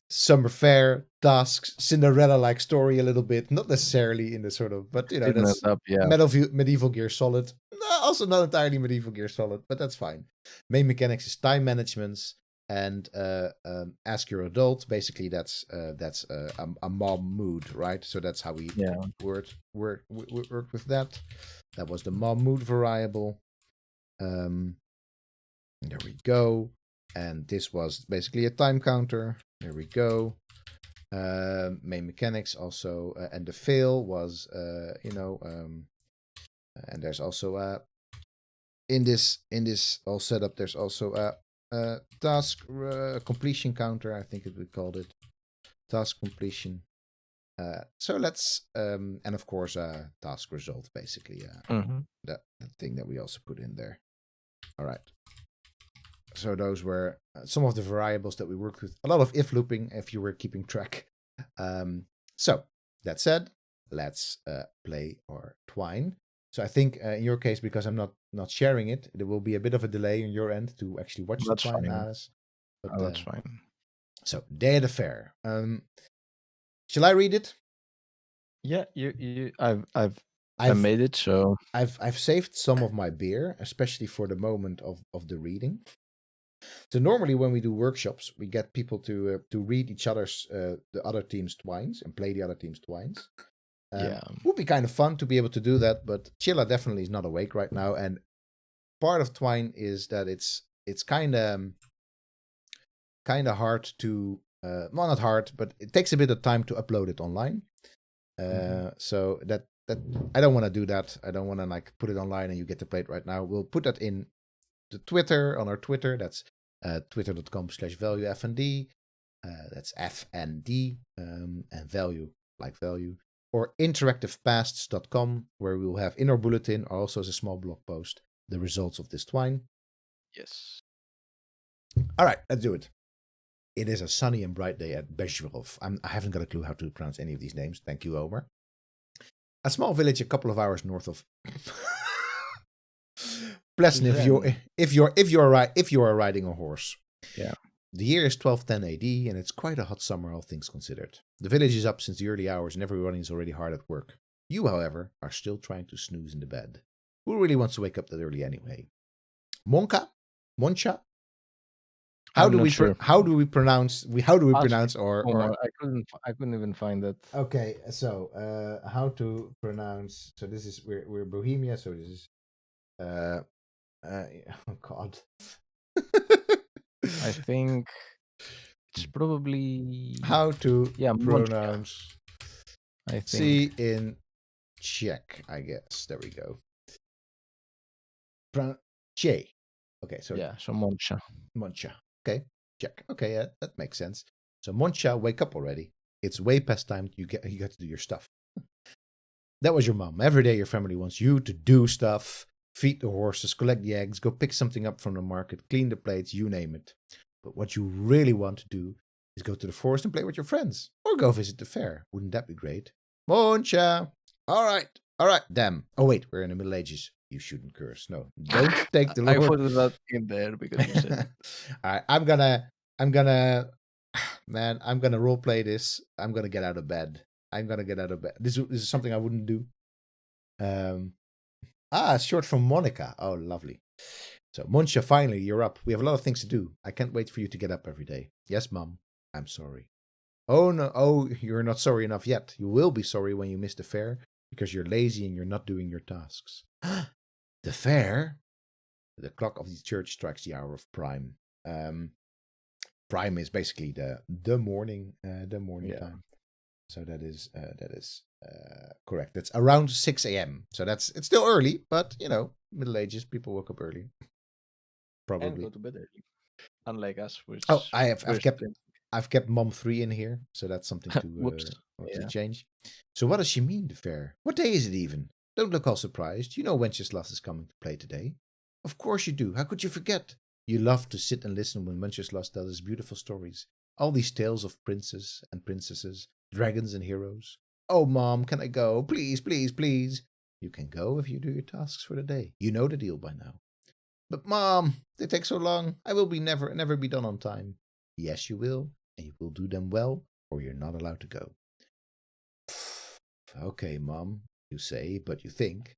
Summer fair, tasks, Cinderella-like story a little bit. Not necessarily in the sort of, but that's
up, yeah.
medieval Gear Solid. No, also not entirely medieval Gear Solid, but that's fine. Main mechanics is time management and ask your adult. Basically, that's a mom mood, right? So that's how we work with that. That was the mom mood variable. There we go. And this was basically a time counter. There we go. Main mechanics also, and the fail was, And there's also in this all setup, there's also a task completion counter. I think we called it task completion. So let's and of course task result, basically the thing that we also put in there. All right. So those were some of the variables that we worked with. A lot of if looping, if you were keeping track. So that said, let's play our Twine. So I think in your case, because I'm not sharing it, there will be a bit of a delay on your end to actually watch
That's
the Twine,
fine.
Alice. But
Oh, that's fine.
so Day of the Fair. Shall I read it?
Yeah, I
I've
made it, so
I've saved some of my beer, especially for the moment of the reading. So normally when we do workshops, we get people to read each other's the other team's twines and play the other team's twines.
yeah.
Would be kind of fun to be able to do that, but Chilla definitely is not awake right now. And part of Twine is that it's kind of hard to well, not hard, but it takes a bit of time to upload it online. So that I don't want to do that. I don't want to like put it online and you get to play it right now. We'll put that in the Twitter on our Twitter. That's twitter.com/valuefnd. That's FND and value like value. Or interactivepasts.com, where we will have in our bulletin, or also as a small blog post, the results of this Twine.
Yes.
All right, let's do it. It is a sunny and bright day at Bezhrov. I haven't got a clue how to pronounce any of these names. Thank you, Omar. A small village a couple of hours north of Plessin. If you are riding a horse.
Yeah.
The year is 1210 AD, and it's quite a hot summer, all things considered. The village is up since the early hours, and everyone is already hard at work. You, however, are still trying to snooze in the bed. Who really wants to wake up that early anyway? Monka? Moncha? How do we pronounce or
I couldn't even find that.
Okay, so how to pronounce? So this is we're Bohemia, so this is oh god.
I think it's probably
How to
Moncha,
pronounce
I think.
C in Czech, I guess. There we go. Che. Okay, so
yeah, so Moncha.
Moncha. Okay, check. Okay, yeah, that makes sense. So Moncha, wake up already. It's way past time. You got to do your stuff. That was your mom. Every day your family wants you to do stuff. Feed the horses, collect the eggs, go pick something up from the market, clean the plates, you name it. But what you really want to do is go to the forest and play with your friends. Or go visit the fair. Wouldn't that be great? Moncha! All right, damn. Oh wait, we're in the Middle Ages. You shouldn't curse. No, don't take the Lord.
I put that in there because you said
All right, I'm gonna man, I'm gonna role play this. I'm gonna get out of bed. This is something I wouldn't do. It's short from Monica. Oh, lovely. So, Moncha, finally, you're up. We have a lot of things to do. I can't wait for you to get up every day. Yes, Mum. I'm sorry. Oh, no. Oh, you're not sorry enough yet. You will be sorry when you miss the fair because you're lazy and you're not doing your tasks. The fair? The clock of the church strikes the hour of prime. Prime is basically the morning time. So that is correct. That's around 6 a.m. So it's still early, but Middle Ages, people woke up early. Probably.
And go to bed early. Unlike us, which
I've kept Mom 3 in here, so that's something to change. So what does she mean, the fair? What day is it even? Don't look all surprised. You know Wenceslas is coming to play today. Of course you do. How could you forget? You love to sit and listen when Wenceslas tells his beautiful stories. All these tales of princes and princesses, dragons and heroes. Oh, Mom, can I go? Please, please, please. You can go if you do your tasks for the day. You know the deal by now. But Mom, they take so long. I will never be done on time. Yes, you will, and you will do them well, or you're not allowed to go. Okay, Mom, you say, but you think.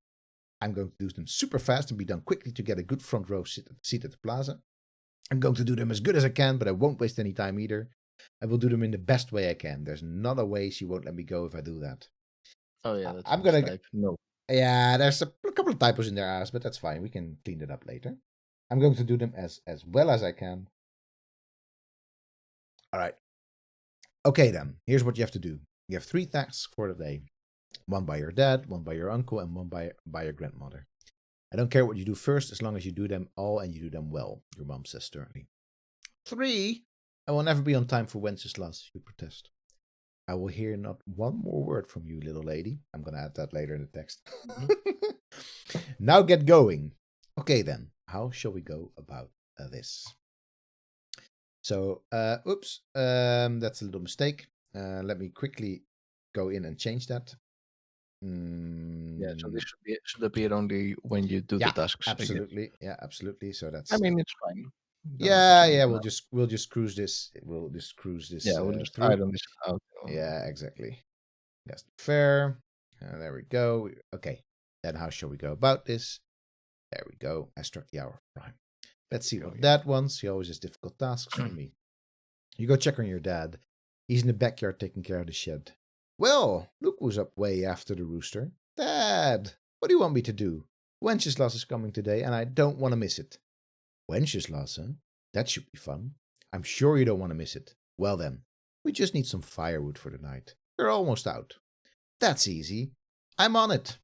I'm going to do them super fast and be done quickly to get a good front row seat at the plaza. I'm going to do them as good as I can, but I won't waste any time either. I will do them in the best way I can. There's not a way she won't let me go if I do that.
Oh yeah, that's
I'm gonna
type. No.
Yeah, there's a couple of typos in their ass, but that's fine. We can clean it up later. I'm going to do them as well as I can. All right. Okay, then. Here's what you have to do. You have 3 tasks for the day. One by your dad, one by your uncle, and one by your grandmother. I don't care what you do first, as long as you do them all and you do them well, your mom says sternly. 3. I will never be on time for Wenceslas, you protest. I will hear not one more word from you, little lady. I'm going to add that later in the text. Now get going. Okay then, how shall we go about this? So, oops, that's a little mistake. Let me quickly go in and change that.
Yeah, so this should appear only when you do the tasks.
Absolutely. Yeah, absolutely. So that's.
I mean, it's fine.
Yeah. We'll just cruise this. We'll just cruise this.
Yeah, we'll just
through.
iron this out.
Yeah, exactly. That's fair. There we go. Okay. Then how shall we go about this? There we go. I struck the hour of prime. Let's see what Dad wants. He always has difficult tasks for me. You go check on your dad. He's in the backyard taking care of the shed. Well, look who's up way after the rooster. Dad, what do you want me to do? Wenceslas is coming today, and I don't want to miss it. Wenceslas, huh? That should be fun. I'm sure you don't want to miss it. Well then, we just need some firewood for the night. We're almost out. That's easy. I'm on it.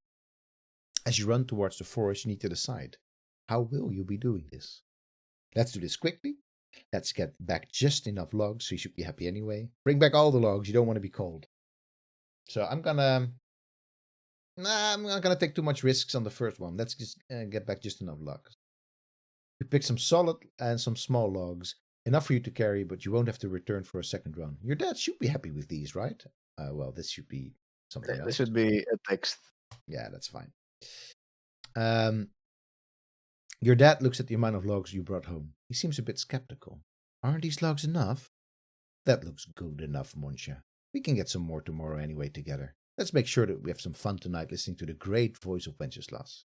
As you run towards the forest, you need to decide. How will you be doing this? Let's do this quickly. Let's get back just enough logs, so you should be happy anyway. Bring back all the logs, you don't want to be cold. So I'm not gonna take too much risks on the first one. Let's just get back just enough logs. You pick some solid and some small logs, enough for you to carry, but you won't have to return for a second run. Your dad should be happy with these, right? Well, this should be something else.
This should be a text.
Yeah, that's fine. Your dad looks at the amount of logs you brought home. He seems a bit skeptical. Aren't these logs enough? That looks good enough, Moncha. We can get some more tomorrow anyway together. Let's make sure that we have some fun tonight listening to the great voice of Wenceslas.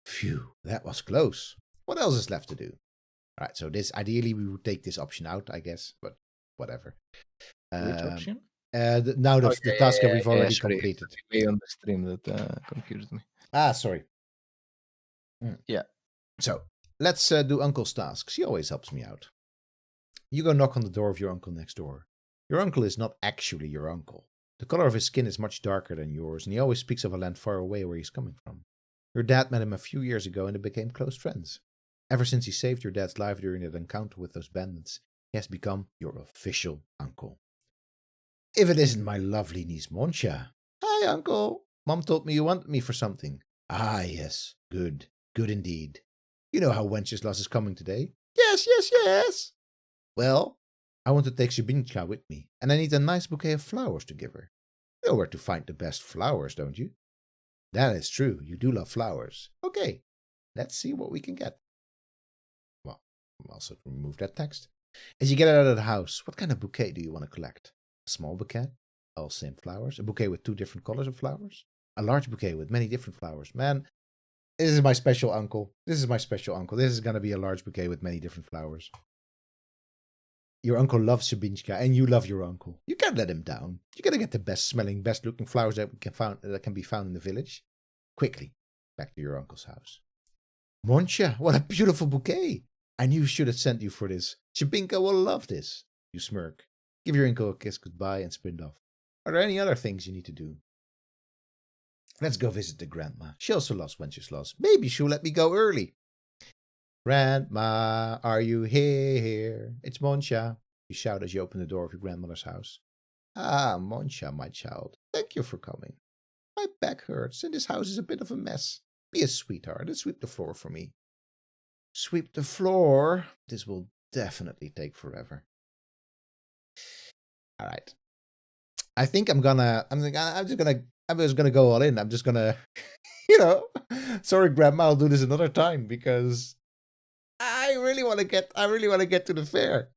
Phew, that was close. What else is left to do? All right, so this ideally we would take this option out, I guess, but whatever.
Which option?
Now the task that we've already completed.
Me on the stream that confused me.
Sorry.
Yeah.
So let's do Uncle's tasks. He always helps me out. You go knock on the door of your uncle next door. Your uncle is not actually your uncle. The color of his skin is much darker than yours, and he always speaks of a land far away where he's coming from. Your dad met him a few years ago and they became close friends. Ever since he saved your dad's life during that encounter with those bandits, he has become your official uncle. If it isn't my lovely niece Moncha. Hi, uncle. Mom told me you wanted me for something. Ah, yes. Good. Good indeed. You know how Wenceslas is coming today? Yes. Well, I want to take Sabinka with me, and I need a nice bouquet of flowers to give her. You know where to find the best flowers, don't you? That is true. You do love flowers. Okay, let's see what we can get. Well, I'll also remove that text. As you get out of the house, what kind of bouquet do you want to collect? A small bouquet? All same flowers? A bouquet with 2 different colors of flowers? A large bouquet with many different flowers? Man, this is my special uncle. This is going to be a large bouquet with many different flowers. Your uncle loves Sabinka, and you love your uncle. You can't let him down. You gotta get the best smelling, best looking flowers that can be found in the village. Quickly, back to your uncle's house. Moncha, what a beautiful bouquet! I knew I should have sent you for this. Sabinka will love this. You smirk. Give your uncle a kiss goodbye and sprint off. Are there any other things you need to do? Let's go visit the grandma. She also loves Wenceslas. Maybe she'll let me go early. Grandma, are you here? It's Moncha, you shout as you open the door of your grandmother's house. Ah, Moncha, my child, thank you for coming. My back hurts and this house is a bit of a mess. Be a sweetheart and sweep the floor for me. Sweep the floor? This will definitely take forever. All right. I think I'm just gonna go all in. I'm just gonna, sorry, Grandma, I'll do this another time because I really want to get to the fair.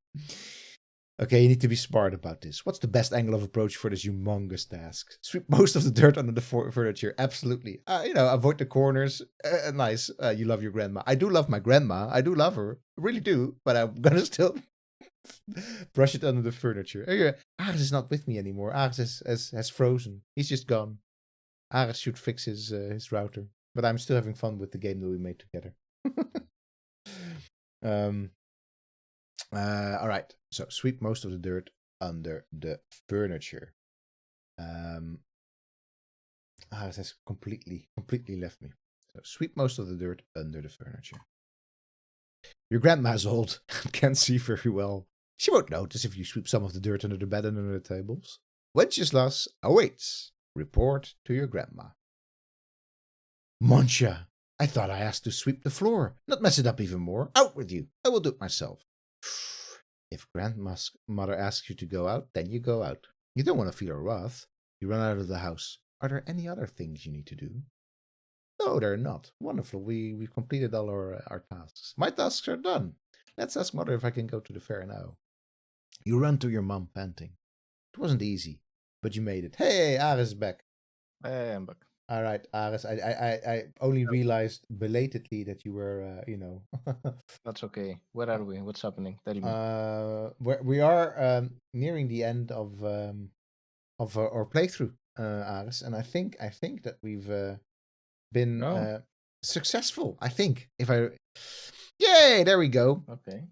Okay, you need to be smart about this. What's the best angle of approach for this humongous task? Sweep most of the dirt under the furniture. Absolutely. Avoid the corners. Nice. You love your grandma. I do love my grandma. I do love her. I really do. But I'm gonna still brush it under the furniture. Ares is not with me anymore. Ares has frozen. He's just gone. Ares should fix his router. But I'm still having fun with the game that we made together. All right. So sweep most of the dirt under the furniture. Aris has completely left me. So sweep most of the dirt under the furniture. Your grandma's old and can't see very well. She won't notice if you sweep some of the dirt under the bed and under the tables. Wenceslas awaits. Report to your grandma. Moncha, I thought I asked to sweep the floor, not mess it up even more. Out with you. I will do it myself. If grandma's mother asks you to go out, then you go out. You don't want to feel her wrath. You run out of the house. Are there any other things you need to do? No, they're not. Wonderful. We've completed all our tasks. My tasks are done. Let's ask mother if I can go to the fair now. You run to your mom, panting. It wasn't easy, but you made it. Hey, Aris is back.
Hey, I'm back.
All right, Aris. I only realized belatedly that you were,
That's okay. Where are we? What's happening? Tell me.
we are nearing the end of our playthrough, Aris, and I think that we've been
Oh,
successful. I think yay, there we go.
okay.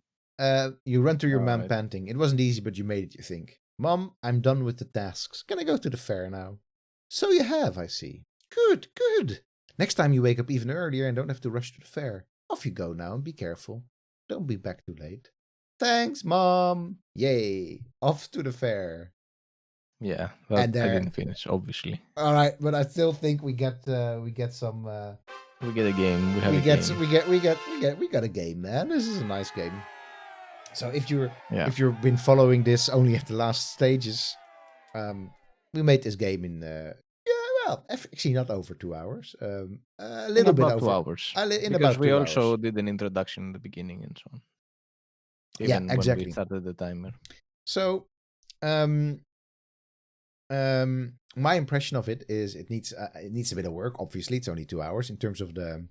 You run to your
All
mom
right.
panting. It wasn't easy, but you made it. You think, Mom, I'm done with the tasks. Can I go to the fair now? So you have, I see. Good, good. Next time you wake up even earlier and don't have to rush to the fair. Off you go now and be careful. Don't be back too late. Thanks, Mom. Yay. Off to the fair.
Yeah,
And
I
there.
didn't finish, obviously.
All right, but I still think we get some
We get a game. We have a game.
we got a game, man. This is a nice game. So if
Yeah.
you've been following this only at the last stages, we made this game in actually not over 2 hours. A
In
little bit
about two
over
hours.
in
Because
about
we
2 hours.
also did an introduction in the beginning and so on.
Yeah,
Even when we
exactly.
started the timer.
So, um, my impression of it is it needs a bit of work. Obviously, it's only 2 hours in terms of the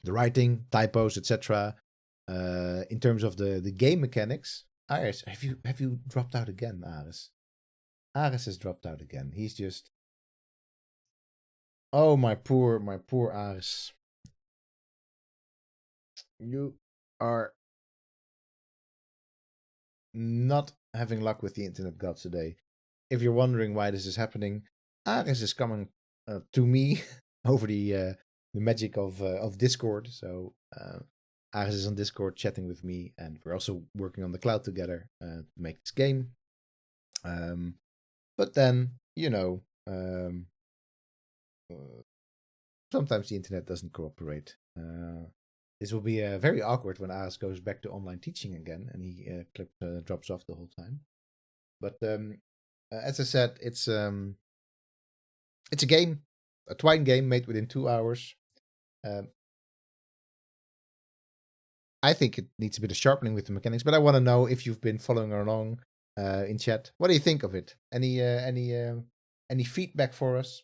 writing, typos, etc. In terms of the game mechanics. Aris, have you dropped out again, Aris? Aris has dropped out again. He's just oh my poor Aris. You are not having luck with the internet gods today. If you're wondering why this is happening, Aris is coming to me over the magic of Discord. So Aris is on Discord chatting with me, and we're also working on the cloud together to make this game. But then, sometimes the internet doesn't cooperate. This will be very awkward when Aris goes back to online teaching again, and he drops off the whole time. But as I said, it's a game, a Twine game made within 2 hours. I think it needs a bit of sharpening with the mechanics, but I want to know if you've been following along in chat. What do you think of it? Any feedback for us?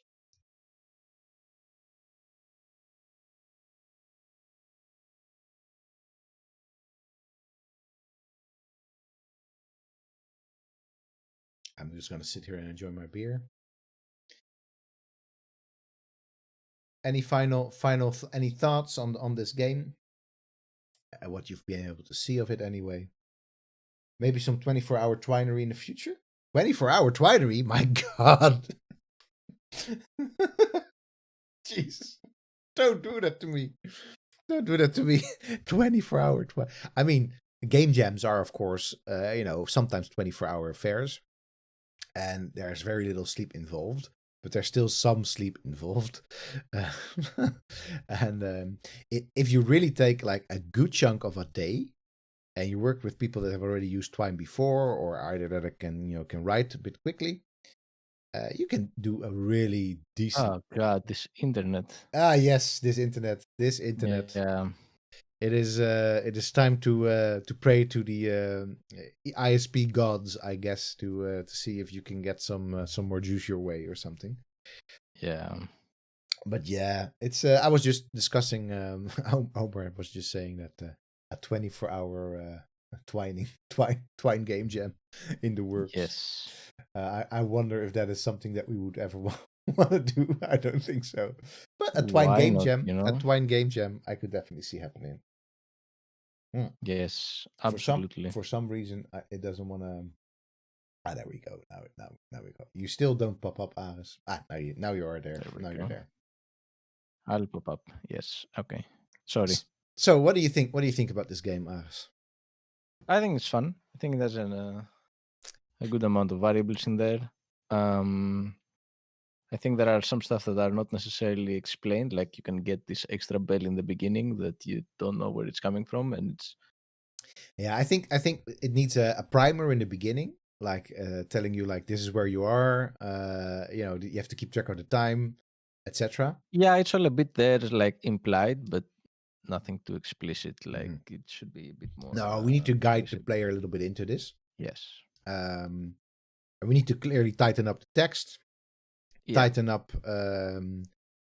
I'm just gonna sit here and enjoy my beer. Any any thoughts on this game? What you've been able to see of it anyway? Maybe some 24-hour Twinery in the future? 24-hour Twinery? My God. Jesus. Don't do that to me. Don't do that to me. 24-hour. I mean, game jams are, of course, sometimes 24-hour affairs. And there's very little sleep involved. But there's still some sleep involved. And if you really take like a good chunk of a day, and you work with people that have already used Twine before, or either that can write a bit quickly, you can do a really decent.
Oh god, this internet.
Yes, this internet.
Yeah.
It is time to pray to the ISP gods, I guess, to see if you can get some more juice your way or something.
Yeah.
But yeah, it's I was just discussing Homer was just saying that a 24-hour twine game jam in the works.
Yes.
I wonder if that is something that we would ever want to do. I don't think so. But a
Why not, you
a
know?
Twine game jam, I could definitely see happening.
Yes,
For
absolutely.
some reason, it doesn't want to. Ah, there we go. Now we go. You still don't pop up, Aris. Ah, now you are there.
There we
Now you're
go.
there.
I'll pop up. Yes. Okay. Sorry.
So, what do you think? What do you think about this game, Aris?
I think it's fun. I think there's a good amount of variables in there. I think there are some stuff that are not necessarily explained. Like you can get this extra bell in the beginning that you don't know where it's coming from, and it's
Yeah, I think it needs a primer in the beginning, like telling you like this is where you are. You have to keep track of the time, etc.
yeah, it's all a bit there, like implied, but nothing too explicit. Like
Hmm.
it should be a bit more
No, we need to guide the
explicit.
player a little bit into this.
Yes.
And we need to clearly tighten up the text,
Yeah.
tighten up.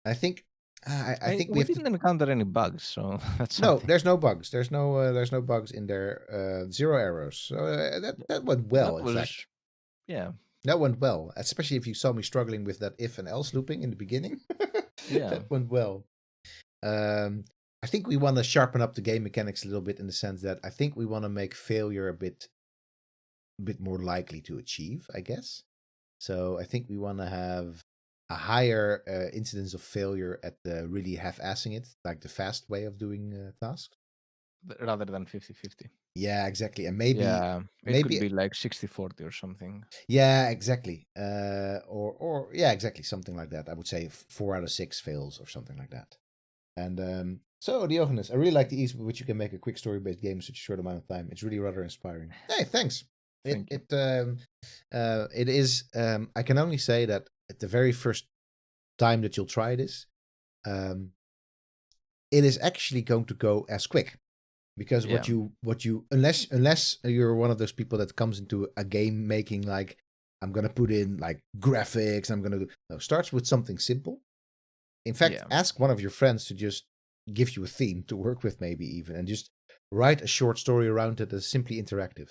I think I think we
We
have to.
didn't encounter any bugs, so that's
No,
something.
there's no bugs. There's no bugs in there. Zero errors. So that went well.
That
In fact,
was yeah,
that went well. Especially if you saw me struggling with that if and else looping in the beginning.
yeah,
That went well. I think we want to sharpen up the game mechanics a little bit in the sense that I think we want to make failure a bit more likely to achieve, I guess. So I think we want to have a higher incidence of failure at the really half-assing it, like the fast way of doing tasks.
rather than 50-50.
Yeah, exactly. And maybe
Yeah, it could
maybe
be like 60-40 or something.
yeah, exactly. Or yeah, exactly something like that. I would say 4 out of 6 fails or something like that. And so, Diogenes, I really like the ease with which you can make a quick story-based game in such a short amount of time. It's really rather inspiring. Hey, thanks. It
Thank you.
it is. I can only say that at the very first time that you'll try this, um, it is actually going to go as quick because
Yeah,
what you unless you're one of those people that comes into a game making like I'm gonna put in like graphics, I'm gonna do no, starts with something simple. In fact,
yeah,
ask one of your friends to just give you a theme to work with, maybe even, and just write a short story around it that's simply interactive.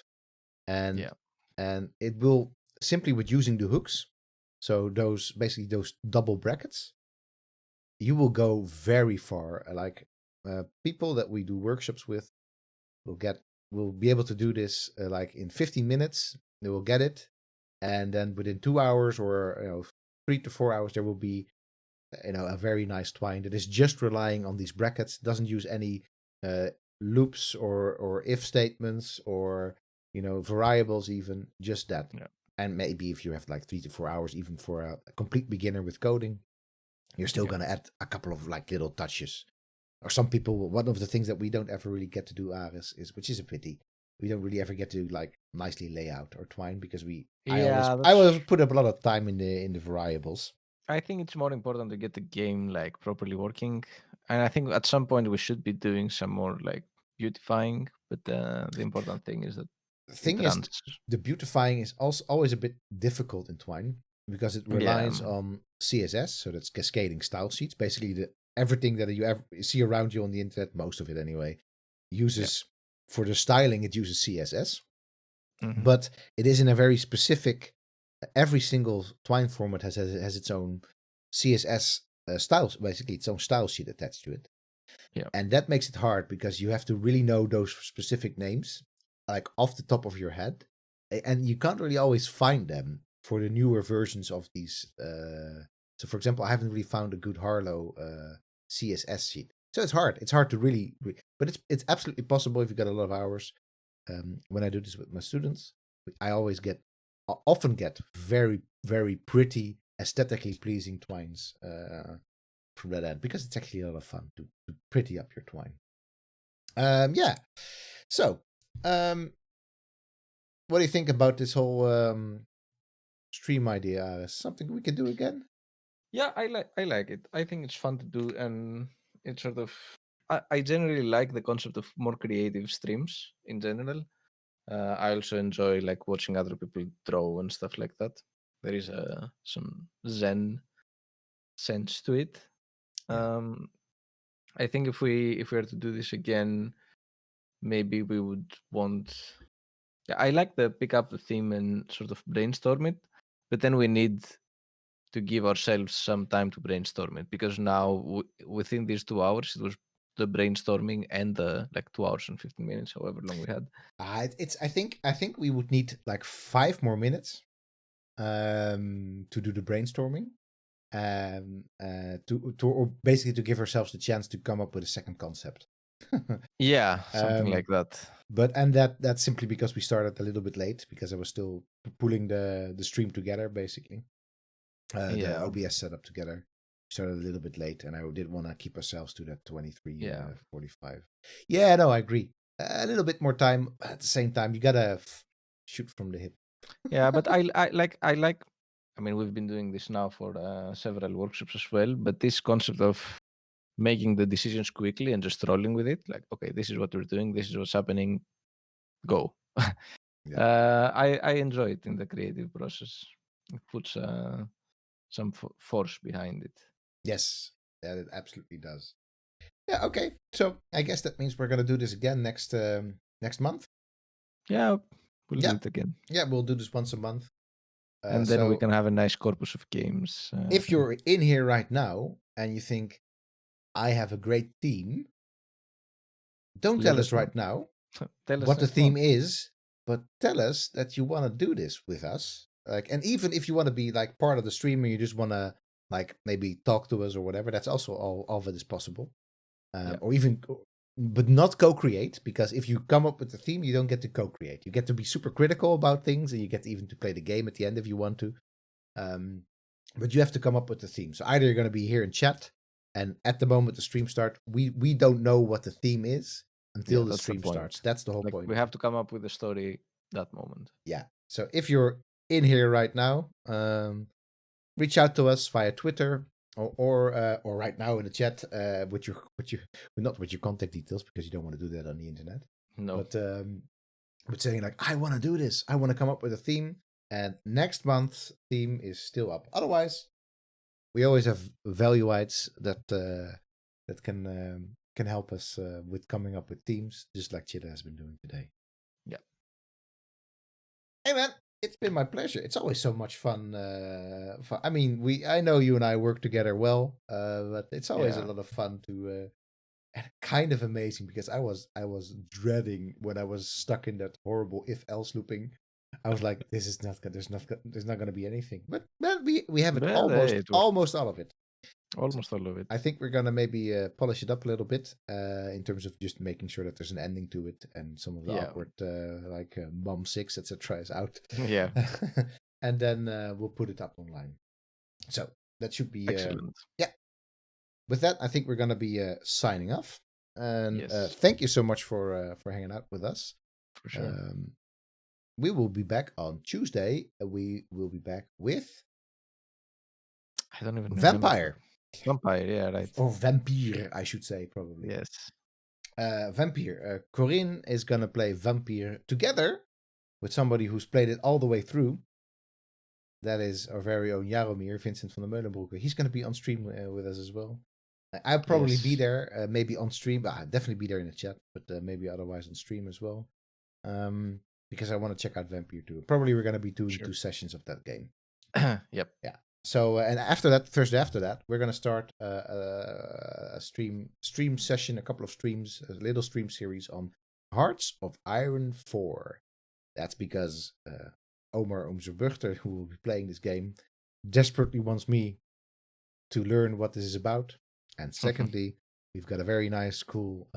And
yeah,
and it will simply with using the hooks, so those basically those double brackets, you will go very far. Like people that we do workshops with will be able to do this like in 15 minutes. They will get it, and then within 2 hours or 3 to 4 hours, there will be a very nice twine that is just relying on these brackets, doesn't use any uh, loops or if statements or variables, even just that.
yeah,
And maybe if you have like 3 to 4 hours, even for a complete beginner with coding, you're still
yeah,
going to add a couple of like little touches. Or some people, one of the things that we don't ever really get to do, Aris, is, which is a pity, we don't really ever get to like nicely lay out or twine because
yeah.
I
That's.
always put up a lot of time in the variables.
I think it's more important to get the game like properly working, and I think at some point we should be doing some more like beautifying. But the important thing is that
The
it
thing is,
runs.
the beautifying is also always a bit difficult in Twine because it
Yeah,
relies on CSS, so that's cascading style sheets. Basically, everything that you ever see around you on the internet, most of it anyway,
yeah,
uses for the styling. It uses CSS,
hmm,
but it is in a very specific. Every single Twine format has its own CSS styles, basically its own style sheet attached to it.
yeah,
And that makes it hard because you have to really know those specific names, like off the top of your head. And you can't really always find them for the newer versions of these. So, for example, I haven't really found a good Harlow CSS sheet. So it's hard. It's hard to really, but it's absolutely possible if you got a lot of hours. When I do this with my students, I always often get very, very pretty, aesthetically pleasing twines from that end because it's actually a lot of fun to pretty up your twine. Yeah. So, what do you think about this whole stream idea? Something we can do again?
yeah. I like it. I think it's fun to do, and it's sort of. I generally like the concept of more creative streams in general. I also enjoy like watching other people draw and stuff like that. There is some zen sense to it.
Yeah.
Um, I think if we were to do this again, maybe we would want. Yeah, I like the pick up the theme and sort of brainstorm it, but then we need to give ourselves some time to brainstorm it because now within these 2 hours it was the brainstorming and the like 2 hours and 15 minutes, however long we had.
I think we would need like 5 more minutes to do the brainstorming. Or basically to give ourselves the chance to come up with a second concept.
Yeah, something like that.
But that's simply because we started a little bit late because I was still pulling the stream together basically. The
Yeah.
OBS setup together. Started a little bit late, and I did want to keep ourselves to that 23:45. Yeah, no, I agree. A little bit more time. At the same time, you gotta shoot from the hip.
Yeah, but I like. I mean, we've been doing this now for several workshops as well. But this concept of making the decisions quickly and just rolling with it, like, okay, this is what we're doing. This is what's happening. Go.
Yeah.
I enjoy it in the creative process. It puts some force behind it.
Yes, that it absolutely does. Yeah. Okay. So I guess that means we're gonna do this again next month.
Yeah, we'll do
Yeah.
it again.
Yeah, we'll do this once a month.
And then we can have a nice corpus of games.
If you're in here right now and you think I have a great theme, don't tell us right now
Tell us
what the
next
theme
month.
is, but tell us that you want to do this with us. Like, and even if you want to be like part of the stream and you just want to like maybe talk to us or whatever, that's also all of it is possible. Or even, but not co-create, because if you come up with the theme, you don't get to co-create. You get to be super critical about things, and you get even to play the game at the end if you want to. But you have to come up with the theme. So either you're going to be here in chat, and at the moment the stream starts, we don't know what the theme is until the stream starts. That's the whole
like,
point.
We have to come up with a story that moment.
Yeah. So if you're in here right now, reach out to us via Twitter or right now in the chat not with your contact details, because you don't want to do that on the internet.
No.
But saying like, I want to do this. I want to come up with a theme. And next month's theme is still up. Otherwise, we always have valueites that can help us with coming up with themes, just like Chita has been doing today.
Yeah.
Hey man, it's been my pleasure. It's always so much fun. I mean, I know you and I work together well, but it's always a lot of fun to. And kind of amazing because I was dreading when I was stuck in that horrible if else looping. I was like, this is not good. There's not going to be anything. But we have it almost all of it.
Almost all of it.
I think we're gonna maybe polish it up a little bit in terms of just making sure that there's an ending to it and some of the awkward like Mom 6 etc. is out.
Yeah.
And then we'll put it up online. So that should be
excellent.
Yeah. With that, I think we're gonna be signing off. And
Yes.
thank you so much for hanging out with us.
For sure.
We will be back on Tuesday. We will be back with
I don't even
Vampire.
Vampire, yeah, right.
Or Vampire, I should say, probably.
Yes.
Vampire. Corinne is gonna play Vampire together with somebody who's played it all the way through. That is our very own Jaromir, Vincent van der Meulenbroeke. He's gonna be on stream with us as well. I'll probably be there, maybe on stream. I'll definitely be there in the chat, but maybe otherwise on stream as well. Because I want to check out Vampire too. Probably we're gonna be doing 2 sessions of that game.
Yep.
Yeah. So and after that, Thursday after that, we're gonna start a stream session, a couple of streams, a little stream series on Hearts of Iron 4. That's because Omar Omzerbuchter, who will be playing this game, desperately wants me to learn what this is about. And secondly, we've got a very nice, cool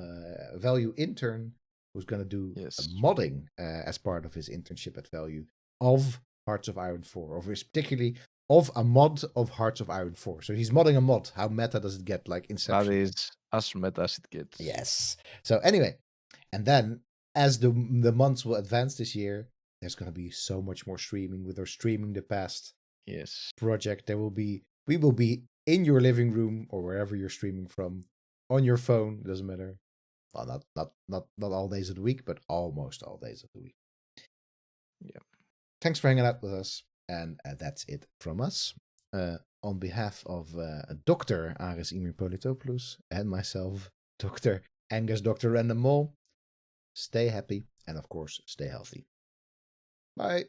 Value intern who's going to do modding as part of his internship at Value of Hearts of Iron 4, or particularly of a mod of Hearts of Iron 4. So he's modding a mod. How meta does it get? Like Inception.
That is as meta as it gets.
Yes. So anyway, and then as the months will advance this year, there's going to be so much more streaming with our Streaming the Past project. We will be in your living room or wherever you're streaming from, on your phone, doesn't matter. Well, not all days of the week, but almost all days of the week.
Yeah.
Thanks for hanging out with us, and that's it from us. On behalf of Dr. Aris Ymir Politopoulos and myself, Dr. Angus Dr. Random Mole, stay happy and of course stay healthy. Bye.